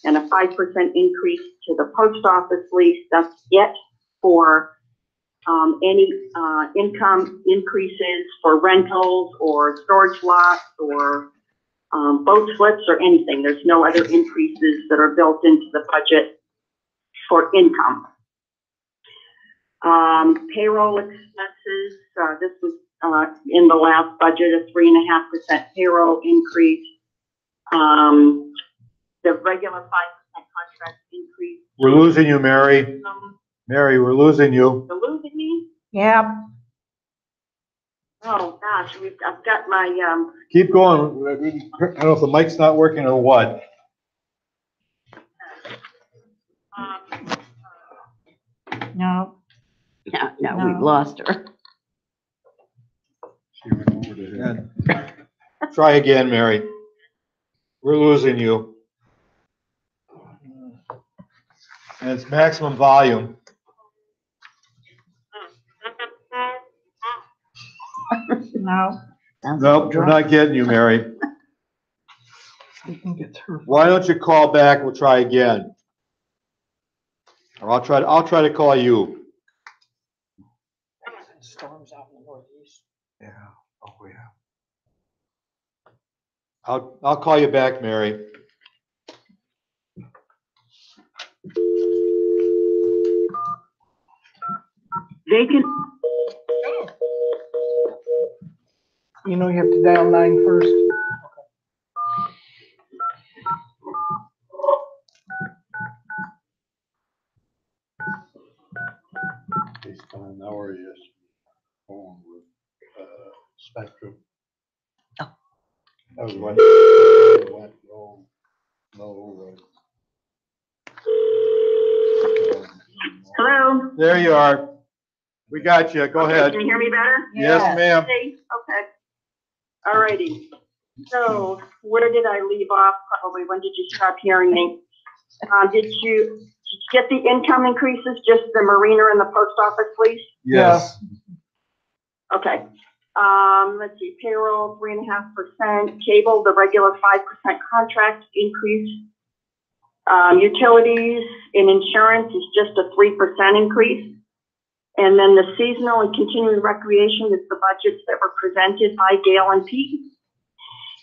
and a 5% increase to the post office lease. That's it for any income increases for rentals or storage lots or boat slips or anything. There's no other increases that are built into the budget for income. Payroll expenses, this was in the last budget, a 3.5% payroll increase. The regular 5% contract increase. We're losing you, Mary. Mary, we're losing you. You're losing me? Yep. Oh, gosh, I've got my, Keep going. I don't know if the mic's not working or what. No. No, we've lost her. Try again, Mary. We're losing you. And it's maximum volume. No. Nope, we're not getting you, Mary. I think it's her. Why don't you call back? We'll try again. Or I'll try to call you. Storms out in the northeast. Yeah. Oh, yeah. I'll call you back, Mary. vacant. You know you have to dial 9 first. He's fine. Now we're just on with Spectrum. Oh. That was what went no. Hello? There you are. We got you. Go ahead. Can you hear me better? Yes, ma'am. Okay. All righty. So where did I leave off? Probably when did you stop hearing me? Did you get the income increases, just the marina and the post office lease? Yes. Okay. Let's see, payroll 3.5%, cable, the regular 5% contract increase. Utilities and insurance is just a 3% increase. And then the seasonal and continuing recreation is the budgets that were presented by Gail and Pete.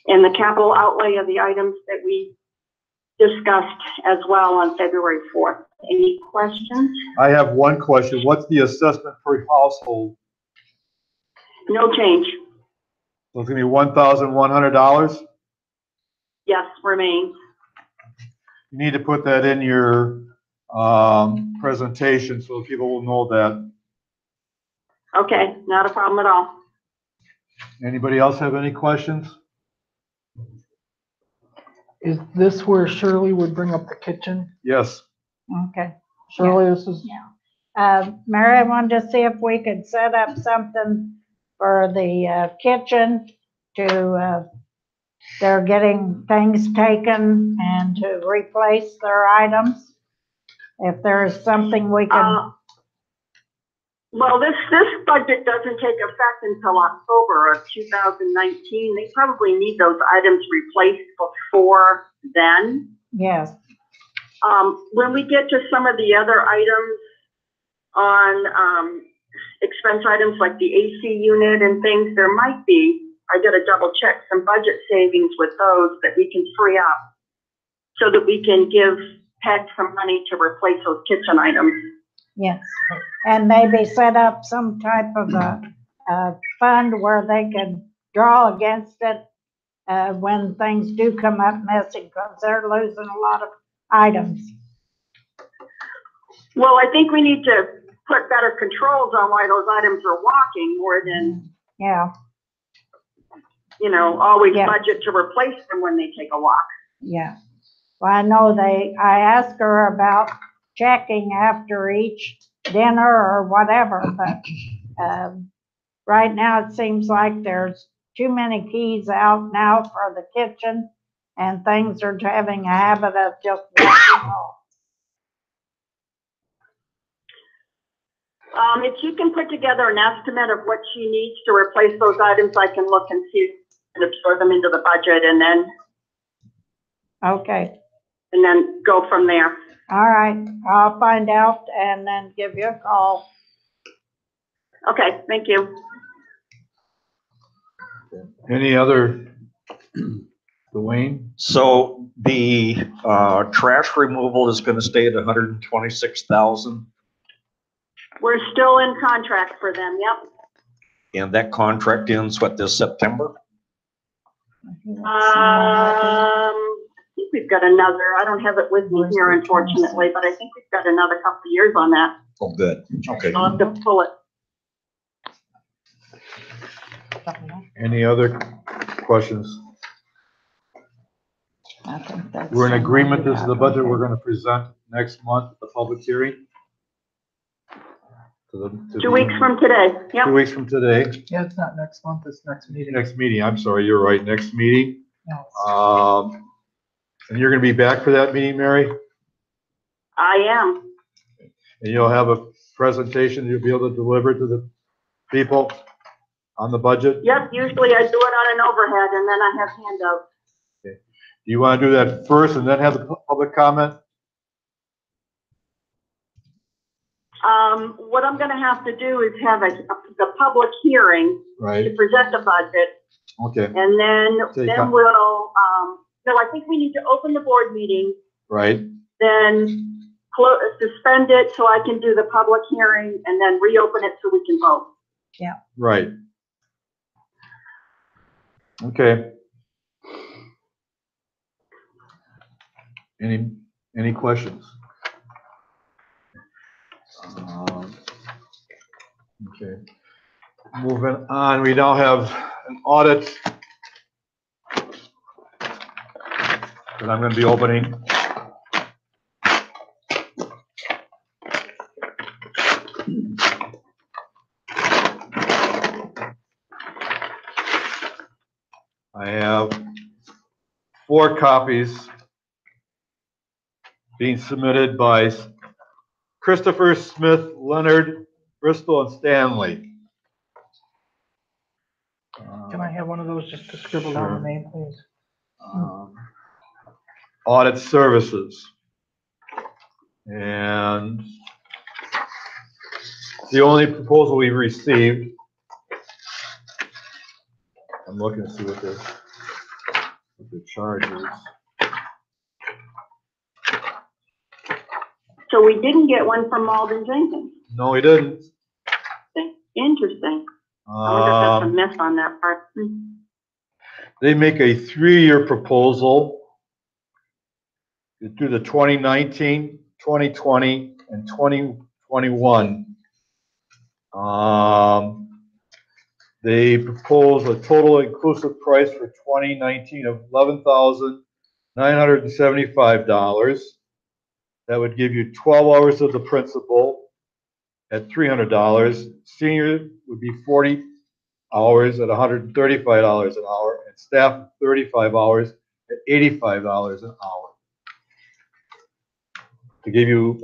And the capital outlay of the items that we discussed as well on February 4th. Any questions? I have one question. What's the assessment per household? No change. So it's gonna be $1,100? Yes, remains. You need to put that in your presentation so people will know that. Okay, not a problem at all. Anybody else have any questions? Is this where Shirley would bring up the kitchen? Yes. Okay. Shirley, this is. Mary, I wanted to see if we could set up something for the kitchen to, they're getting things taken and to replace their items. If there's something we can. Well, this budget doesn't take effect until October of 2019. They probably need those items replaced before then. Yes. When we get to some of the other items on expense items like the AC unit and things, there might be, I gotta double check, some budget savings with those that we can free up so that we can give Peg some money to replace those kitchen items. Yes, and maybe set up some type of a fund where they can draw against it when things do come up missing, because they're losing a lot of items. Well, I think we need to put better controls on why those items are walking more than, Yeah, always Yeah. budget to replace them when they take a walk. yeah. Well, I know I asked her about checking after each dinner or whatever, but right now it seems like there's too many keys out now for the kitchen, and things are having a habit of just walking off. If you can put together an estimate of what she needs to replace those items, I can look and see and absorb them into the budget and Okay, then go from there. all right, I'll find out and then give you a call. Okay, thank you. Any other, Dwayne? So the, trash removal is gonna stay at 126,000, We're still in contract for them, yep. and that contract ends this September? I think we've got another, I don't have it with me here unfortunately, but I think we've got another couple of years on that. Oh, good, okay. I'll have to pull it. Any other questions? We're in agreement, this is the budget we're gonna present next month at the public hearing? 2 weeks from today, yep. 2 weeks from today, Yeah, it's not next month, it's next meeting. next meeting, I'm sorry, you're right, next meeting. No. And you're gonna be back for that meeting, Mary? I am. And you'll have a presentation you'll be able to deliver to the people on the budget? Yep, usually I do it on an overhead and then I have handouts. Do you want to do that first and then have the public comment? What I'm gonna have to do is have the public hearing Right. to present the budget. Okay, And then, Take then time. we'll, no, I think we need to open the board meeting, right, then suspend it so I can do the public hearing and then reopen it so we can vote. Yeah. right. Okay. Any questions? Okay. Moving on, we now have an audit that I'm gonna be opening. I have 4 copies being submitted by Christopher Smith, Leonard, Bristol, and Stanley. Can I have one of those just to scribble down the name, please? Audit services. And the only proposal we received, I'm looking to see what the charge is. So we didn't get one from Malden Jenkins. No, we didn't. Interesting. I wonder if that's a miss on their part. They make a 3-year proposal to do the 2019, 2020, and 2021. They propose a total inclusive price for 2019 of $11,975. That would give you 12 hours of the principal at $300. Senior would be 40 hours at $135 an hour, and staff 35 hours at $85 an hour. To give you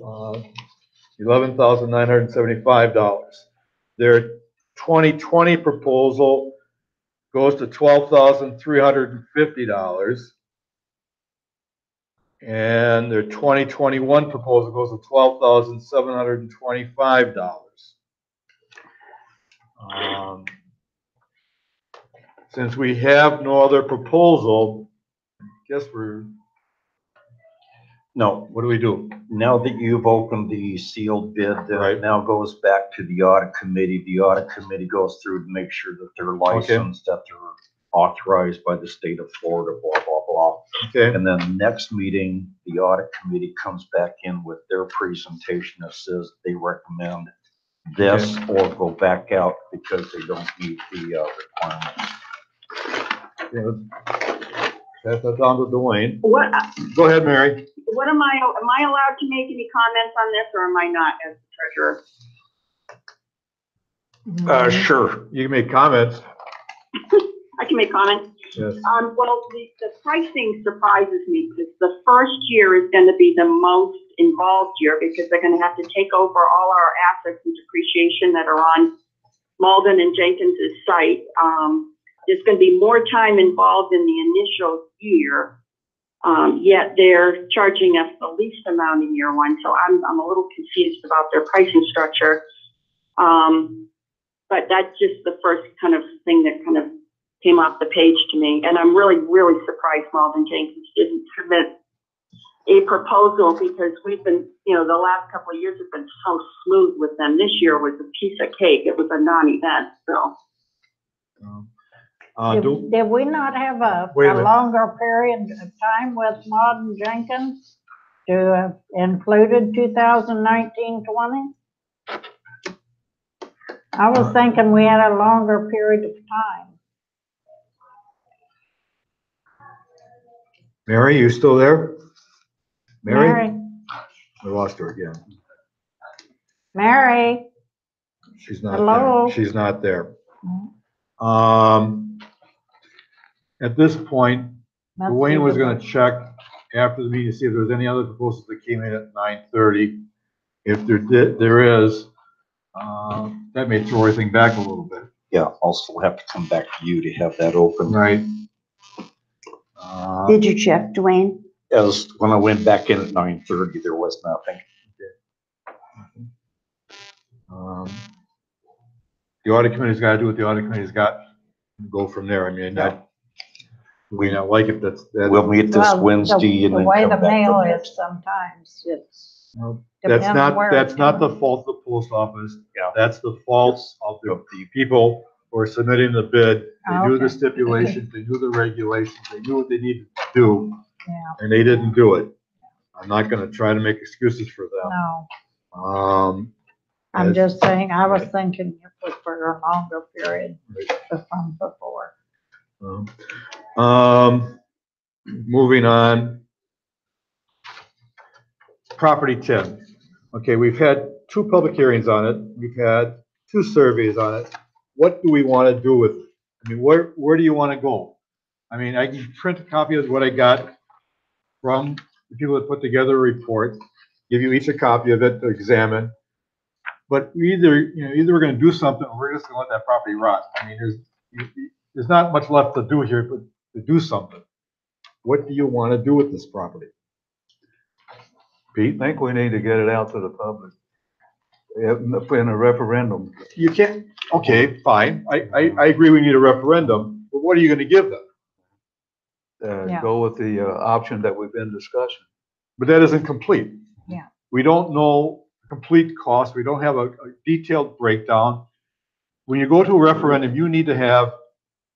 $11,975. Their 2020 proposal goes to $12,350. And their 2021 proposal goes to $12,725. Since we have no other proposal, I guess No, what do we do? now that you've opened the sealed bid, Right. it now goes back to the audit committee. The audit committee goes through to make sure that they're licensed, that they're authorized by the state of Florida, blah, blah, blah. Okay. And then next meeting, the audit committee comes back in with their presentation that says they recommend this or go back out because they don't meet the requirements. Pass that down to Dwayne. What, Go ahead, Mary. what am I allowed to make any comments on this, or am I not as the treasurer? Sure. You can make comments. I can make comments. Yes. Well, the pricing surprises me because the first year is going to be the most involved year because they're going to have to take over all our assets and depreciation that are on Malden and Jenkins's site. There's going to be more time involved in the initial year, yet they're charging us the least amount in year one. So I'm a little confused about their pricing structure. But that's just the first kind of thing that kind of came off the page to me. And I'm really, really surprised Malden Jenkins didn't submit a proposal because we've been, the last couple of years have been so smooth with them. This year was a piece of cake. It was a non-event, so. Did we not have a Wait a minute. longer period of time with Malden Jenkins to have included 2019-20? I was thinking we had a longer period of time. Mary, you still there? Mary? We lost her again. Mary? She's not Hello? there. She's not there. At this point, Dwayne was gonna check after the meeting to see if there was any other proposals that came in at 9:30. If there is, that may throw everything back a little bit. Yeah, I'll still have to come back to you to have that open. Right. Did you check, Dwayne? As when I went back in at 9:30, there was nothing. The audit committee's gotta do what the audit committee's got, go from there. I mean, we not like it, We'll meet this Wednesday and The then way come the back mail from there. is sometimes, it's. That's depends not, where that's it's not the coming. fault of the post office. Yeah. That's the fault of the people who are submitting the bid. They knew the Okay. stipulations, they knew the regulations, they knew what they needed to do, Yeah, and they didn't do it. I'm not gonna try to make excuses for them. no, I'm as- just saying, I was thinking it was for a longer period from before. Moving on. Property 10. Okay, we've had 2 public hearings on it. We've had 2 surveys on it. What do we want to do with it? I mean, where do you want to go? I mean, I can print a copy of what I got from the people that put together a report, give you each a copy of it to examine. But either we're going to do something or we're just going to let that property rot. I mean, there's not much left to do here, but to do something. What do you want to do with this property? Pete? I think we need to get it out to the public. In a referendum. You can't, okay, fine. I agree we need a referendum, but what are you going to give them? Yeah. Go with the option that we've been discussing. But that isn't complete. Yeah. We don't know complete cost. We don't have a detailed breakdown. When you go to a referendum, you need to have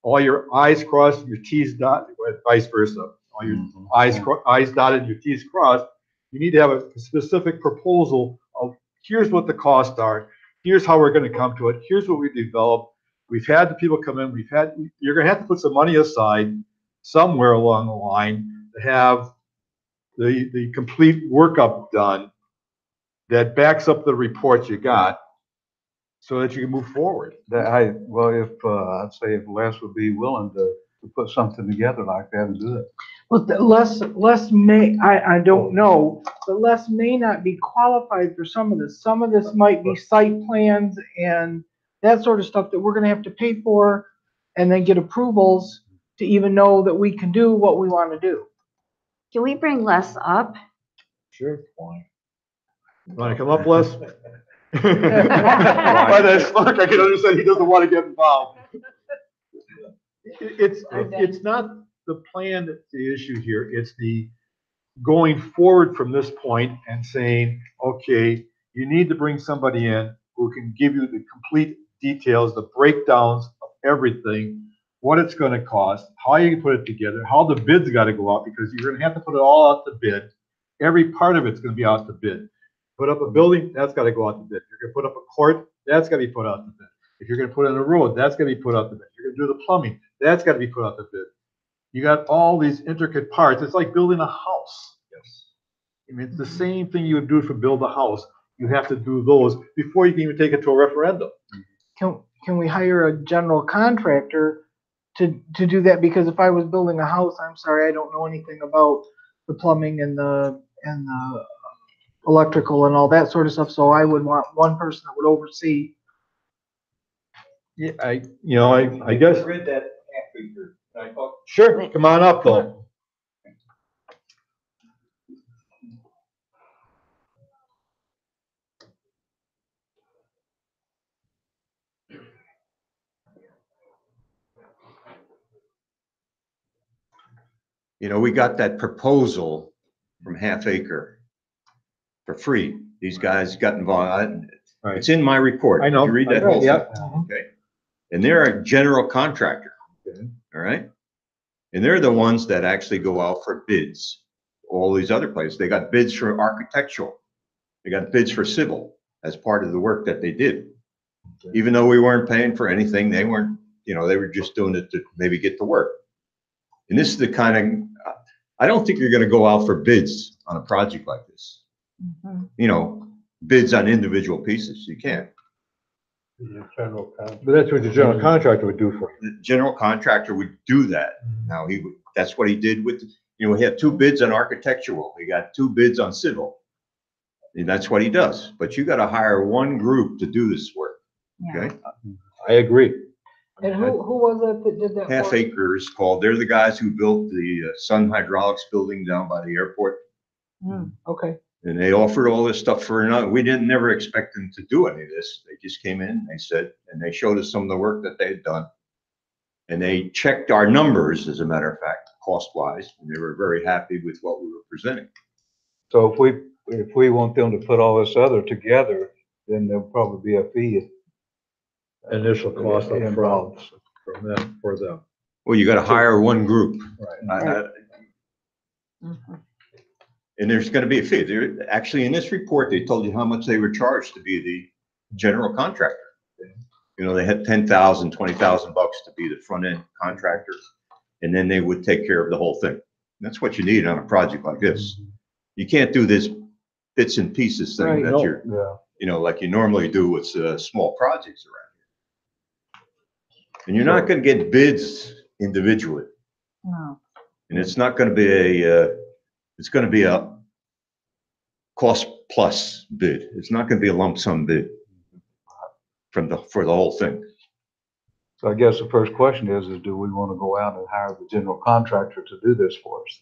all your I's crossed, your T's dotted, or vice versa. All your I's dotted, your T's crossed. You need to have a specific proposal of here's what the costs are. Here's how we're going to come to it. Here's what we developed. We've had the people come in. You're going to have to put some money aside somewhere along the line to have the complete workup done that backs up the reports you got so that you can move forward. I'd say if Les would be willing to put something together like that and do it. Well, Les may, I don't know, but Les may not be qualified for some of this. Some of this might be site plans and that sort of stuff that we're gonna have to pay for and then get approvals to even know that we can do what we wanna do. Can we bring Les up? Sure. Want to come up, Les? By that smirk, I can understand he doesn't want to get involved. It's not the plan that's the issue here. It's the going forward from this point and saying, okay, you need to bring somebody in who can give you the complete details, the breakdowns of everything, what it's gonna cost, how you put it together, how the bid's gotta go out, because you're gonna have to put it all out to bid. Every part of it's gonna be out to bid. Put up a building, that's gotta go out to bid. You're gonna put up a court, that's gotta be put out to bid. If you're gonna put in a road, that's gonna be put out to bid. You're gonna do the plumbing, that's gotta be put out to bid. You got all these intricate parts. It's like building a house. Yes. I mean, it's the same thing you would do for build a house. You have to do those before you can even take it to a referendum. Can we hire a general contractor to do that? Because if I was building a house, I'm sorry, I don't know anything about the plumbing and the electrical and all that sort of stuff. So I would want one person that would oversee. Yeah, I guess. Read that half acre. Can I talk? Sure, come on up though. You know, we got that proposal from Half Acre for free. These guys got involved. It's in my report. I know. Did you read that whole thing? Yeah. Okay. And they're a general contractor. Okay. All right. And they're the ones that actually go out for bids. All these other places, they got bids for architectural. They got bids for civil as part of the work that they did. Okay. Even though we weren't paying for anything, they weren't, you know, they were just doing it to maybe get the work. And this is the kind of, I don't think you're going to go out for bids on a project like this. Mm-hmm. You know, bids on individual pieces. You can't. But that's what the general contractor would do for you. The general contractor would do that. Now that's what he did with, you know, he had 2 bids on architectural. He got 2 bids on civil. And that's what he does. But you got to hire one group to do this work. Okay. I agree. And who was it that did that? Half work? Acre is called. They're the guys who built the Sun Hydraulics building down by the airport. Okay. And they offered all this stuff for another. We didn't never expect them to do any of this. They just came in, they said, and they showed us some of the work that they had done. And they checked our numbers, as a matter of fact, cost-wise, and they were very happy with what we were presenting. So if we want them to put all this other together, then there'll probably be a fee. Initial cost up front from them, for them. Well, you got to hire one group. Right. And there's going to be a fee. Actually, in this report, they told you how much they were charged to be the general contractor. You know, they had $10,000, $20,000 to be the front end contractor, and then they would take care of the whole thing. And that's what you need on a project like this. You can't do this bits and pieces thing that you're, you know, like you normally do with small projects around here. And you're not going to get bids individually. No. And it's not going to be it's going to be a cost plus bid. It's not going to be a lump sum bid for the whole thing. So I guess the first question is do we want to go out and hire the general contractor to do this for us?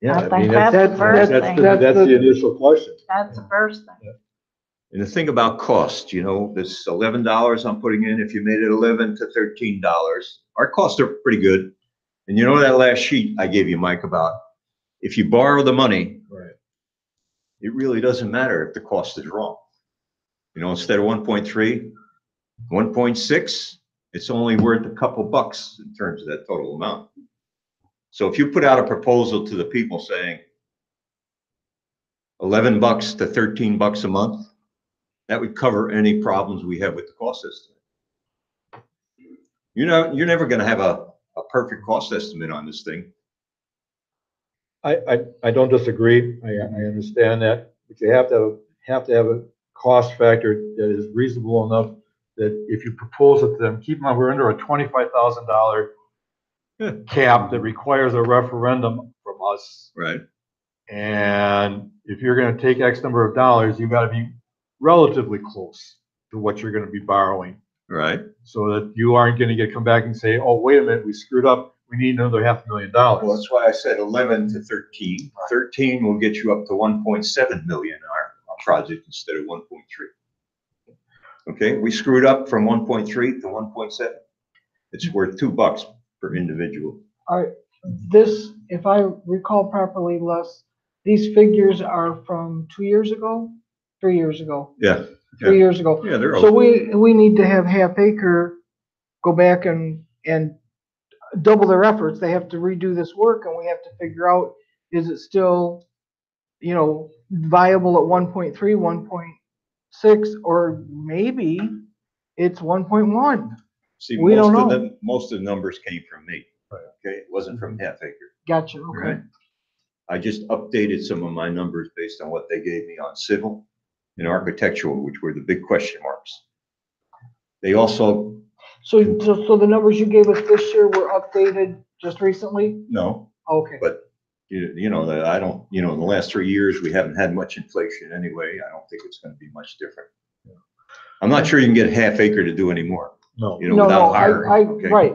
Yeah, I think that's the first thing. That's the initial question. That's the first thing. And the thing about cost, you know, this $11 I'm putting in, if you made it $11 to $13, our costs are pretty good. And you know that last sheet I gave you, Mike, about if you borrow the money, right, it really doesn't matter if the cost is wrong. You know, instead of 1.3, 1.6, it's only worth a couple bucks in terms of that total amount. So if you put out a proposal to the people saying $11 to $13 a month, that would cover any problems we have with the cost estimate. You know, you're never going to have a perfect cost estimate on this thing. I don't disagree. I understand that, but you have to have a cost factor that is reasonable enough that if you propose it to them, keep in mind we're under a $25,000 cap that requires a referendum from us. Right. And if you're going to take X number of dollars, you've got to be relatively close to what you're going to be borrowing. Right. So that you aren't going to come back and say, oh, wait a minute, we screwed up. We need another $500,000. Well, that's why I said 11 to 13. 13 will get you up to 1.7 million in our project instead of 1.3. Okay, we screwed up from 1.3 to 1.7. It's worth $2 per individual. All right, this, if I recall properly, Les, these figures are from 2 years ago, 3 years ago. Yeah. 3 years ago. Yeah, they're So old. we need to have Half Acre go back and double their efforts. They have to redo this work and we have to figure out, is it still, you know, viable at 1.3, 1.6, or maybe it's 1.1. See, We don't know. most of the numbers came from me. Okay, it wasn't from Half Acre. Gotcha, okay. Right. I just updated some of my numbers based on what they gave me on civil and architectural, which were the big question marks. They also, So the numbers you gave us this year were updated just recently? no, Okay. but you know, that I don't, you know, in the last 3 years, we haven't had much inflation anyway. I don't think it's gonna be much different. I'm not sure you can get Half Acre to do any more. No. You know, without hiring. Okay. Right.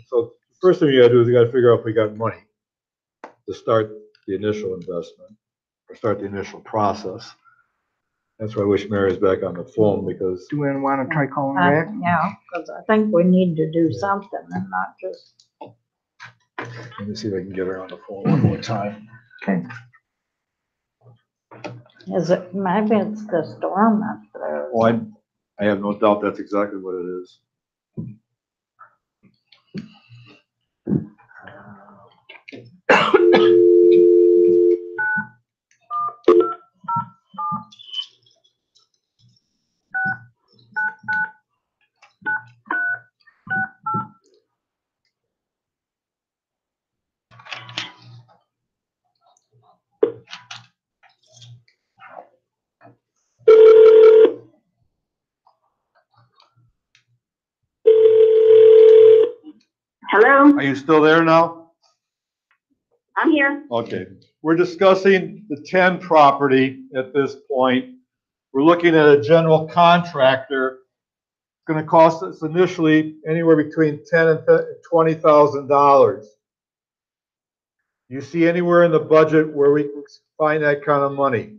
So the first thing you gotta do is you gotta figure out if we got money to start the initial investment or start the initial process. That's why I wish Mary's back on the phone because. Do we want to try calling back? Yeah, because I think we need to do something and not just. Let me see if I can get her on the phone one more time. Okay. Is it, maybe it's the storm up there. Well, I have no doubt that's exactly what it is. Hello, Are you still there now? I'm here. Okay, we're discussing the 10 property at this point. We're looking at a general contractor. It's gonna cost us initially anywhere between $10,000 and $20,000. You see anywhere in the budget where we can find that kind of money?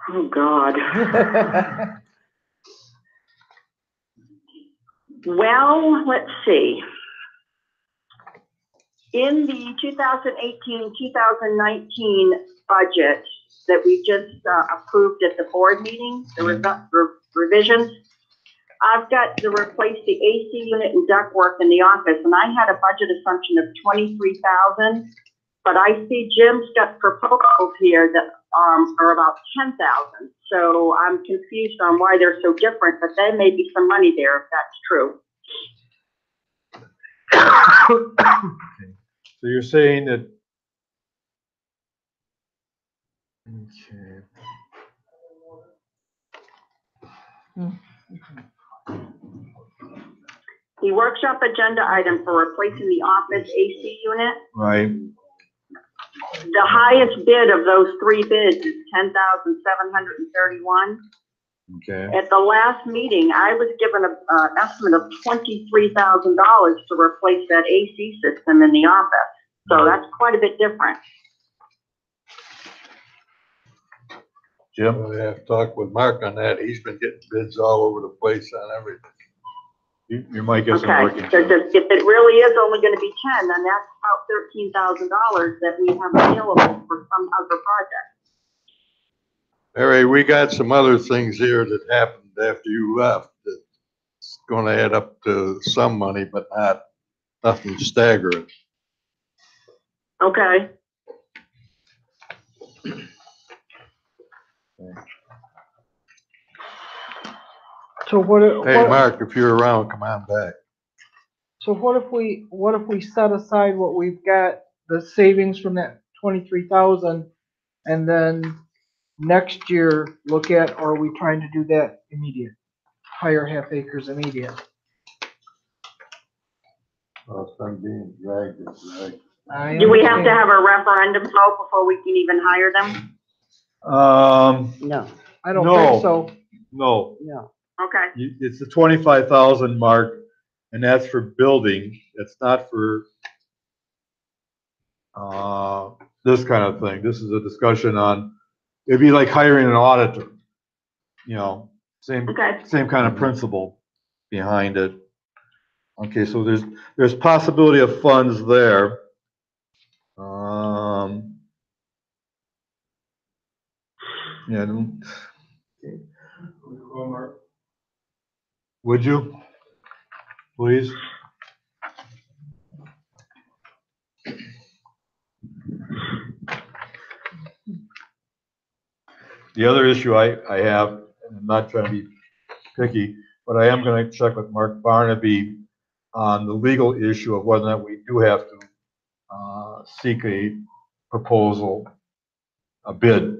Oh, God. Well, let's see. In the 2018-2019 budget that we just approved at the board meeting, the revisions, I've got to replace the AC unit and ductwork in the office, and I had a budget assumption of 23,000, but I see Jim's got proposals here that are about 10,000. So I'm confused on why they're so different, but there may be some money there if that's true. So you're saying that. Okay. The workshop agenda item for replacing the office AC unit, Right. the highest bid of those three bids is 10,731. Okay. At the last meeting, I was given an estimate of $23,000 to replace that AC system in the office. So that's quite a bit different. Jim? Well, I have to talk with Mark on that. He's been getting bids all over the place on everything. You might get some Okay, working. so if it really is only gonna be 10, then that's about $13,000 that we have available for some other project. Mary, we got some other things here that happened after you left that's gonna add up to some money, but nothing staggering. Okay. So Hey, Mark, if you're around, come on back. So what if we set aside what we've got, the savings from that 23,000, and then next year look at, are we trying to do that immediate? Hire Half Acres immediate? Well, I'm being dragged. Do we have to have a referendum vote before we can even hire them? No. I don't think so. No. No. Okay. It's the 25,000 mark, and that's for building. It's not for this kind of thing. This is a discussion on, it'd be like hiring an auditor. You know, same kind of principle behind it. Okay, so there's possibility of funds there. Yeah. Would you? Please? The other issue I have, and I'm not trying to be picky, but I am gonna check with Mark Barnaby on the legal issue of whether or not we do have to seek a proposal, a bid.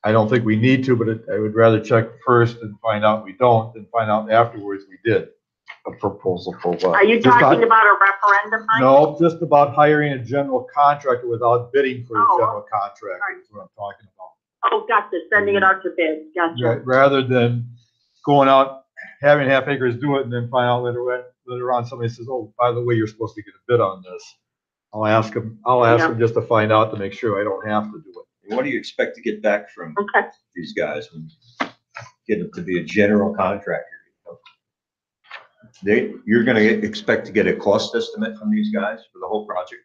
I don't think we need to, but I would rather check first and find out we don't than find out afterwards we did. A proposal for what? Are you Just talking not- about a referendum, Mike? No, just about hiring a general contractor without bidding for a general contractor is what I'm talking about. Oh, gotcha, sending it out to bid, gotcha. Rather than going out, having half acres do it and then find out later on somebody says, oh, by the way, you're supposed to get a bid on this. I'll ask them just to find out to make sure I don't have to do it. What do you expect to get back from these guys when you get them to be a general contractor? You're gonna expect to get a cost estimate from these guys for the whole project?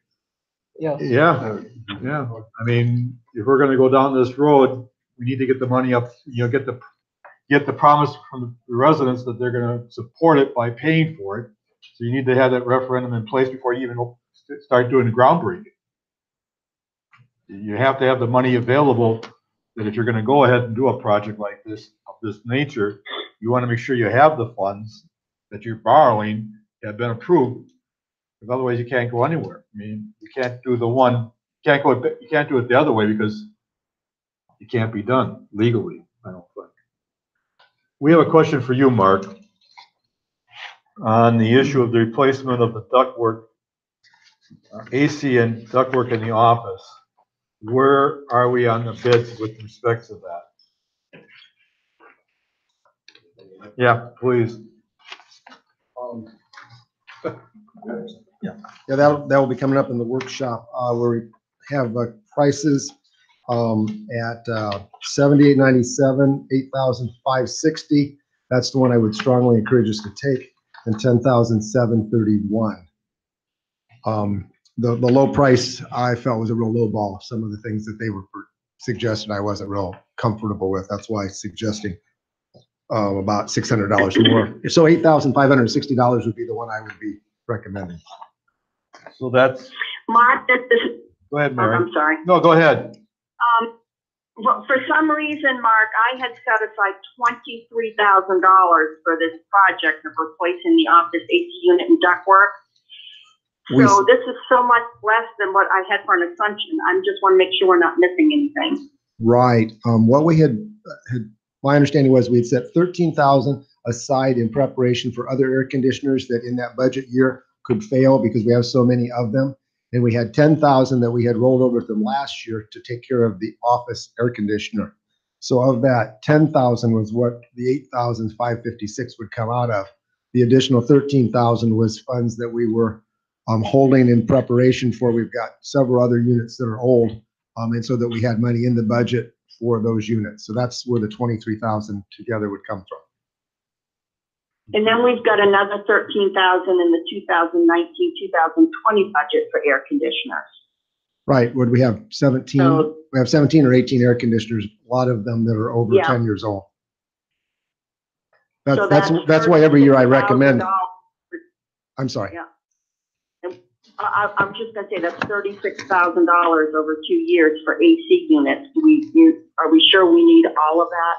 Yes. Yeah. I mean, if we're gonna go down this road, we need to get the money up, get the promise from the residents that they're gonna support it by paying for it. So you need to have that referendum in place before you even start doing the groundbreaking. You have to have the money available, that if you're gonna go ahead and do a project like this, of this nature, you wanna make sure you have the funds that you're borrowing have been approved. Because otherwise you can't go anywhere. I mean, you can't do you can't do it the other way because it can't be done legally, I don't think. We have a question for you, Mark, on the issue of the replacement of the ductwork, AC and ductwork in the office. Where are we on the bids with respect to that? Yeah, please. Yeah, that will be coming up in the workshop, where we have prices at 7897, 8,560. That's the one I would strongly encourage us to take, and 10,731. The low price I felt was a real low ball. Some of the things that they were suggesting I wasn't real comfortable with. That's why suggesting about $600 more. So $8,560 would be the one I would be recommending. So that's. Mark, Go ahead, Mary. I'm sorry. No, go ahead. Well, for some reason, Mark, I had set aside $23,000 for this project of replacing the office AC unit and ductwork. So this is so much less than what I had for an assumption. I just want to make sure we're not missing anything. Right. What we had my understanding was we had set 13,000 aside in preparation for other air conditioners that in that budget year could fail because we have so many of them. And we had 10,000 that we had rolled over from last year to take care of the office air conditioner. So of that, 10,000 was what the 8,556 would come out of. The additional 13,000 was funds that we were holding in preparation for. We've got several other units that are old, and so that we had money in the budget for those units. So that's where the 23,000 together would come from. And then we've got another 13,000 in the 2019-2020 budget for air conditioners. Right. Would we have 17? So, we have 17 or 18 air conditioners. A lot of them that are over 10 years old. That's why every year I recommend. I'm sorry. Yeah. And I'm just gonna say that's $36,000 over 2 years for AC units. Are we sure we need all of that?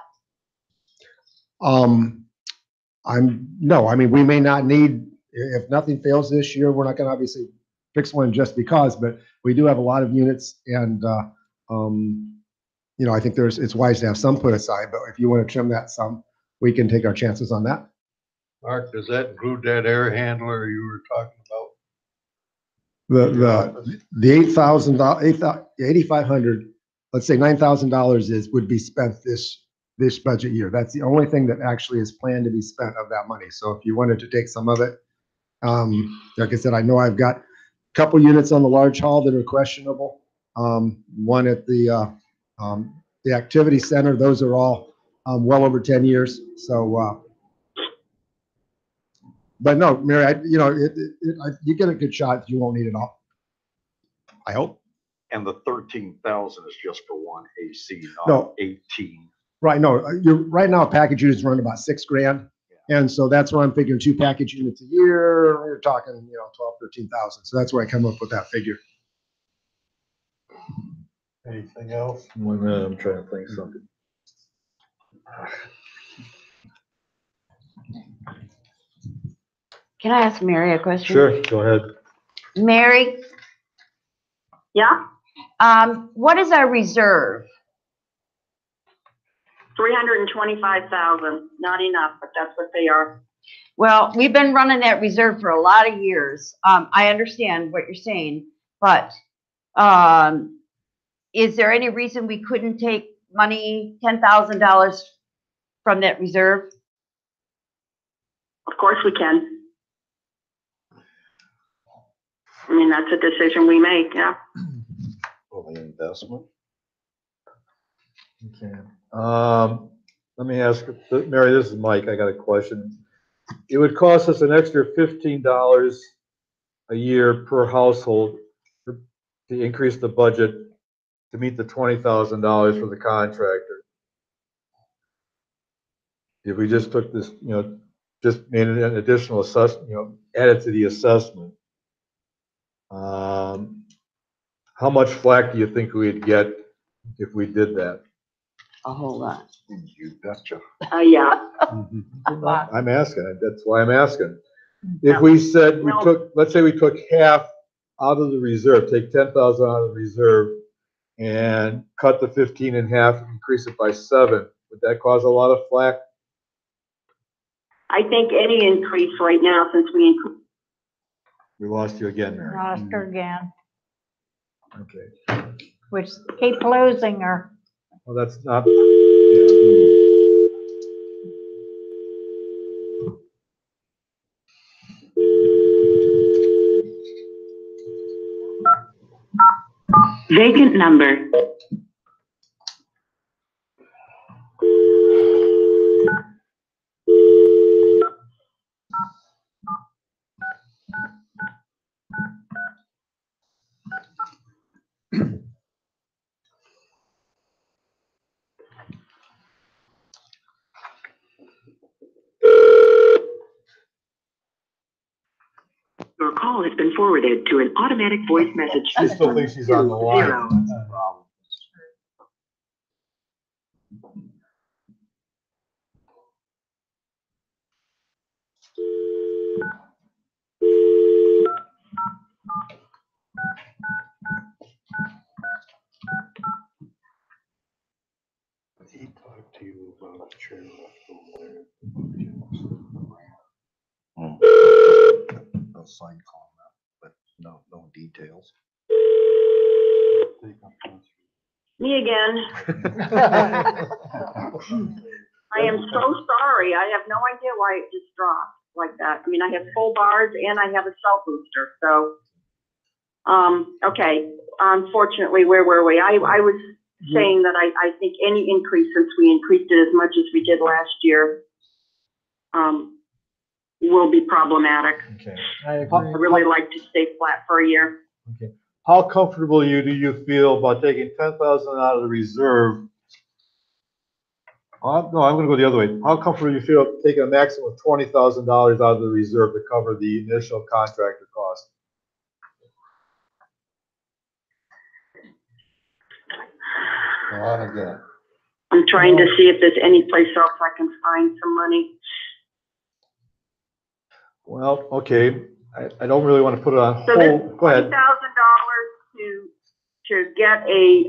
No, I mean, we may not need, if nothing fails this year, we're not going to obviously fix one just because, but we do have a lot of units and, I think it's wise to have some put aside, but if you want to trim that some, we can take our chances on that. Mark, does that include that air handler you were talking about? The $8,500, let's say $9,000 would be spent this budget year. That's the only thing that actually is planned to be spent of that money. So if you wanted to take some of it, like I said, I know I've got a couple units on the large hall that are questionable. One at the activity center, those are all well over 10 years. So, but no, Mary, you get a good shot. You won't need it all. I hope. And the 13,000 is just for one AC, not No. 18. Right. No, right now a package units run about $6,000. And so that's why I'm figuring 2 package units a year, we're talking, 12, 13,000. So that's where I come up with that figure. Anything else? 1 minute, I'm trying to think of something. Can I ask Mary a question? Sure, go ahead. Mary, Yeah, what is our reserve? 325,000, not enough, but that's what they are. Well, we've been running that reserve for a lot of years. I understand what you're saying, but is there any reason we couldn't take money, $10,000 from that reserve? Of course we can. I mean, that's a decision we make, yeah. For the investment. Okay. Let me ask, Mary, this is Mike, I got a question. It would cost us an extra $15 a year per household to increase the budget to meet the $20,000 for the contractor. If we just took this, just made it an additional assessment, added to the assessment, how much flack do you think we'd get if we did that? A whole lot. You betcha. Yeah. I'm asking, that's why I'm asking. If we said let's say we took half out of the reserve, take 10,000 out of the reserve and cut the 15 in half and increase it by 7, would that cause a lot of flack? I think any increase right now, since we increased. We lost you again, Mary. Lost her again, Okay. which keep losing her. Well, that's not. Vacant number. Your call has been forwarded to an automatic voice message. She still thinks she's on the line. That's the problem. He talked to you about the chair left over there. No sign comment, but no details. Me again. I am so sorry. I have no idea why it just dropped like that. I mean, I have full bars and I have a cell booster, so. Okay, unfortunately, where were we? I was saying that I think any increase, since we increased it as much as we did last year, will be problematic. Okay. I really like to stay flat for a year. Okay. How comfortable do you feel about taking 10,000 out of the reserve? No, I'm gonna go the other way. How comfortable do you feel taking a maximum of $20,000 out of the reserve to cover the initial contractor cost? Again. I'm trying to see if there's any place else I can find some money. Well, okay, I don't really want to put it on So this hold. Go ahead. $20,000 to get a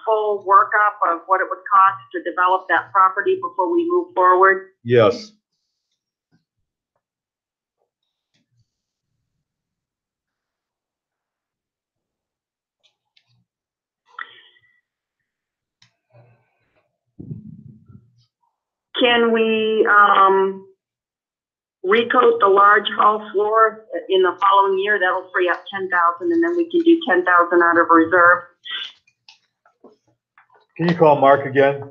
full workup of what it would cost to develop that property before we move forward. Yes. Can we recoat the large hall floor in the following year? That'll free up 10,000, and then we can do 10,000 out of reserve. Can you call Mark again?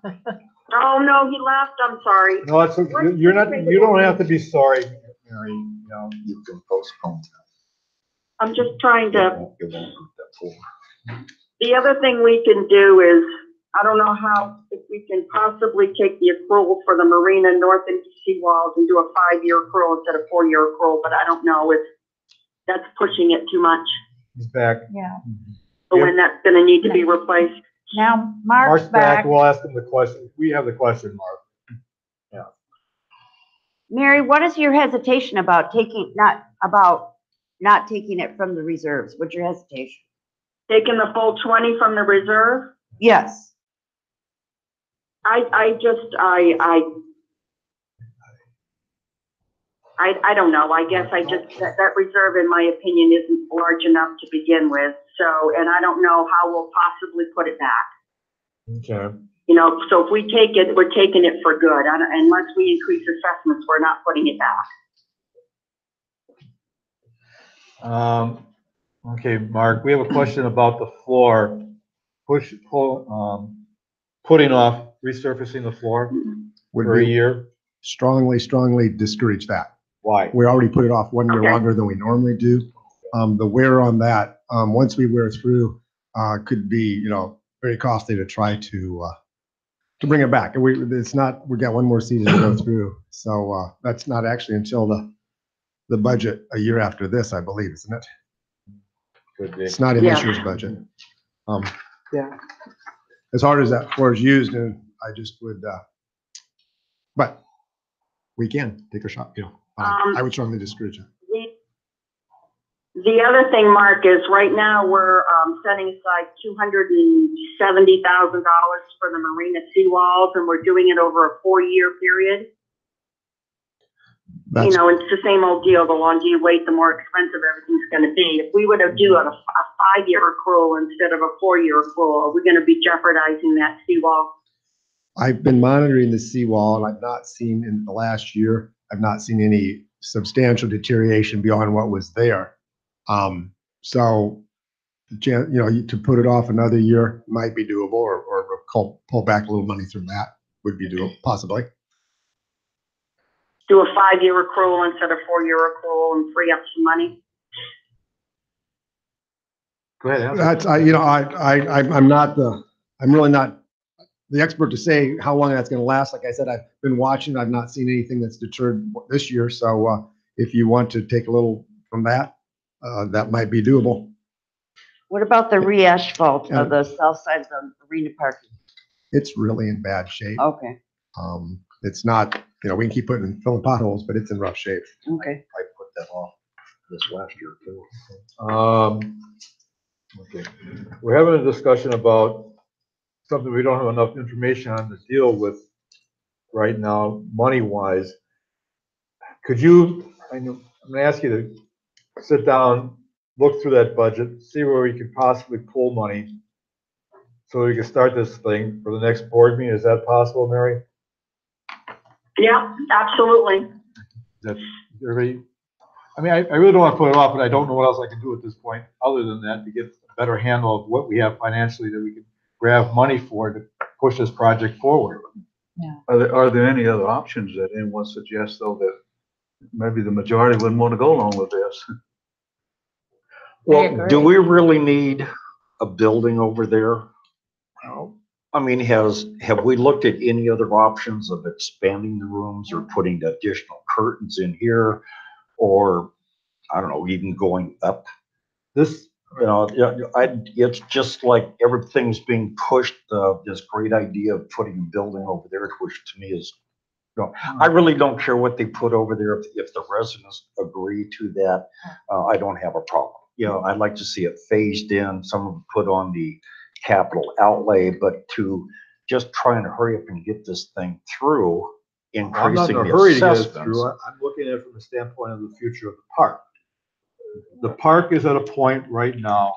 Oh no, he left. I'm sorry. No, it's, you're not. You don't have to be sorry, Mary. You can postpone that. I'm just trying to. It won't hurt that floor. The other thing we can do is I don't know how, if we can possibly take the accrual for the marina north and seawalls and do a 5-year accrual instead of 4-year accrual, but I don't know if that's pushing it too much, He's back. Yeah. or when that's gonna need to be replaced. Now, Mark's Mark's back. back. We'll ask him the question. We have the question, Mark. Mary, what is your hesitation about not taking it from the reserves? What's your hesitation? Taking the full 20 from the reserve? Yes. I don't know. I guess that reserve, in my opinion, isn't large enough to begin with. So, and I don't know how we'll possibly put it back. Okay. You know, so if we take it, we're taking it for good. Unless we increase assessments, we're not putting it back. Okay, Mark, we have a question about the floor. Putting off resurfacing the floor for a year. Strongly discourage that. Why? We already put it off 1 year Okay. longer than we normally do. The wear on that, once we wear through, could be, you know, very costly to try to bring it back. And we got one more season to go through. So, that's not actually until the budget a year after this, I believe, isn't it? Could be. It's not in this year's budget. Yeah. As hard as that floor is used, and I just would, but we can take a shot, you know. I would strongly discourage it. The other thing, Mark, is right now we're setting aside $270,000 for the marina seawalls, and we're doing it over a 4-year period. You know, it's the same old deal. The longer you wait, the more expensive everything's going to be. If we were to do a 5-year accrual instead of a 4-year accrual, are we going to be jeopardizing that seawall? I've been monitoring the seawall, and I've not seen in the last year, I've not seen any substantial deterioration beyond what was there. So, you know, to put it off another year might be doable, or pull back a little money from that would be doable, possibly. Do a 5-year accrual instead of 4-year accrual and free up some money? Go ahead. That's, I'm really not the expert to say how long that's going to last. Like I said, I've been watching. I've not seen anything that's deterred this year. So, if you want to take a little from that, that might be doable. What about the re-asphalt of the south side of the arena parking? It's really in bad shape. Okay. It's not, you know, we can keep filling potholes, but it's in rough shape. Okay. I put that off this last year too. Okay. We're having a discussion about something we don't have enough information on to deal with right now, money-wise. Could you, I'm going to ask you to sit down, look through that budget, see where we could possibly pull money so we can start this thing for the next board meeting. Is that possible, Mary? Yeah, absolutely. That's everybody. I mean, I really don't want to put it off, but I don't know what else I can do at this point other than that to get a better handle of what we have financially that we can grab money for to push this project forward. Yeah. Are there any other options that anyone suggests, though, that maybe the majority wouldn't want to go along with this? Well, do we really need a building over there? I mean, have we looked at any other options of expanding the rooms or putting additional curtains in here? Or, I don't know, even going up? This, you know, it's just like everything's being pushed, this great idea of putting a building over there, which to me is, you know, I really don't care what they put over there. If the residents agree to that, I don't have a problem. You know, I'd like to see it phased in, some of it put on the capital outlay, but to just trying to hurry up and get this thing through, I'm not increasing in a the hurry to get it assessments. through. I'm looking at it from the standpoint of the future of the park. The park is at a point right now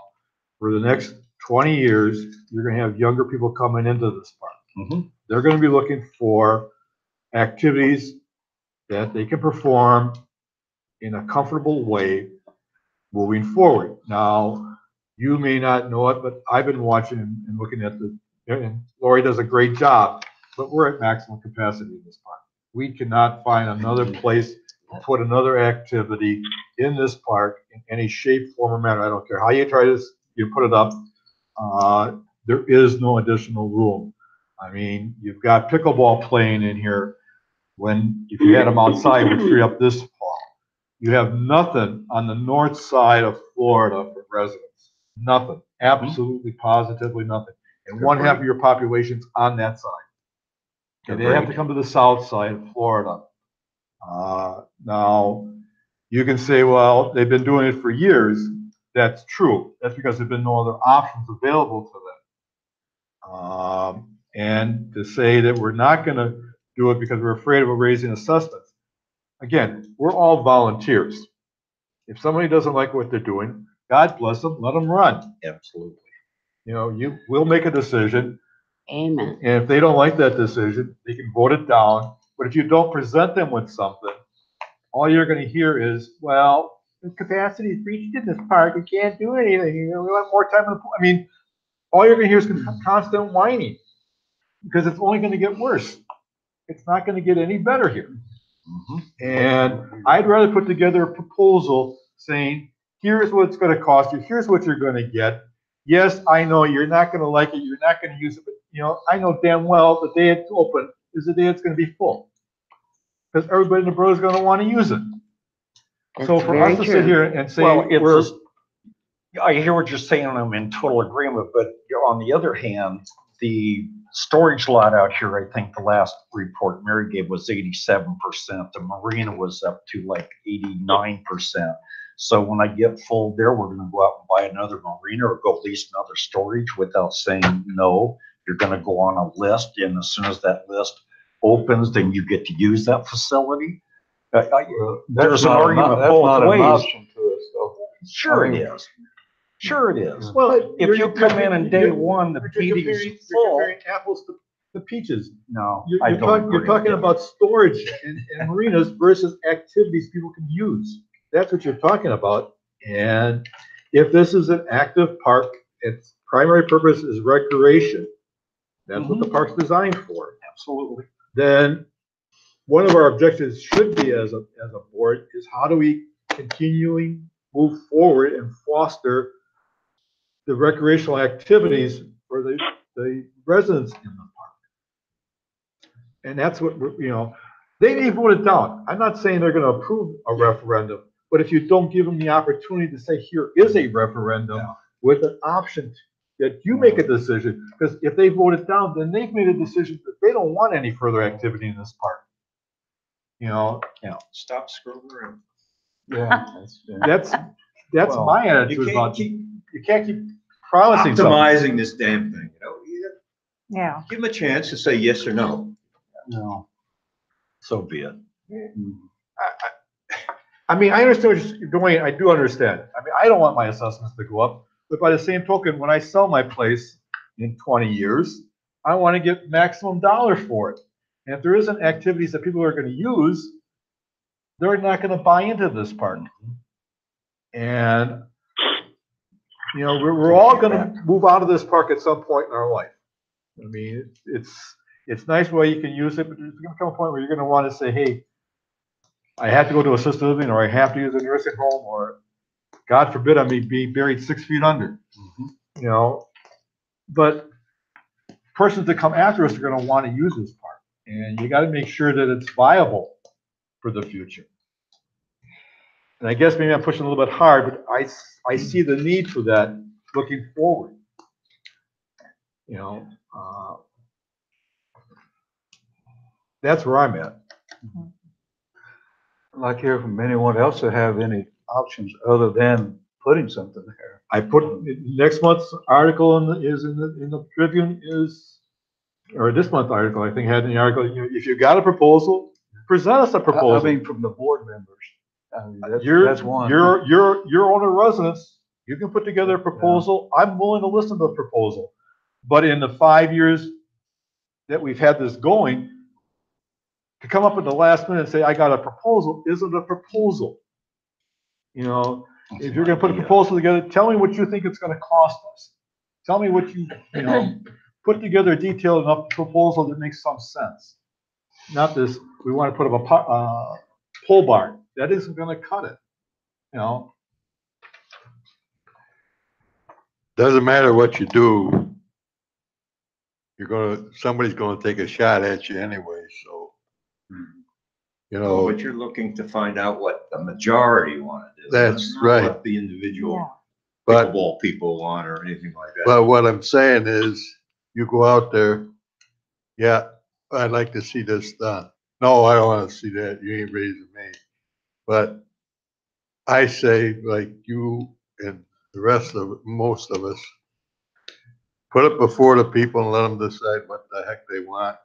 where the next 20 years, you're going to have younger people coming into this park. Mm-hmm. They're going to be looking for activities that they can perform in a comfortable way moving forward. Now, you may not know it, but I've been watching and looking at and Lori does a great job, but we're at maximum capacity in this park. We cannot find another place to put another activity in this park in any shape, form, or manner. I don't care how you try this, you put it up. there is no additional room. I mean, you've got pickleball playing in here when, if you had them outside, would free up this hall. You have nothing on the north side of Florida for residents. Nothing, absolutely, positively nothing. And one half of your population's on that side. And they have to come to the south side of Florida. Now, you can say, well, they've been doing it for years. That's true. That's because there've been no other options available to them. And to say that we're not going to do it because we're afraid of raising assessments. Again, we're all volunteers. If somebody doesn't like what they're doing, God bless them, let them run. Absolutely. You know, we'll make a decision. Amen. And if they don't like that decision, they can vote it down. But if you don't present them with something, all you're going to hear is, well, the capacity is reached in this park. We can't do anything. You know, we want more time in the pool. I mean, all you're going to hear is constant whining because it's only going to get worse. It's not going to get any better here. And I'd rather put together a proposal saying, here's what it's going to cost you. Here's what you're going to get. Yes, I know you're not going to like it. You're not going to use it. But, you know, I know damn well the day it's open is the day it's going to be full. Because everybody in the borough is going to want to use it. So for us to sit here and say, well, I hear what you're saying, and I'm in total agreement, but on the other hand, the storage lot out here, I think the last report Mary gave was 87%. The marina was up to like 89%. So when I get full there, we're gonna go out and buy another marina or go lease another storage without saying no. You're gonna go on a list, and as soon as that list opens, then you get to use that facility. There's an argument both ways. Sure it is. Sure it is. Well, if you come in and day one, the meeting is full. You're comparing apples to peaches. No, you're talking about storage and marinas versus activities people can use. That's what you're talking about. And if this is an active park, its primary purpose is recreation. That's what the park's designed for. Absolutely. Then one of our objectives should be as a board is how do we continually move forward and foster the recreational activities for the residents in the park. And that's what we're, you know, they may vote it down. I'm not saying they're going to approve a referendum, but if you don't give them the opportunity to say, here is a referendum with an option that you make a decision, because if they vote it down, then they've made a decision that they don't want any further activity in this park. You know, Stop screwing around. Yeah, that's well, my attitude about you can't keep promising optimizing this damn thing. You know, yeah. Give them a chance to say yes or no. No, so be it. I mean, I understand what you're doing. I do understand. I mean, I don't want my assessments to go up, but by the same token, when I sell my place in 20 years, I want to get maximum dollar for it. And if there isn't activities that people are going to use, they're not going to buy into this park. And, you know, we're all going to move out of this park at some point in our life. I mean, it's nice where you can use it, but there's going to come a point where you're going to want to say, hey, I have to go to assisted living, or I have to use a nursing home, or God forbid I may be buried 6 feet under. You know, but persons that come after us are going to want to use this park. And you got to make sure that it's viable for the future. And I guess maybe I'm pushing a little bit hard, but I see the need for that looking forward. You know, that's where I'm at. I'd like to hear from anyone else that have any options other than putting something there. I put next month's article in the Tribune or this month's article, I think had in the article, you know, if you got a proposal, present us a proposal. I mean, from the board members. I mean, that's one. Your owner residents, you can put together a proposal. Yeah. I'm willing to listen to the proposal. But in the 5 years that we've had this going, to come up at the last minute and say, I got a proposal, isn't a proposal. You know, if you're going to put a proposal together, tell me what you think it's going to cost us. Tell me what you know, put together a detailed enough proposal that makes some sense. Not this, we want to put up a pole barn. That isn't going to cut it. You know. Doesn't matter what you do, somebody's gonna take a shot at you anyway, so. You No, know, but you're looking to find out what the majority want to do. That's not right. What the individual but, pickleball people want or anything like that. but what I'm saying is, you go out there, yeah, I'd like to see this done. No, I don't wanna see that, you ain't raising me. But I say, like you and the rest of, most of us, put it before the people and let them decide what the heck they want.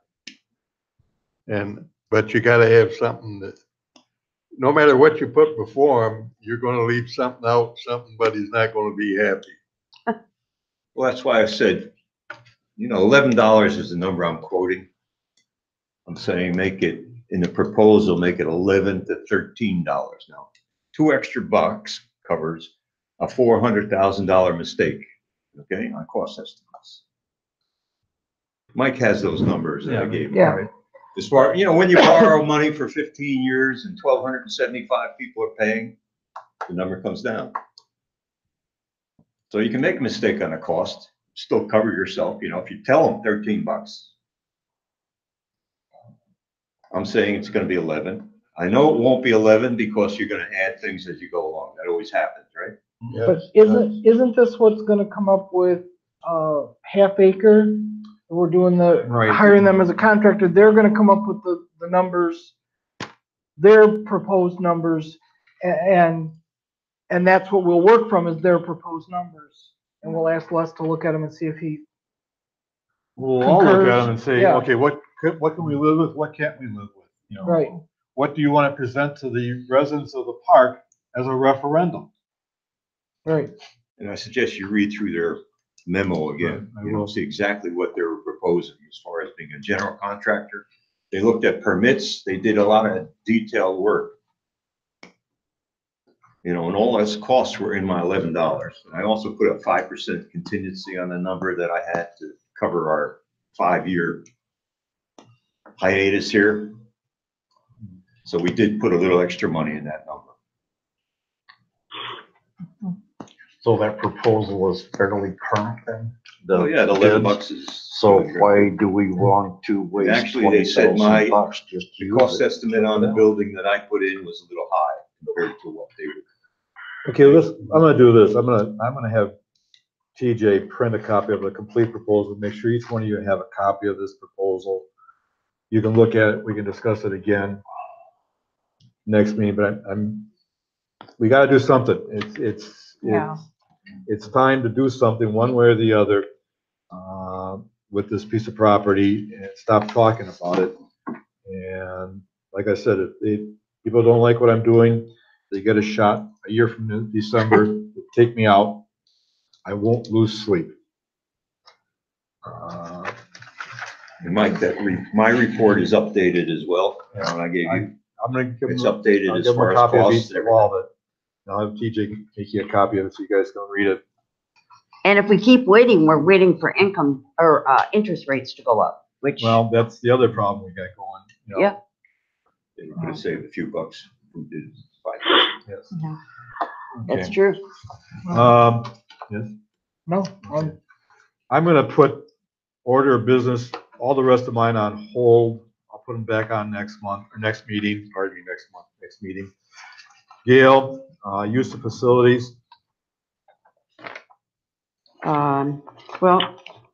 But you gotta have something that, no matter what you put before them, you're gonna leave something out, somebody's not gonna be happy. Well, that's why I said, $11 is the number I'm quoting. I'm saying make it, in the proposal, make it $11 to $13 now. 2 extra bucks covers a $400,000 mistake, okay, on cost estimates. Mike has those numbers that I gave him. Yeah. As far, when you borrow money for 15 years and 1,275 people are paying, the number comes down. So you can make a mistake on a cost, still cover yourself, if you tell them 13 bucks. I'm saying it's gonna be 11. I know it won't be 11 because you're gonna add things as you go along. That always happens, right? But isn't this what's gonna come up with, Half Acre? We're doing hiring them as a contractor, they're gonna come up with the numbers, their proposed numbers, and that's what we'll work from, is their proposed numbers. And we'll ask Les to look at them and see if he We'll all look at concurs. them and say, Yeah. okay, what can we live with, what can't we live with? Right. What do you want to present to the residents of the park as a referendum? Right. And I suggest you read through their memo again. See exactly what they were proposing as far as being a general contractor. They looked at permits. They did a lot of detailed work. And all those costs were in my $11. And I also put a 5% contingency on the number that I had to cover our 5-year hiatus here. So we did put a little extra money in that number. So that proposal is fairly current then? Oh, yeah, the 11 bucks is. So why do we want to waste Actually, they said $20,000 just to the use cost it? estimate on the building that I put in was a little high compared to what they would. Okay, I'm gonna do this. I'm gonna have TJ print a copy of the complete proposal. Make sure each one of you have a copy of this proposal. You can look at it. We can discuss it again next meeting, but we gotta do something. It's time to do something one way or the other, with this piece of property and stop talking about it. And like I said, if people don't like what I'm doing, they get a shot a year from December, take me out. I won't lose sleep. And Mike, my report is updated as well. And I gave you, I'm gonna give it's them, updated I'll as give them far a as copy of costs each and of all of it. I'll have TJ make you a copy of it so you guys can read it. And if we keep waiting, we're waiting for income or interest rates to go up, which. Well, that's the other problem we got going. Yeah. They could have saved a few bucks. Who did 5%. Yes. Yeah. That's Okay. true. Yes. No. I'm gonna put order of business, all the rest of mine on hold. I'll put them back on next month, or next meeting, pardon me, next meeting. Gail, use of facilities, Well,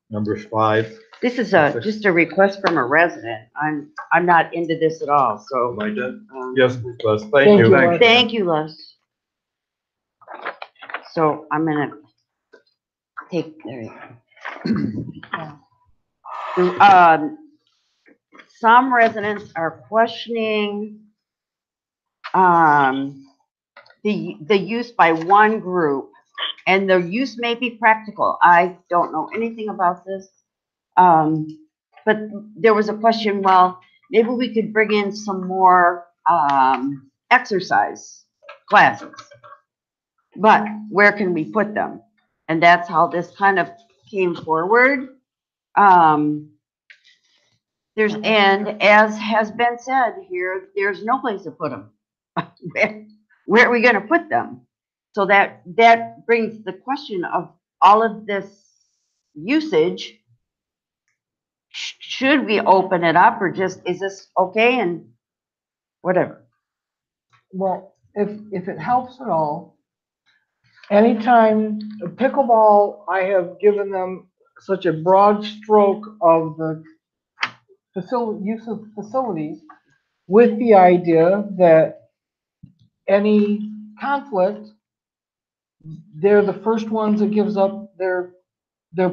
number 5. this is just a request from a resident. I'm not into this at all, so. Am I done? Yes, Les, thank you. Thank you, Les. So I'm gonna take, there you go. Some residents are questioning, the use by one group, and the use may be practical. I don't know anything about this. But there was a question, well, maybe we could bring in some more, exercise classes. But where can we put them? And that's how this kind of came forward. And as has been said here, there's no place to put them. Where are we gonna put them? So that brings the question of all of this usage. should we open it up, or just, is this okay and whatever? Well, if it helps at all, anytime pickleball, I have given them such a broad stroke of the use of facilities with the idea that any conflict, they're the first ones that gives up their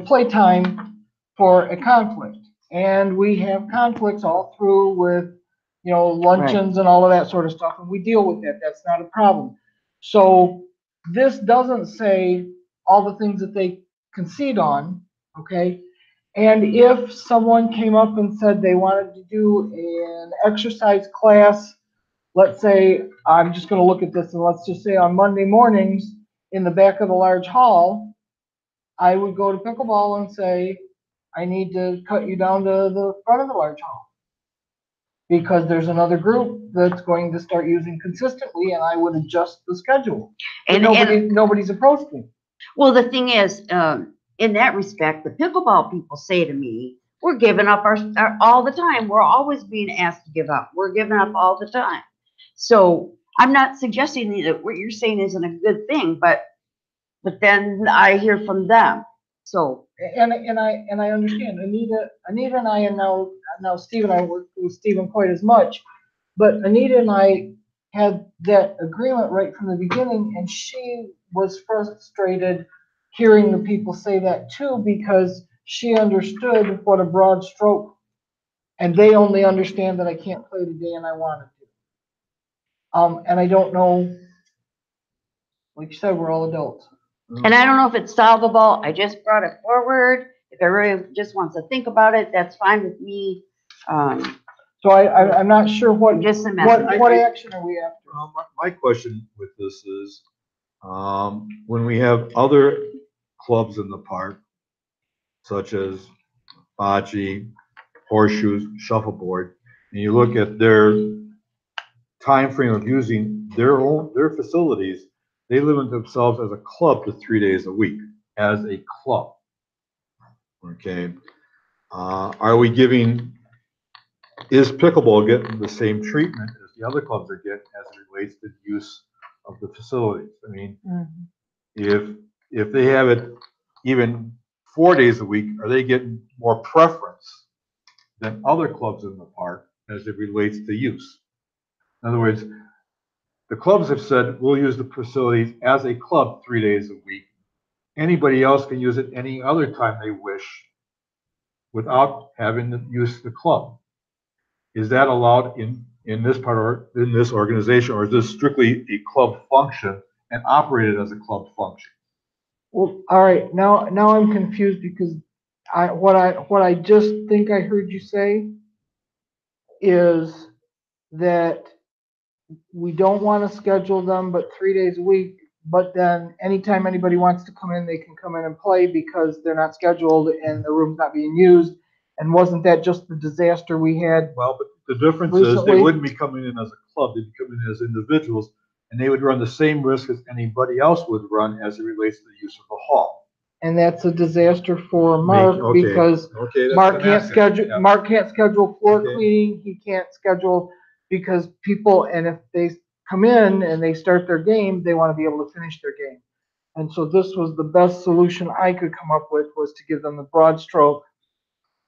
playtime for a conflict. And we have conflicts all through with, you know, luncheons and all of that sort of stuff, and we deal with that. That's not a problem. So this doesn't say all the things that they concede on, okay? And if someone came up and said they wanted to do an exercise class, let's say, I'm just gonna look at this, and let's just say on Monday mornings in the back of the large hall, I would go to pickleball and say, I need to cut you down to the front of the large hall, because there's another group that's going to start using consistently, and I would adjust the schedule. And nobody's approached me. Well, the thing is, in that respect, the pickleball people say to me, we're giving up our all the time. We're always being asked to give up. We're giving up all the time. So I'm not suggesting that what you're saying isn't a good thing, but then I hear from them. So and I understand. Anita and I, and now Steve and I work with Stephen quite as much, but Anita and I had that agreement right from the beginning, and she was frustrated hearing the people say that too, because she understood what a broad stroke, and they only understand that I can't play today and I wanted to. And I don't know, like you said, we're all adults. And I don't know if it's solvable. I just brought it forward. If everybody just wants to think about it, that's fine with me. So I'm not sure what action are we after? My question with this is, when we have other clubs in the park, such as bocce, horseshoes, shuffleboard, and you look at their time frame of using their facilities, they limit themselves as a club to 3 days a week as a club. Okay. Are we giving, is pickleball getting the same treatment as the other clubs are getting as it relates to the use of the facilities? I mean, if they have it even 4 days a week, are they getting more preference than other clubs in the park as it relates to use? In other words, the clubs have said, we'll use the facilities as a club 3 days a week. Anybody else can use it any other time they wish without having to use the club. Is that allowed in this part, or in this organization, or is this strictly a club function and operated as a club function? Well, all right, now I'm confused, because what I just think I heard you say is that we don't want to schedule them but 3 days a week, but then anytime anybody wants to come in, they can come in and play because they're not scheduled and the room's not being used. And wasn't that just the disaster we had? Well, but the difference is they wouldn't be coming in as a club, they'd be coming in as individuals, and they would run the same risk as anybody else would run as it relates to the use of the hall. And that's a disaster for Mark, because Mark can't schedule floor cleaning, he can't schedule, because people, and if they come in and they start their game, they want to be able to finish their game. And so this was the best solution I could come up with, was to give them the broad stroke.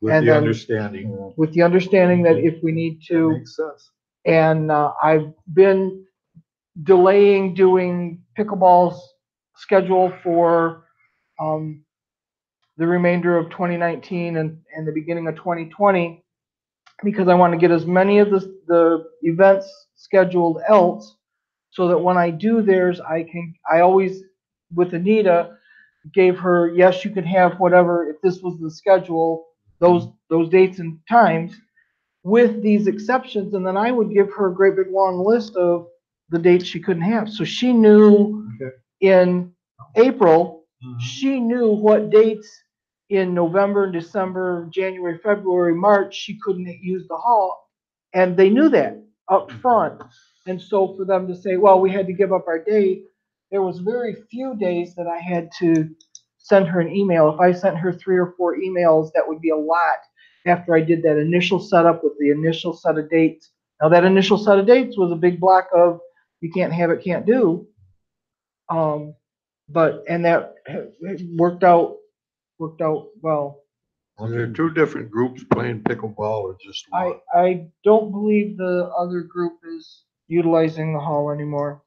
With the understanding that if we need to. That makes sense. And I've been delaying doing pickleball's schedule for the remainder of 2019 and the beginning of 2020, because I want to get as many of the events scheduled else, so that when I do theirs, I always, with Anita, gave her, yes, you can have whatever, if this was the schedule, those dates and times, with these exceptions, and then I would give her a great big long list of the dates she couldn't have. So she knew in April, she knew what dates in November, December, January, February, March, she couldn't use the hall. And they knew that up front. And so for them to say, well, we had to give up our date, there was very few days that I had to send her an email. If I sent her 3 or 4 emails, that would be a lot. after I did that initial setup with the initial set of dates. Now, that initial set of dates was a big block of you can't have it, can't do. But, and that worked out well. Are there two different groups playing pickleball or just one? I don't believe the other group is utilizing the hall anymore.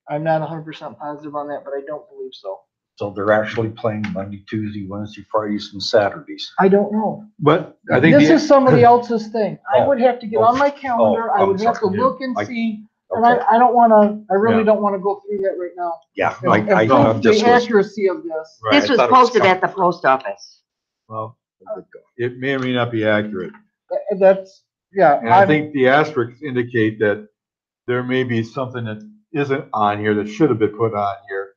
I'm not 100% positive on that, but I don't believe so. So they're actually playing Monday, Tuesday, Wednesday, Fridays, and Saturdays. I don't know. But I think This is somebody else's thing. I would have to get on my calendar. I I'm would have to sorry. look and I- see. And Okay. I don't wanna, I really Yeah. don't wanna go through that right now. Yeah, And I prove just the was, accuracy of this. This was posted at the post office. Well, it may or may not be accurate. That's, yeah. And I think the asterisks indicate that there may be something that isn't on here that should have been put on here.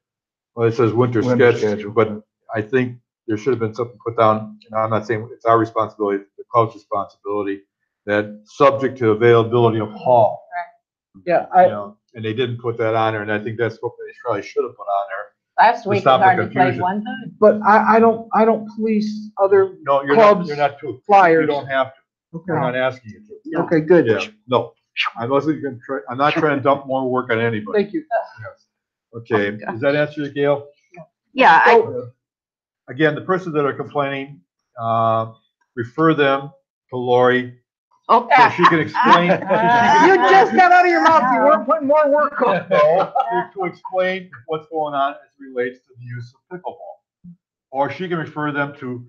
Well, it says winter Winter sketch, schedule. but I think there should have been something put down, and I'm not saying it's our responsibility, it's the club's responsibility, that subject to availability of hall. Yeah, You know, and they didn't put that on there, and I think that's what they probably should have put on there. Last To week, stop I the hardly played confusion. one time. But I don't police other No, clubs. you're not to. flyers. You don't have to. We're Okay. not asking you to. Okay, good. Yeah, no. I'm not trying to dump more work on anybody. Thank you. Yes. Okay, does that answer you, Gail? Yeah, I, Again, the persons that are complaining, refer them to Lori, so okay. she can explain. You just got out of your mouth. You weren't putting more work on. To explain what's going on as it relates to the use of pickleball. Or she can refer them to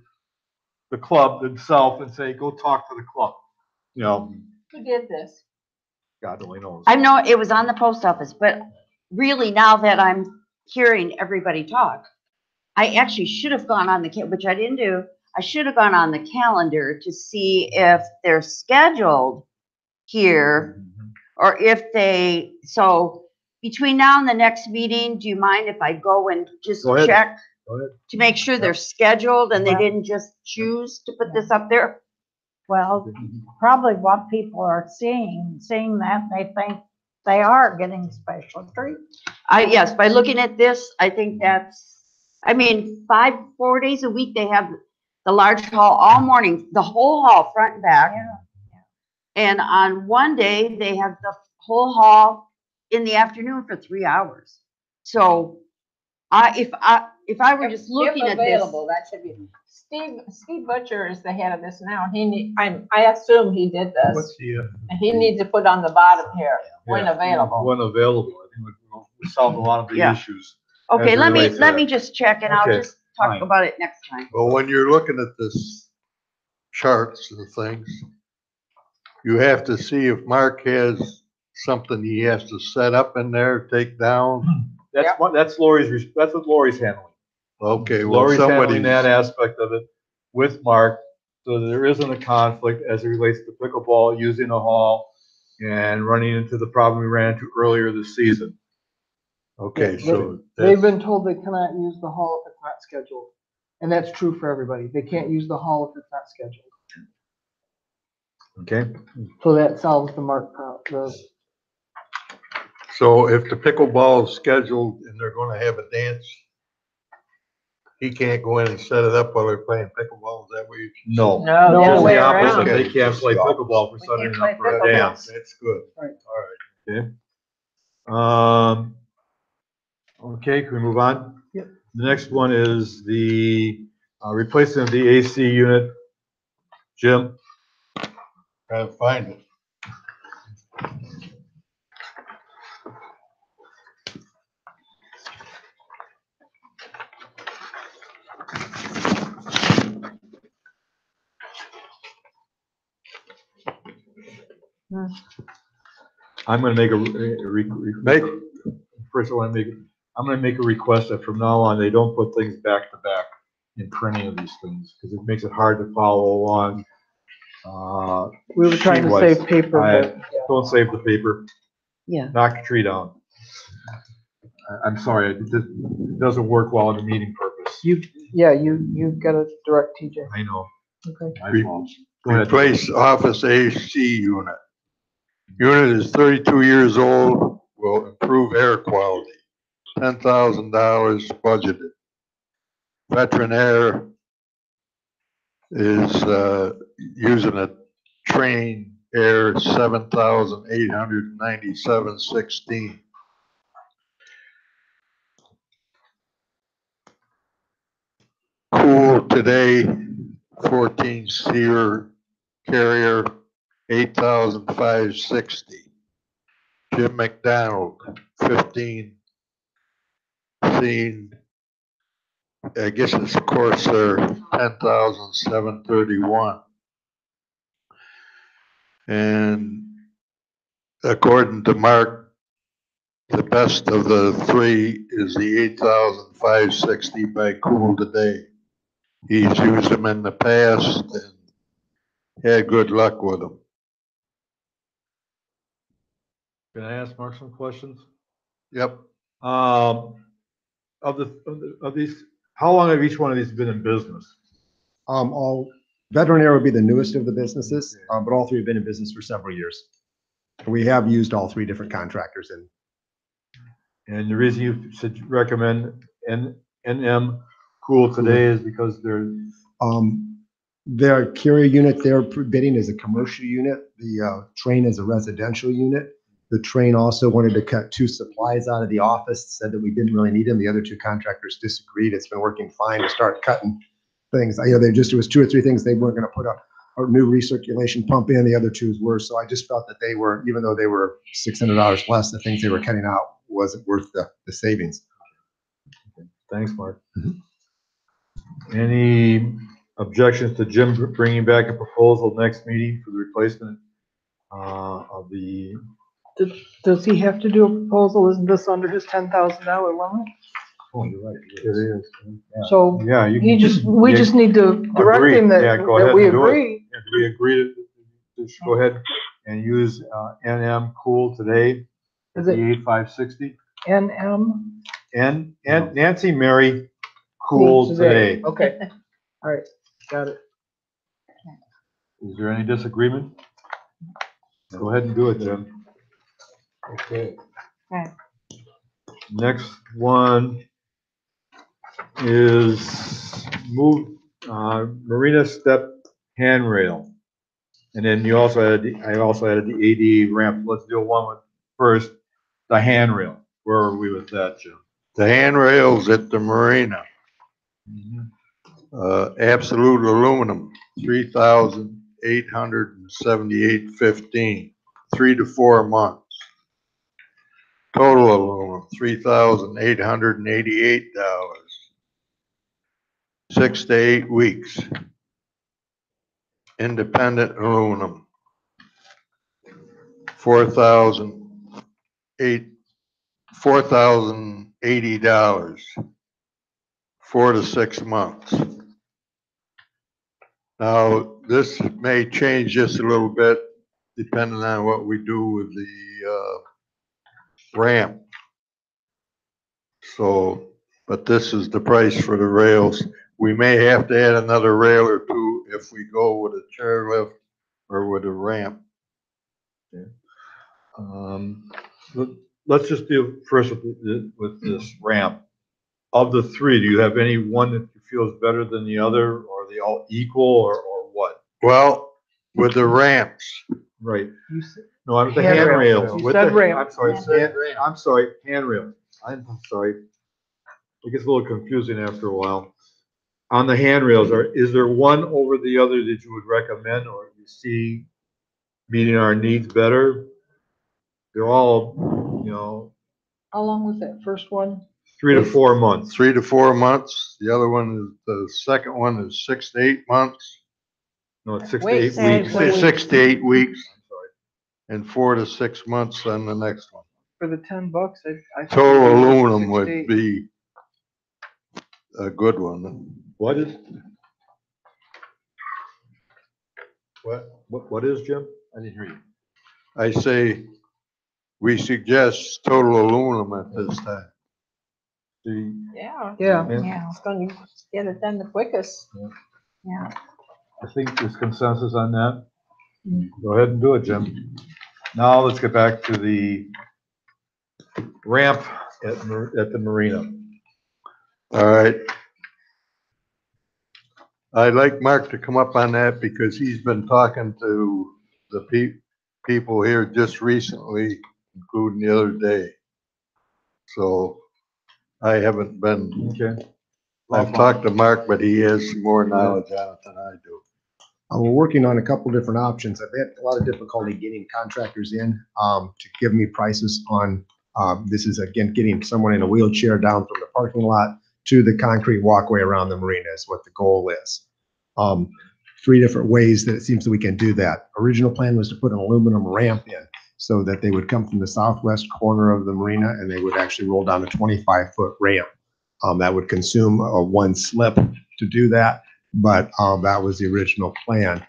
the club themselves and say, go talk to the club. You know, Who did this? God only knows. I know it was on the post office, but really now that I'm hearing everybody talk, I actually should have gone on which I didn't do. I should have gone on the calendar to see if they're scheduled here or if they, so between now and the next meeting, do you mind if I go and just Go ahead. check Go ahead. to make sure they're scheduled and they didn't just choose to put this up there? Well, probably what people are seeing that, they think they are getting special treatment. Yes, by looking at this, I think that's, I mean, 4 days a week, they have the large hall all morning, the whole hall, front and back. And on one day, they have the whole hall in the afternoon for 3 hours. So if I were just looking If at this. available, that should be. Steve Butcher is the head of this now. I assume he did this. And he needs to put on the bottom here, when Yeah, available. When available. I think we'll solve a lot of the Yeah. issues. Okay, as it let relates to me that. just check and I'll Okay, just talk fine. about it next time. Well, when you're looking at this charts and things, you have to see if Mark has something he has to set up in there, take down. That's Lori's, that's what Lori's handling. Okay, well, Lori's handling somebody's, that aspect of it with Mark, so that there isn't a conflict as it relates to pickleball, using the hall, and running into the problem we ran into earlier this season. okay, so They've been told they cannot use the hall if it's not scheduled. And that's true for everybody. They can't use the hall if it's not scheduled. Okay? So that solves the mark problem. so if the pickleball is scheduled and they're gonna have a dance, he can't go in and set it up while they're playing pickleball, is that what you? No. No, the It's other way the opposite. around. They can't play pickleball for We Sunday can't enough play for a pickleball. dance. That's good. Right. All right. Okay. Okay, can we move on? Yep. The next one is the replacement of the AC unit. Jim? Trying to find it. I'm gonna make first I wanna I'm gonna make a request that from now on, they don't put things back to back in printing of these things, because it makes it hard to follow along. We were trying to sheet-wise. save paper, but Don't save the paper. Yeah. Knock the tree down. I'm sorry, it doesn't work well in the meeting purpose. you gotta direct TJ. I know. Okay. My fault. Go ahead. Replace office AC unit. Unit is 32 years old, will improve air quality. $10,000 budgeted. Veteran Air is using a Train Air 7,897.16. Cool Today 14 seer Carrier 8,560. Jim McDonald 15 Scene, I guess it's Corsair 10,731. And according to Mark, the best of the three is the 8,560 by Cool Today. He's used them in the past and had good luck with them. Can I ask Mark some questions? Yep. Of these, how long have each one of these been in business? All Veteran Air would be the newest of the businesses, but all three have been in business for several years. We have used all three different contractors and And the reason you should recommend NM Cool Today is because they're their carrier unit they're bidding is a commercial unit. The train is a residential unit. The train also wanted to cut 2 supplies out of the office, said that we didn't really need them. The other 2 contractors disagreed. It's been working fine to start cutting things. It was 2 or 3 things they weren't going to put a new recirculation pump in. The other 2s were. So I just felt that they were, even though they were $600 less, the things they were cutting out wasn't worth the savings. Okay. Thanks, Mark. Any objections to Jim bringing back a proposal next meeting for the replacement of the? Does he have to do a proposal? Isn't this under his $10,000 limit? Oh, you're right. It is. So Yeah, we just need to direct agree. him that, Yeah, go ahead that we and do it. agree. Yeah, we agree to just go ahead and use NM Cool Today at Is the it 8,560. NM? And Nancy Mary Cool Today. Okay. All right. Got it. Is there any disagreement? Go ahead and do it, Jim. Okay. Okay. Next one is Marina Step Handrail. And then I also added the AD ramp. Let's do one with first, the handrail. Where are we with that, Jim? The handrails at the Marina. Absolute aluminum, 3,878.15, 3 to 4 months. Total aluminum, $3,888, 6 to 8 weeks. Independent aluminum, $4,080, 4 to 6 months. Now, this may change just a little bit depending on what we do with the ramp. So, but this is the price for the rails. We may have to add another rail or 2 if we go with a chairlift or with a ramp. Okay. Let's just deal first with this ramp. Of the 3, do you have any one that you feel is better than the other, or are they all equal, or what? Well, with the ramps. Right. No, I'm the handrails. You said ramp. I'm sorry. I'm sorry, handrail. I'm sorry. It gets a little confusing after a while. On the handrails, is there one over the other that you would recommend, or you see meeting our needs better? They're all, How long was that first one? 3 to 4 months. 3 to 4 months. The other one is, the second one is 6 to 8 months. No, it's 6 to Wait, 8 weeks. 6 to 8 weeks. And 4 to 6 months on the next one. For the $10, I Total aluminum 6 to would 8. be a good one. What is Jim? I didn't hear you. I say we suggest total aluminum at this time. Yeah. Yeah. Yeah, it's gonna get it done the quickest. Yeah. I think there's consensus on that. Go ahead and do it, Jim. Now let's get back to the ramp at the marina. All right. I'd like Mark to come up on that because he's been talking to the people here just recently, including the other day. So I haven't been, Okay. I've talked to Mark, but he has more knowledge on it than I do. We're working on a couple different options. I've had a lot of difficulty getting contractors in to give me prices on, this is again, getting someone in a wheelchair down from the parking lot to the concrete walkway around the marina is what the goal is. 3 different ways that it seems that we can do that. Original plan was to put an aluminum ramp in so that they would come from the southwest corner of the marina and they would actually roll down a 25-foot ramp. That would consume 1 slip to do that, but that was the original plan.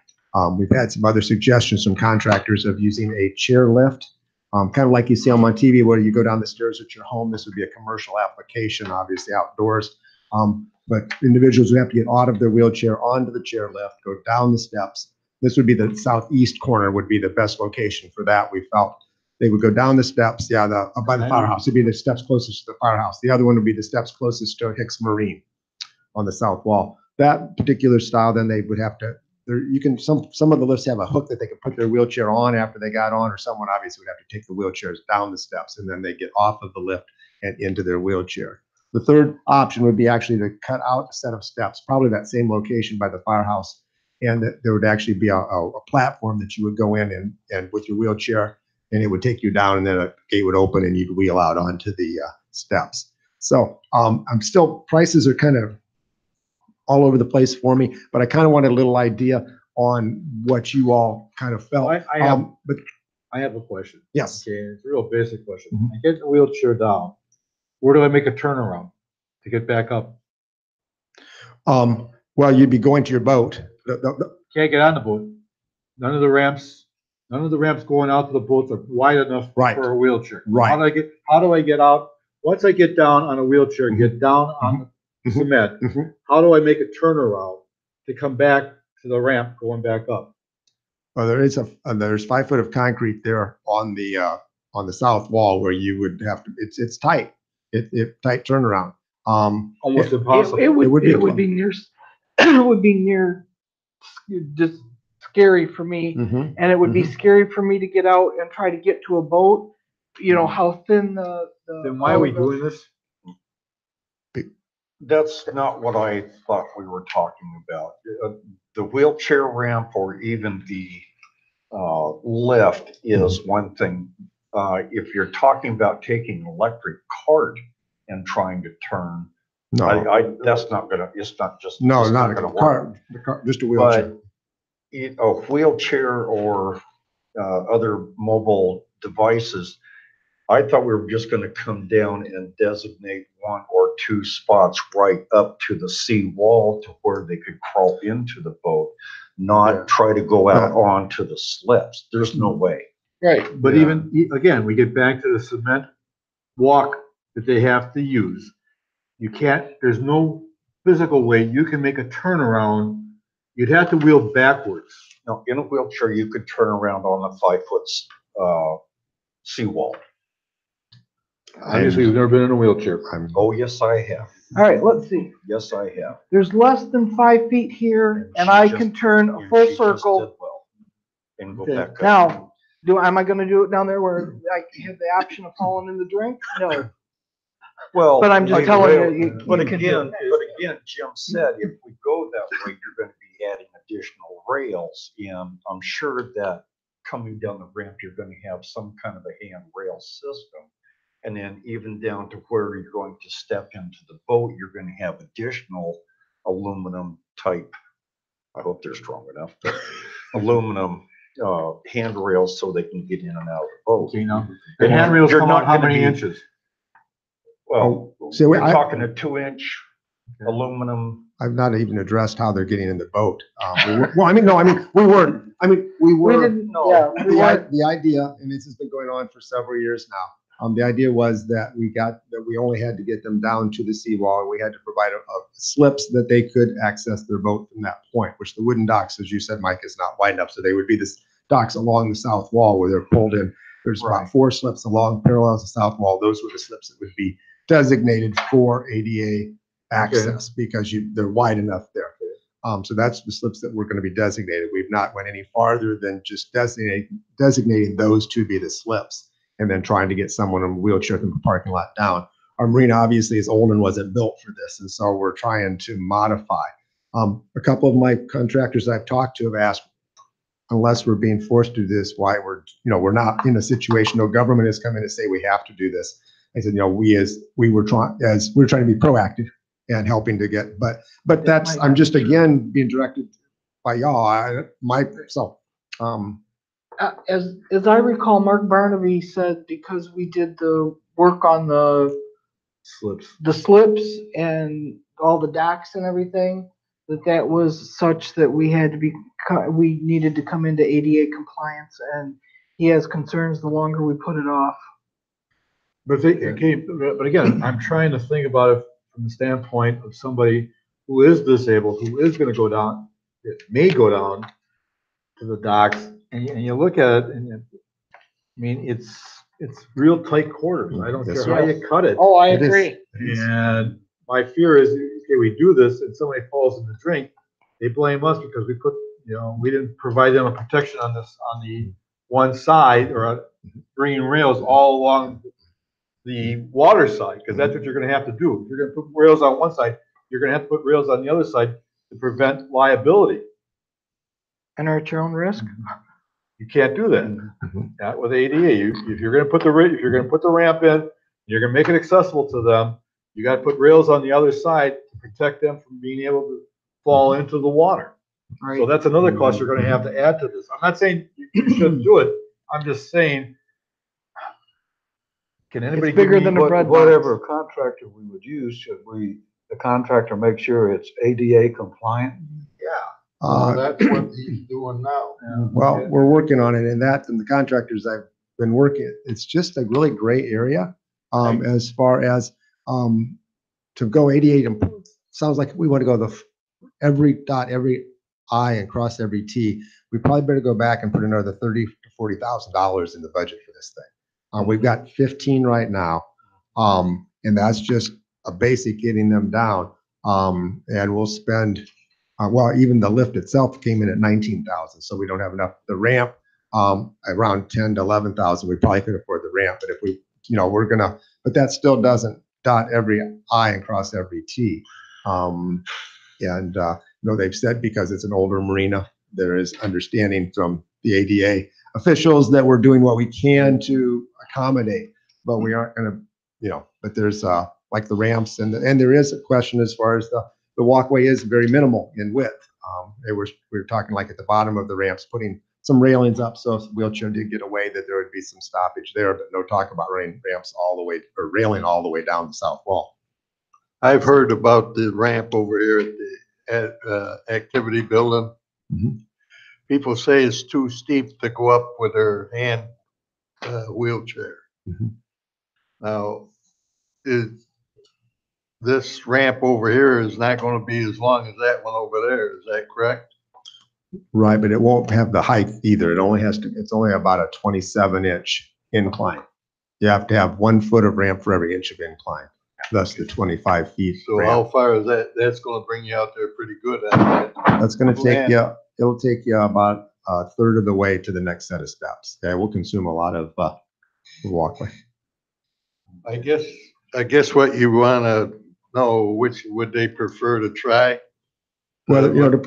We've had some other suggestions from contractors of using a chair lift, kind of like you see them on TV where you go down the stairs at your home. This would be a commercial application, obviously outdoors. But individuals would have to get out of their wheelchair onto the chair lift, go down the steps. This would be the southeast corner would be the best location for that. We felt they would go down the steps. Yeah, by the firehouse would be the steps closest to the firehouse. The other one would be the steps closest to Hicks Marine on the south wall. That particular style, then they would have to, you can, some of the lifts have a hook that they could put their wheelchair on after they got on, or someone obviously would have to take the wheelchairs down the steps and then they get off of the lift and into their wheelchair. The third option would be actually to cut out a set of steps, probably that same location by the firehouse. And that there would actually be a platform that you would go in and with your wheelchair, and it would take you down, and then a gate would open and you'd wheel out onto the steps. So I'm still, prices are kind of all over the place for me, but I kind of wanted a little idea on what you all kind of felt. I have a question. Yes. Okay, it's a real basic question. I get the wheelchair down. Where do I make a turnaround to get back up? Well, you'd be going to your boat. Can't get on the boat. None of the ramps going out to the boats are wide enough for a wheelchair. Right. How do I get out? Once I get down on a wheelchair, get down on the cement, how do I make a turnaround to come back to the ramp going back up? Well, there's 5 foot of concrete there on the south wall where you would have to, it's tight. It tight turnaround. Almost impossible. It would be near just scary for me, and it would be scary for me to get out and try to get to a boat. You know how thin the. Then why are we doing this? That's not what I thought we were talking about. The wheelchair ramp or even the lift is one thing. If you're talking about taking an electric cart and trying to turn, that's not gonna, it's not just. No, it's not a gonna car, just a wheelchair. But a wheelchair or other mobile devices, I thought we were just gonna come down and designate 1 or 2 spots right up to the sea wall to where they could crawl into the boat, not try to go out onto the slips. There's no way. Right, but even, again, we get back to the cement walk that they have to use. You can't, there's no physical way you can make a turnaround. You'd have to wheel backwards. Now, in a wheelchair, you could turn around on the 5 foot seawall. Obviously, you've never been in a wheelchair. Oh, yes, I have. All right, let's see. Yes, I have. There's less than 5 feet here, and I can turn a full circle. And go back up. Now, am I going to do it down there where I have the option of falling in the drink? No. Well, but I'm just telling you. But again, Jim said if we go that way, you're going to be adding additional rails, and I'm sure that coming down the ramp, you're going to have some kind of a handrail system. And then even down to where you're going to step into the boat, you're going to have additional aluminum type, I hope they're strong enough, but aluminum handrails so they can get in and out of the boat. You know, the handrails come out how many inches? Well, So we're talking a 2-inch aluminum. I've not even addressed how they're getting in the boat. We weren't. We were. The idea, and this has been going on for several years now. The idea was that we only had to get them down to the seawall, and we had to provide slips that they could access their boat from that point, which the wooden docks, as you said, Mike, is not wide enough. So they would be the docks along the south wall where they're pulled in. There's about 4 slips along parallels the south wall. Those were the slips that would be designated for ADA access because they're wide enough there. So that's the slips that we're going to be designated. We've not went any farther than just designating those to be the slips and then trying to get someone in a wheelchair from the parking lot down. Our marina obviously is old and wasn't built for this. And so we're trying to modify. A couple of my contractors I've talked to have asked, unless we're being forced to do this, why we're not in a situation, no government has come in to say we have to do this. I said, we're trying to be proactive and helping to get, but that's, I'm just again being directed by y'all. As I recall, Mark Barnaby said because we did the work on the slips and all the docks and everything, that was such that we needed to come into ADA compliance, and he has concerns the longer we put it off. But again, I'm trying to think about it from the standpoint of somebody who is disabled, who is going to go down, it may go down to the docks, and you look at it, and I mean, it's real tight quarters. I don't care how you cut it. Oh, I agree. And my fear is, okay, we do this, and somebody falls in the drink, they blame us because we didn't provide them a protection on the one side, or bringing rails all along the water side, because that's what you're going to have to do. If you're going to put rails on one side, you're going to have to put rails on the other side to prevent liability. And are at your own risk. You can't do that. Not with ADA. If you're going to put the ramp in, you're going to make it accessible to them. You got to put rails on the other side to protect them from being able to fall into the water. Right. So that's another cost you're going to have to add to this. I'm not saying you shouldn't do it. I'm just saying, can anybody It's bigger than a bread box. Whatever contractor we would use, should the contractor make sure it's ADA compliant? Yeah. That's what he's doing now. Well, we're working on it, and the contractors I've been working, it's just a really gray area. As far as to go 88 and sounds like we want to go every dot, every I, and cross every T. We probably better go back and put another $30,000 to $40,000 in the budget for this thing. We've got 15 right now, and that's just a basic getting them down. And we'll spend. Even the lift itself came in at 19,000, so we don't have enough. The ramp, around 10 to 11,000. We probably could afford the ramp, but if we, but that still doesn't dot every I and cross every T. They've said because it's an older marina, there is understanding from the ADA officials that we're doing what we can to accommodate, but we aren't going to, but there's like the ramps and there is a question as far as the walkway is very minimal in width. We were talking like at the bottom of the ramps, putting some railings up so if the wheelchair did get away that there would be some stoppage there, but no talk about ramps all the way or railing all the way down the south wall. I've heard about the ramp over here at the activity building. People say it's too steep to go up with their hand wheelchair. Now, this ramp over here is not going to be as long as that one over there. Is that correct? Right, but it won't have the height either. It's only about a 27-inch incline. You have to have 1 foot of ramp for every inch of incline. Thus the 25 feet. So ramp. how far is that? That's going to bring you out there pretty good. That's going to take it'll take you about a third of the way to the next set of steps. Okay, we'll consume a lot of walkway. I guess what you want to know, which would they prefer to try? Well,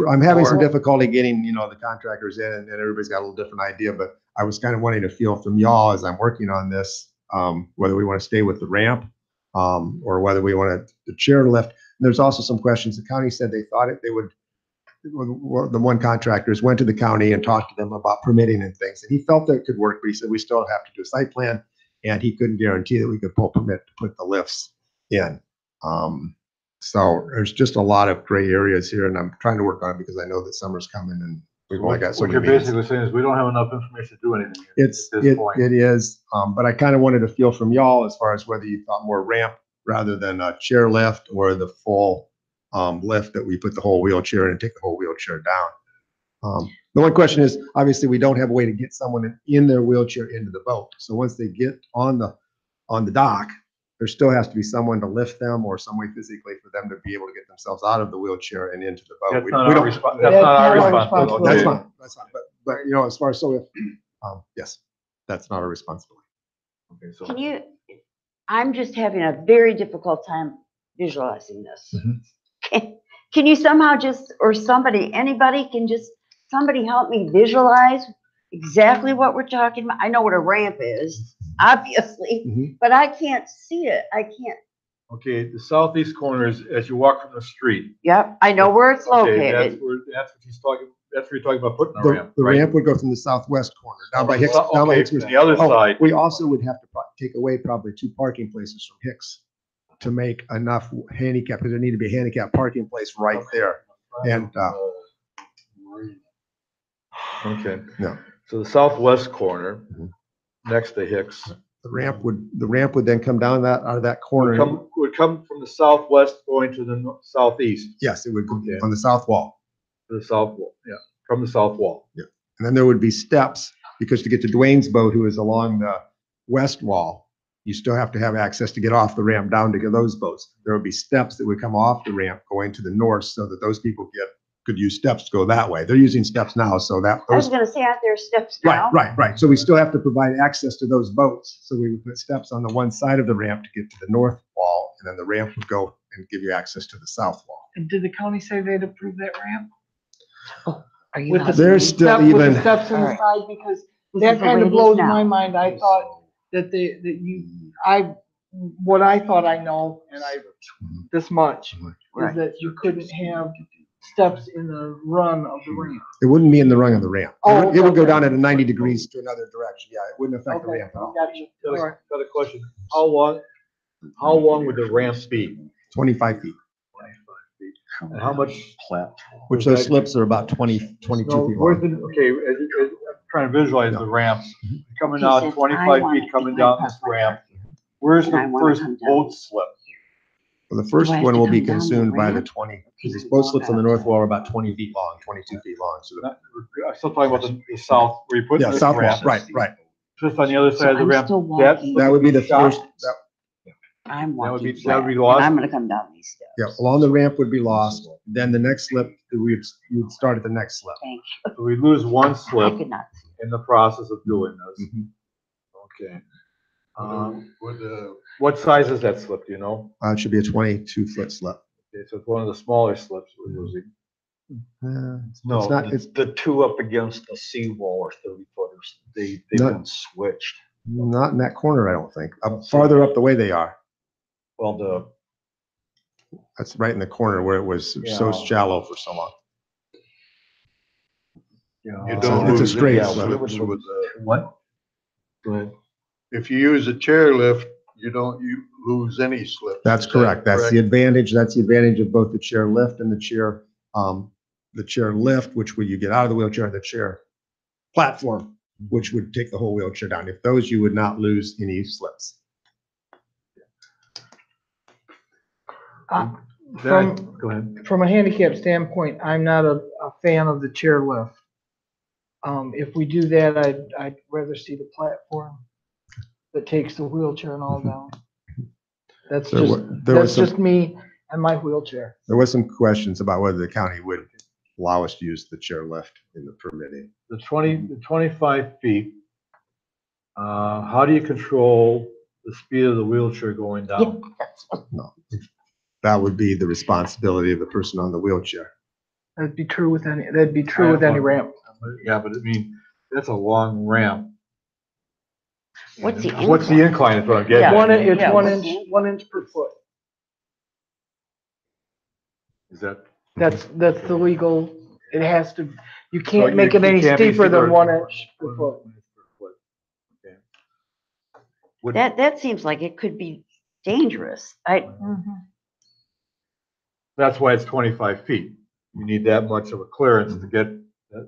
I'm having some difficulty getting, the contractors in, and everybody's got a little different idea, but I was kind of wanting to feel from y'all as I'm working on this, whether we want to stay with the ramp, or whether we want the chair lift. And there's also some questions. The county said they thought they would, the one contractors went to the county and talked to them about permitting and things, and he felt that it could work, but he said we still have to do a site plan, and he couldn't guarantee that we could pull permit to put the lifts in. So there's just a lot of gray areas here, and I'm trying to work on it because I know that summer's coming, and we've only got so many What you're meetings. basically saying is we don't have enough information to do anything here It is, but I kind of wanted to feel from y'all as far as whether you thought more ramp rather than a chair lift, or the full lift that we put the whole wheelchair in and take the whole wheelchair down. The one question is, obviously, we don't have a way to get someone in their wheelchair into the boat. So once they get on the dock, there still has to be someone to lift them or some way physically for them to be able to get themselves out of the wheelchair and into the boat. That's We not don't- our that's not our responsibility. That's fine, that's fine. But, you know, as far as, so if, yes, that's not our responsibility. Okay, so. Can you, I'm just having a very difficult time visualizing this. Can you somehow just, or somebody, anybody can just, somebody help me visualize exactly what we're talking about? I know what a ramp is, obviously, but I can't see it. I can't. Okay, the southeast corner is as you walk from the street. Yep, I know where it's Okay, that's located. where, that's what he's talking, that's where you're talking about putting a The, ramp, the right? ramp would go from the southwest corner, down by Hicks. Okay, down by Hicks. the other side. We also would have to take away probably 2 parking places from Hicks to make enough handicap, because there need to be a handicap parking place right there. And, Okay. Yeah. So the southwest corner, next to Hicks. the ramp would then come down that, out of that corner. Would come from the southwest going to the southeast. Yes, it would go on the south wall. To the south wall, yeah, from the south wall. Yeah. And then there would be steps, because to get to Dwayne's boat, who is along the west wall, you still have to have access to get off the ramp down to get those boats. There would be steps that would come off the ramp going to the north so that those people could use steps to go that way. They're using steps now, so that. I was gonna say, aren't there steps now? Right. So we still have to provide access to those boats. So we would put steps on the one side of the ramp to get to the north wall, and then the ramp would go and give you access to the south wall. And did the county say they'd approve that ramp? Are you? With the There's still with the even- steps on the Alright. side, because This that is the kind way of it is blows now. my mind. I thought that what I thought I know, and this much, is that you couldn't have steps in the run of the ramp. It wouldn't be in the rung of the ramp. Oh, It would go okay. down at a 90 degrees to another direction. Yeah, it wouldn't affect the Okay, ramp at all. got you. Alright. Got a question. How long would the ramp be? 25 feet, And how much? which those slips are about 22 So feet where's long. the, okay, I'm trying to visualize the ramps, coming He down says, 25 "I want feet, coming to down park this my ramp. car here." Where's And I the wanna first come down boat slip? Well, the first Do I have one to will be come down the consumed by the ramp? 20, because these boat slips on the north wall are about 20 feet long, 22 feet long. So I'm still talking about the south, where you put yeah, this south wall, ramp. right. Just on the other side of the I'm ramp. still That's walking. That would be the shot. first, I'm That would be- walking that would be flat, lost. and I'm gonna come down these steps. yeah, along the ramp would be lost. Then the next slip, we'd start at the next slip. Thank you. So we lose one I slip could not. in the process of doing this. Okay. What size is that slip, do you know? It should be a 22-foot slip. Okay, so it's one of the smaller slips we're losing. It's No, not, it's the 2 up against the seawall are 30 footers. They've Not- been switched. not in that corner, I don't think. Farther up the way they are. Well, That's right in the corner where it was so Yeah. shallow for so long. You It's a- don't it's a lose straight any slip. slips with What? Go ahead. if you use a chairlift, you lose any slips. That's Is that correct. That's the advantage. That's the advantage of both the chair lift and the chair lift, which when you get out of the wheelchair, and the chair platform, which would take the whole wheelchair down. If those, you would not lose any slips. Go ahead. From a handicap standpoint, I'm not a fan of the chair lift. If we do that, I'd rather see the platform that takes the wheelchair and all down. That's There just, wa- there was that's some- just me and my wheelchair. There was some questions about whether the county would allow us to use the chair lift in the permitting. The 25 feet, how do you control the speed of the wheelchair going down? No, that would be the responsibility of the person on the wheelchair. That'd be true with any ramp. Yeah, but I mean, that's a long ramp. What's the What's the incline is what I'm getting One, at. it's Yeah, 1 inch per foot. Is that? That's the legal, it has to, you So can't make it you any can't be steeper than steeper- 1 inch per foot. Okay. Would- That seems like it could be dangerous. That's why it's 25 feet. You need that much of a clearance to get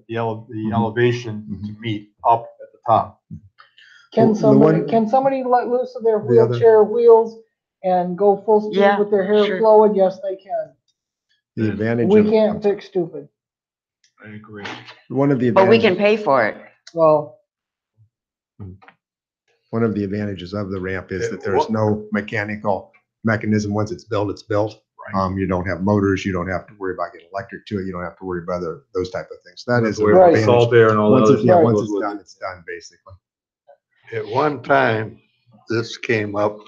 the elevation to meet up at the top. Can The one- somebody let loose of their The other- wheelchair wheels and go full speed Yeah, with their hair sure. flowing? Yes, they can. The advantage We of, can't fix stupid. I agree. one of the But we can advantages, pay for it. Well, one of the advantages of the ramp is that there's no mechanical mechanism. Once it's built, it's built. You don't have motors, you don't have to worry about getting electric to it, you don't have to worry about those type of things. That is an Where the advantage. salt air and all that Once other it's, yeah, stuff once goes it's with done, it. it's done, basically. At one time, this came up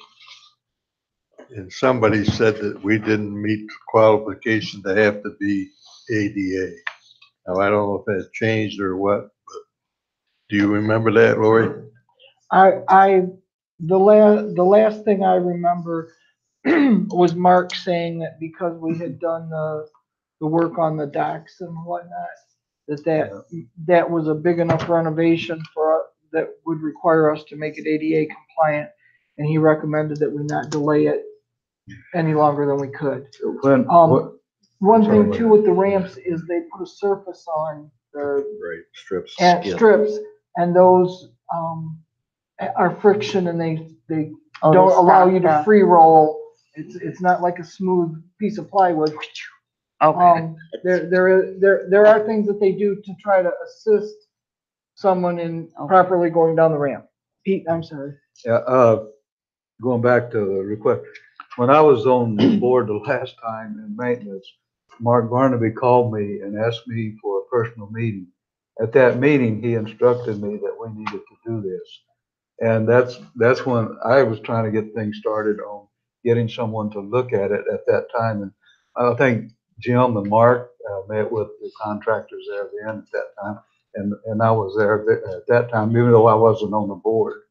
and somebody said that we didn't meet the qualification to have to be ADA. Now, I don't know if that changed or what, but do you remember that, Lori? The last thing I remember was Mark saying that because we had done the work on the docks and whatnot, that was a big enough renovation that would require us to make it ADA compliant. And he recommended that we not delay it any longer than we could. One thing too with the ramps is they put a surface on the strips, and those are friction, and they Oh, don't they allow stop you to that. free roll. It's not like a smooth piece of plywood. Okay. There are things that they do to try to assist someone in properly going down the ramp. Pete, I'm sorry. Yeah, going back to the request, when I was on the board the last time in maintenance, Mark Barnaby called me and asked me for a personal meeting. At that meeting, he instructed me that we needed to do this. And that's when I was trying to get things started on getting someone to look at it at that time. And I think Jim and Mark met with the contractors there then at that time. And I was there at that time, even though I wasn't on the board.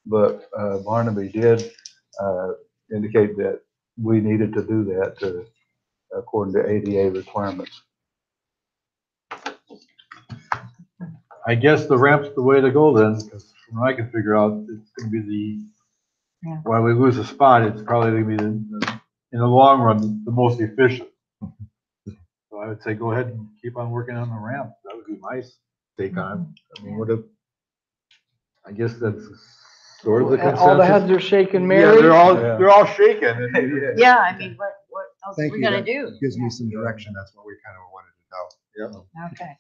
But Barnaby did indicate that we needed to do that according to ADA requirements. I guess the ramp's the way to go then, because from what I can figure out, it's gonna be while we lose a spot, it's probably gonna be in the long run, the most efficient. So I would say go ahead and keep on working on the ramp. That would be my take on it. I mean, I guess that's sort of the consensus. All the heads are shaking, Yeah, Mary. they're all shaking. Yeah, I mean, what else are Thank we you. gonna That do? gives me some direction. That's what we kind of wanted to know. Yeah. Okay.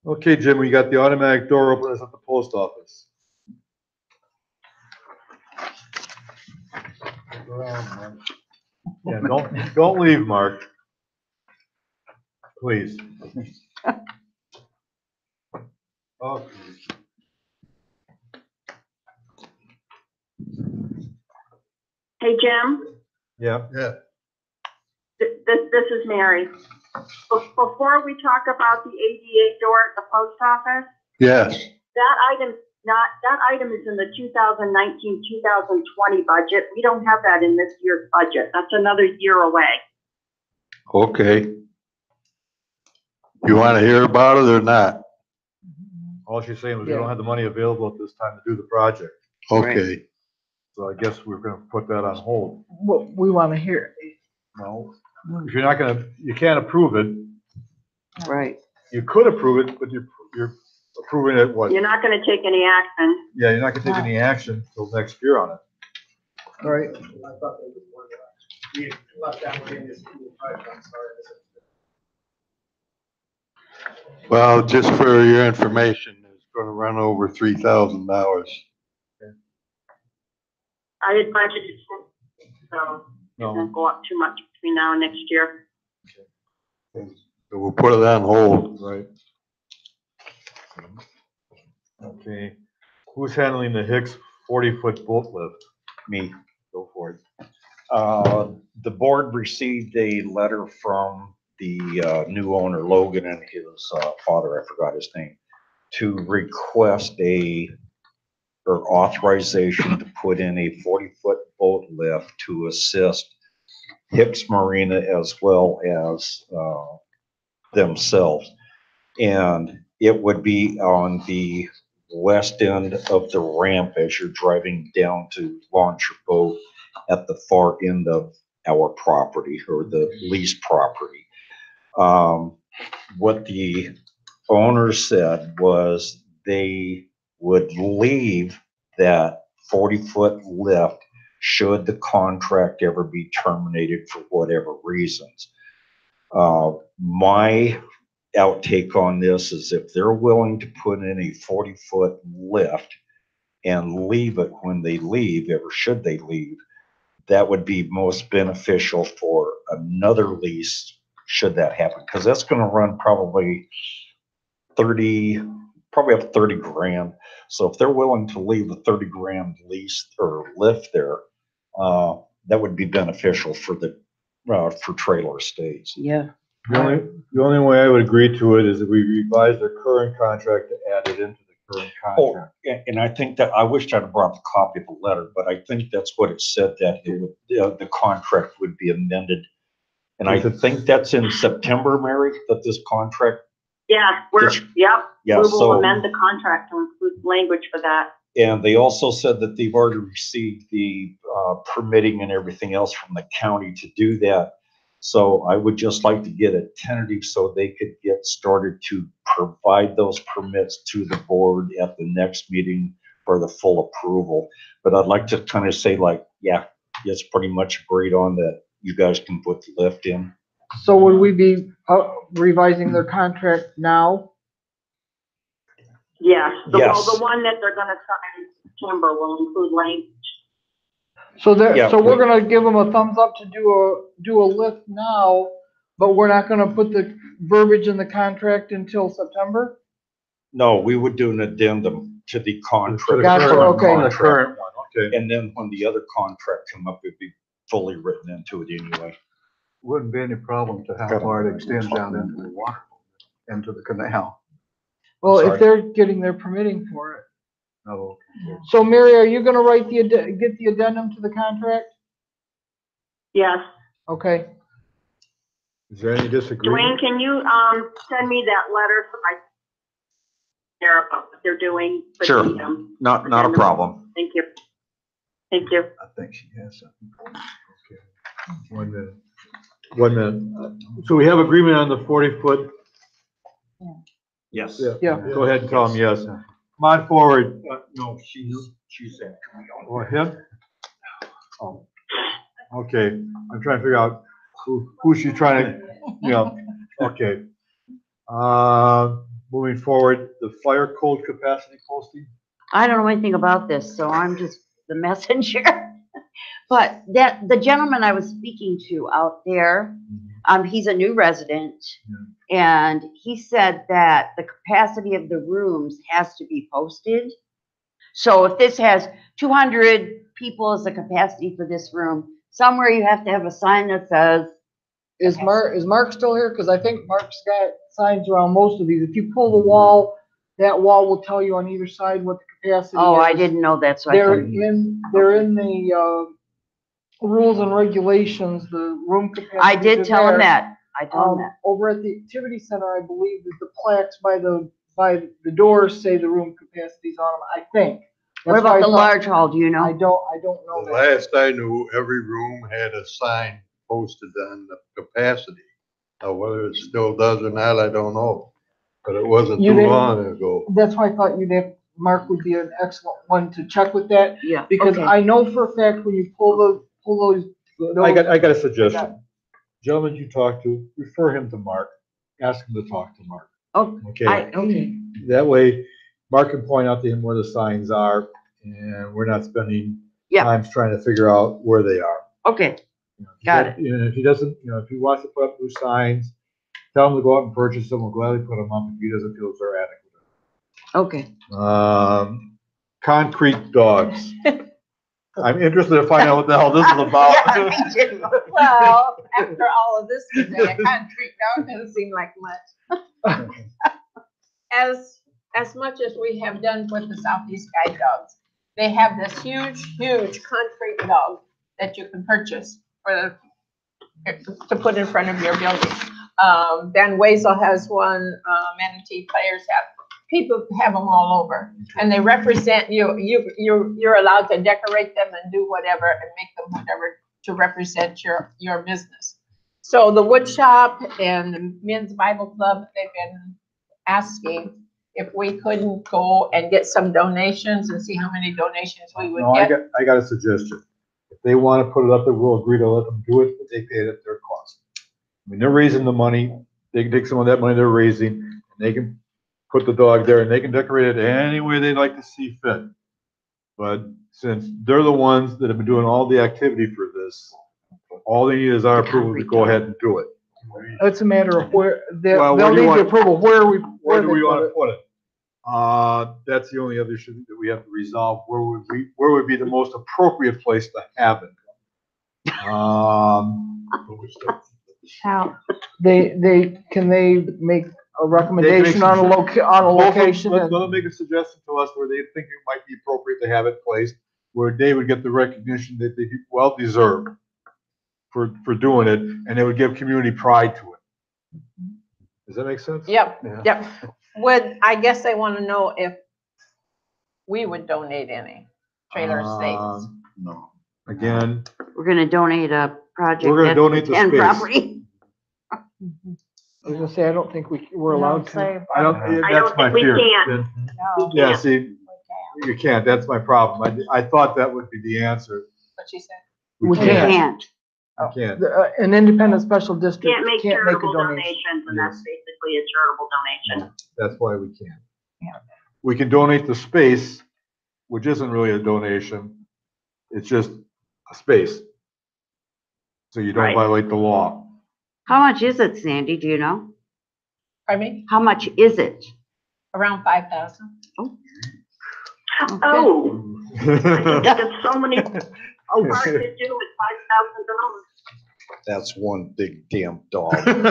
Okay, Jim, we got the automatic door openers at the post office. Yeah, don't leave, Mark. Please. Oh, Hey, Jim, yeah. this is Mary. Before we talk about the ADA door at the post office, Yes. that item is in the 2019, 2020 budget. We don't have that in this year's budget. That's another year away. Okay. You want to hear about it or not? All she's saying was we don't have the money available at this time to do the project. Okay. So I guess we're gonna put that on hold. What we want to hear. No, if you're not gonna, you can't approve it. Right. You could approve it, but you're approving it what? You're not gonna take any action. Yeah, you're not gonna take any action until next year on it. Right. Well, just for your information, it's going to run over $3,000. I had budgeted, so it won't go up too much between now and next year. So we'll put it on hold. Right. Okay, who's handling the Hicks 40-foot boat lift? Me. Go for it. The board received a letter from the new owner, Logan, and his father, I forgot his name, to request or authorization to put in a 40-foot boat lift to assist Hicks Marina as well as themselves. And it would be on the west end of the ramp as you're driving down to launch your boat at the far end of our property or the leased property. What the owner said was they would leave that 40-foot lift should the contract ever be terminated for whatever reasons. My outtake on this is if they're willing to put in a 40-foot lift and leave it when they leave, or should they leave, that would be most beneficial for another lease, should that happen, because that's gonna run probably up to 30 grand. So if they're willing to leave a 30 grand lease or lift there, that would be beneficial for for trailer estates. Yeah. The only way I would agree to it is if we revise their current contract to add it into the current contract. And I think that, I wish I'd have brought the copy of the letter, but I think that's what it said, that it would, the contract would be amended. And I think that's in September, Mary, that this contract. Yeah, Yeah, we will so- amend the contract to include language for that. And they also said that they've already received the permitting and everything else from the county to do that. So I would just like to get a tentative so they could get started to provide those permits to the board at the next meeting for the full approval. But I'd like to kind of say like, yeah, it's pretty much agreed on that you guys can put the lift in. So would we be revising their contract now? Yes, Yes. the one that they're gonna sign in September will include language. So there, Yeah, so we're gonna give them a thumbs up to do a lift now, but we're not gonna put the verbiage in the contract until September? No, we would do an addendum to the contract. Gotcha, okay. The current one, okay. And then when the other contract come up, it'd be fully written into it anyway. Wouldn't be any problem to how far it extends down into the water, into the canal. Well, Sorry. if they're getting their permitting for it. Oh, So Mary, are you gonna write get the addendum to the contract? Yes. Okay. Is there any disagreement? Dwayne, can you, send me that letter so I care about what they're doing? for Sure. the, Not a addendum? problem. Thank you. Thank you. I think she has something. 1 minute. 1 minute. So we have agreement on the 40-foot? Yes. Yeah. Go ahead, Tom, yes. Come on forward. No, she's actually on. Or him? Oh, okay. I'm trying to figure out who's she trying to, okay. Moving forward, the fire code capacity posting? I don't know anything about this, so I'm just the messenger. But the gentleman I was speaking to out there, he's a new resident. And he said that the capacity of the rooms has to be posted. So if this has 200 people as the capacity for this room, somewhere you have to have a sign that says. Is Mark still here? Cause I think Mark's got signs around most of these. If you pull the wall, that wall will tell you on either side what the capacity is. Oh, I didn't know that, so I They're couldn't. in the, rules and regulations, the room capacity. I did tell him that. I told him that. Over at the activity center, I believe that the plaques by the doors say the room capacities on them, I think. What That's why about I the thought- large hall, do you know? I don't know The that. last I knew, every room had a sign posted on the capacity. Now, whether it still does or not, I don't know, but it wasn't You too didn't- long ago. That's why I thought Mark would be an excellent one to check with that. Yeah. Because okay. I know for a fact when you pull those. I got a suggestion. Gentleman you talk to, refer him to Mark. Ask him to talk to Mark. Oh, Okay. okay. That way, Mark can point out to him where the signs are, and we're not spending Yeah. time trying to figure out where they are. Okay. Got it. And if he doesn't, if he wants to put up new signs, tell him to go out and purchase them. We'll gladly put them up if he doesn't feel they're adequate. Okay. Concrete dogs. I'm interested to find out what the hell this is about. Yeah, me too. Well, after all of this today, a concrete dog doesn't seem like much. As much as we have done with the Southeast Guide dogs, they have this huge concrete dog that you can purchase to put in front of your building. Ben Wazel has one, Manatee Players have. People have them all over, and they represent you. You're allowed to decorate them and do whatever and make them whatever to represent your business. So the wood shop and the men's Bible club, they've been asking if we couldn't go and get some donations and see how many donations we would No, get. I got a suggestion. If they want to put it up there, we'll agree to let them do it, but they pay it at their cost. I mean, they're raising the money. They can take some of that money they're raising, and they can put the dog there, and they can decorate it any way they'd like to see fit. But since they're the ones that have been doing all the activity for this, all they need is our approval to go ahead and do it. It's a matter of where, Well, where they'll do you need the want- approval, where Where do they we put want to it. put it? That's the only other issue that we have to resolve. Where would be the most appropriate place to have it? How? Can they make a recommendation on a location? Let them make a suggestion to us where they think it might be appropriate to have it placed, where they would get the recognition that they well deserve for doing it, and it would give community pride to it. Does that make sense? Yep, Yeah. yep. I guess they want to know if we would donate any trailer estates. No. Again, We're gonna donate a project. We're gonna at donate the 10 space. property. I was gonna say, I don't think we're allowed to. I don't, I that's don't my think we fear. can. No. Yeah, see, you can't, that's my problem. I thought that would be the answer. What she said? We We can't. can't. We can't. An independent special district Can't make can't make a charitable donation. donations, and that's basically a charitable donation. That's why we can't. We can donate the space, which isn't really a donation. It's just a space. So you don't Right. violate the law. How much is it, Sandy? Do you know? Pardon me? How much is it? Around 5,000. Oh, there's so many parts to do with $5,000. That's one big damn dog. Come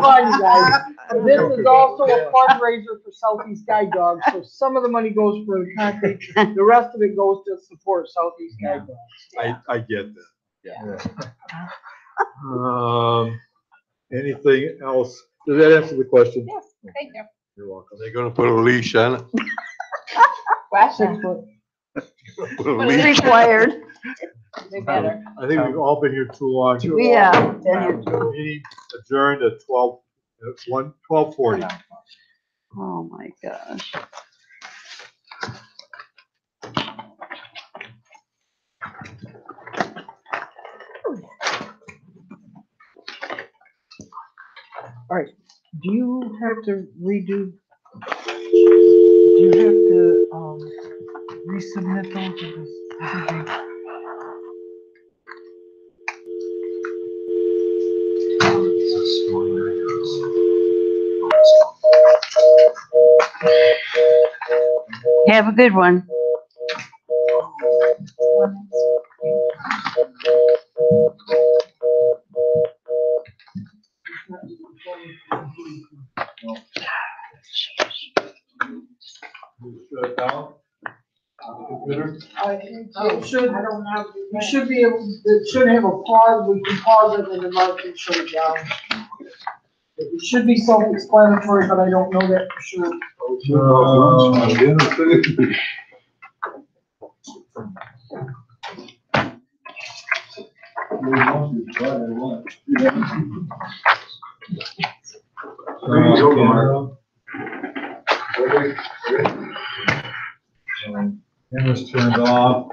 on, you guys. This is also a fundraiser for Southeast Guide Dogs, so some of the money goes for the concrete, the rest of it goes to support Southeast Guide Dogs. I get that. Yeah. Anything else? Does that answer the question? Yes, thank you. You're welcome. They're gonna put a leash on it. Six foot. Put a It's leash. Required. They better. I think we've all been here too long. Yeah. Meeting adjourned at 12:40. Oh, my gosh. All right, do you have to redo? Do you have to, resubmit those to this? Have a good one. Shut it down. Computer? It should, you should be able, it should have a pause, we can pause it and then Mark can shut it down. It should be self-explanatory, but I don't know that for sure. Camera's turned off.